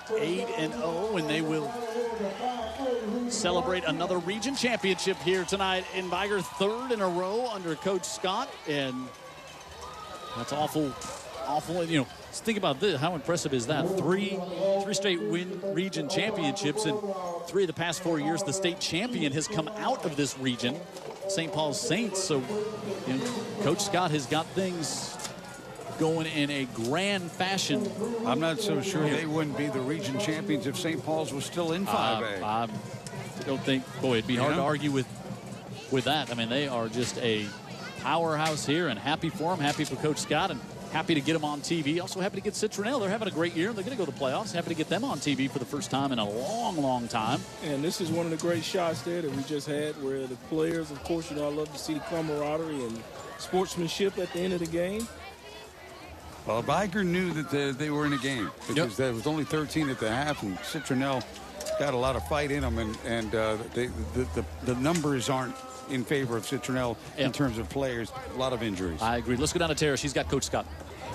8-0, and they will celebrate another region championship here tonight in Vigor, third in a row under Coach Scott, and that's awful. And, think about this. How impressive is that? Three straight region championships, and 3 of the past 4 years, the state champion has come out of this region, St. Paul's Saints. So, Coach Scott has got things going in a grand fashion. I'm not so sure they wouldn't be the region champions if St. Paul's was still in 5A. I don't think, boy, it'd be hard to argue with that. I mean, they are just a powerhouse here, and happy for them, happy for Coach Scott, and happy to get them on TV. Also happy to get Citronelle. They're having a great year. They're going to go to the playoffs. Happy to get them on TV for the first time in a long, long time. And this is one of the great shots there that we just had where the players, of course, I love to see the camaraderie and sportsmanship at the end of the game. Well, Vigor knew that they were in a game because there was only 13 at the half, and Citronelle got a lot of fight in them, and the numbers aren't in favor of Citronelle in terms of players. A lot of injuries. I agree. Let's go down to Tara. She's got Coach Scott.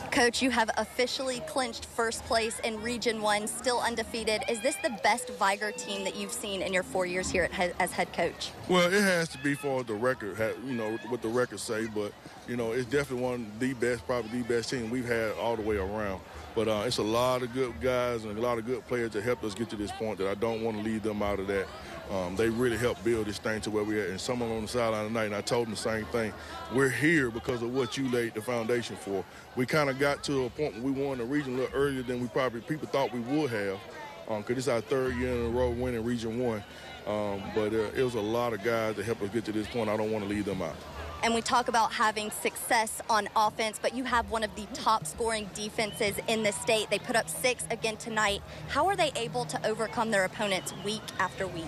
Coach, you have officially clinched first place in Region 1, still undefeated. Is this the best Vigor team that you've seen in your 4 years here as head coach? Well, it has to be for the record, what the records say, but, it's definitely one of the best, probably the best team we've had all the way around. But it's a lot of good guys and a lot of good players that helped us get to this point that I don't want to leave them out of that. They really helped build this thing to where we're at. And someone on the sideline tonight, and I told them the same thing. We're here because of what you laid the foundation for. We kind of got to a point where we won the region a little earlier than people thought we would have, because this is our third year in a row winning Region 1. But it was a lot of guys that helped us get to this point. I don't want to leave them out. And we talk about having success on offense, but you have one of the top scoring defenses in the state. They put up 6 again tonight. How are they able to overcome their opponents week after week?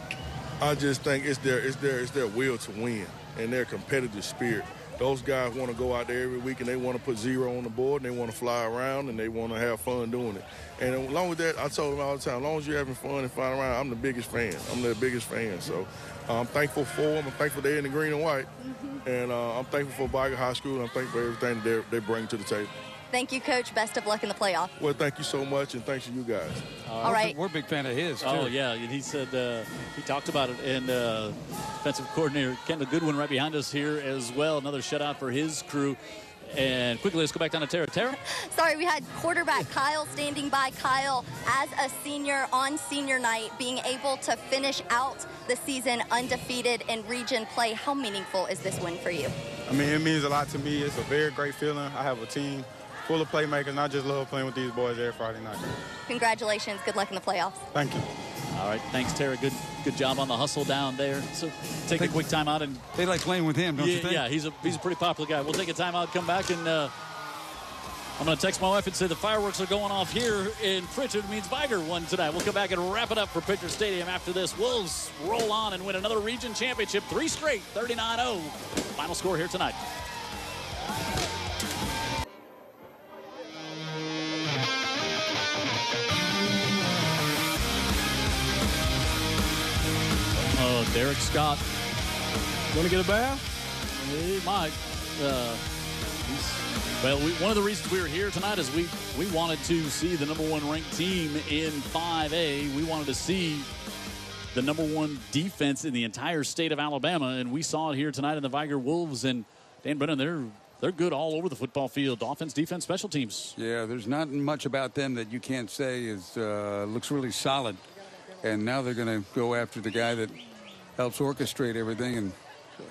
I just think it's their will to win and their competitive spirit. Those guys want to go out there every week and they want to put 0 on the board and they want to fly around and they want to have fun doing it. And along with that, I told them all the time, as long as you're having fun and flying around, I'm the biggest fan. I'm their biggest fan. So I'm thankful for them. I'm thankful they're in the green and white. And I'm thankful for Vigor High School. And I'm thankful for everything that they bring to the table. Thank you, Coach. Best of luck in the playoff. Well, thank you so much, and thanks to you guys. All right. We're a big fan of his, too. Oh, yeah. He said he talked about it. And defensive coordinator Kendall Goodwin right behind us here as well. Another shutout for his crew. And quickly, let's go back down to Tara. Tara? Sorry, we had quarterback Kyle standing by. Kyle, as a senior on senior night, being able to finish out the season undefeated in region play, how meaningful is this win for you? I mean, it means a lot to me. It's a very great feeling. I have a team full of playmakers, and I just love playing with these boys every Friday night. Congratulations. Good luck in the playoffs. Thank you. All right. Thanks, Tara. Good job on the hustle down there. So take a quick timeout. And they like playing with him, don't you think? Yeah, he's a pretty popular guy. We'll take a timeout, come back, and I'm going to text my wife and say the fireworks are going off here in Prichard. It means Vigor won tonight. We'll come back and wrap it up for Prichard Stadium after this. Wolves roll on and win another region championship, 3 straight, 39-0. Final score here tonight. Derek Scott. Want to get a bath? He might. One of the reasons we were here tonight is we wanted to see the #1 ranked team in 5A. We wanted to see the #1 defense in the entire state of Alabama, and we saw it here tonight in the Vigor Wolves. And Dan Brennan, they're good all over the football field. Offense, defense, special teams. Yeah, there's not much about them that you can't say looks really solid. And now they're going to go after the guy that helps orchestrate everything. And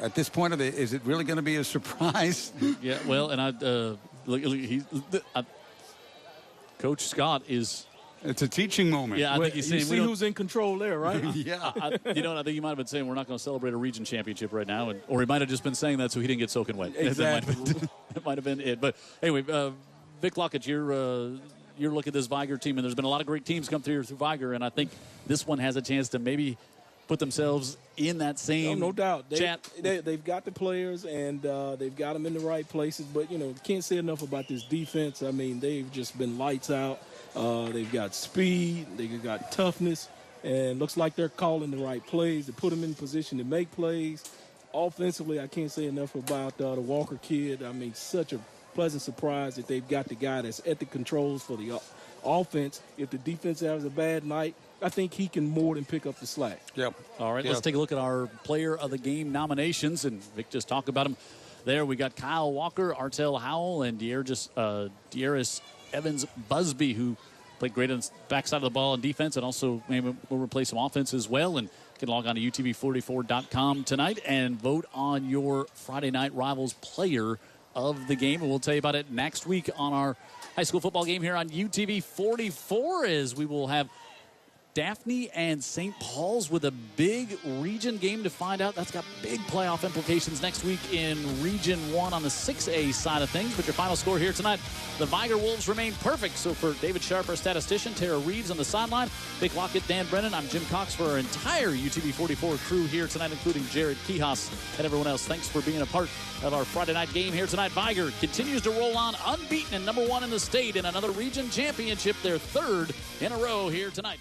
at this point, is it really going to be a surprise? Yeah, well, and Coach Scott is. It's a teaching moment. Yeah, I think he's saying. You see who's in control there, right? Yeah. I think he might have been saying we're not going to celebrate a region championship right now, or he might have just been saying that so he didn't get soaking wet. Exactly. That might have been it. But anyway, Vic Lockett, you're looking at this Vigor team, and there's been a lot of great teams come through Vigor, and I think this one has a chance to maybe put themselves in that same no doubt. chat. They've got the players, and they've got them in the right places. But, can't say enough about this defense. I mean, they've just been lights out. They've got speed. They've got toughness. And looks like they're calling the right plays to put them in position to make plays. Offensively, I can't say enough about the Walker kid. I mean, such a pleasant surprise that they've got the guy that's at the controls for the offense. If the defense has a bad night, I think he can more than pick up the slack. Yep. All right, let's take a look at our player of the game nominations. And Vic just talked about them there. We got Kyle Walker, Artel Howell, and Dearis Evans Busby, who played great on the backside of the ball in defense and also maybe will replace some offense as well. And you can log on to UTV44.com tonight and vote on your Friday Night Rivals player of the game, and we'll tell you about it next week on our high school football game here on UTV 44, as we will have Daphne and St. Paul's with a big region game to find out. That's got big playoff implications next week in Region 1 on the 6A side of things. But your final score here tonight, the Vigor Wolves remain perfect. So for David Sharp, our statistician, Tara Reeves on the sideline, Vic Lockett, Dan Brennan, I'm Jim Cox for our entire UTV 44 crew here tonight, including Jared Kihas and everyone else. Thanks for being a part of our Friday night game here tonight. Vigor continues to roll on unbeaten and #1 in the state in another region championship, their third in a row here tonight.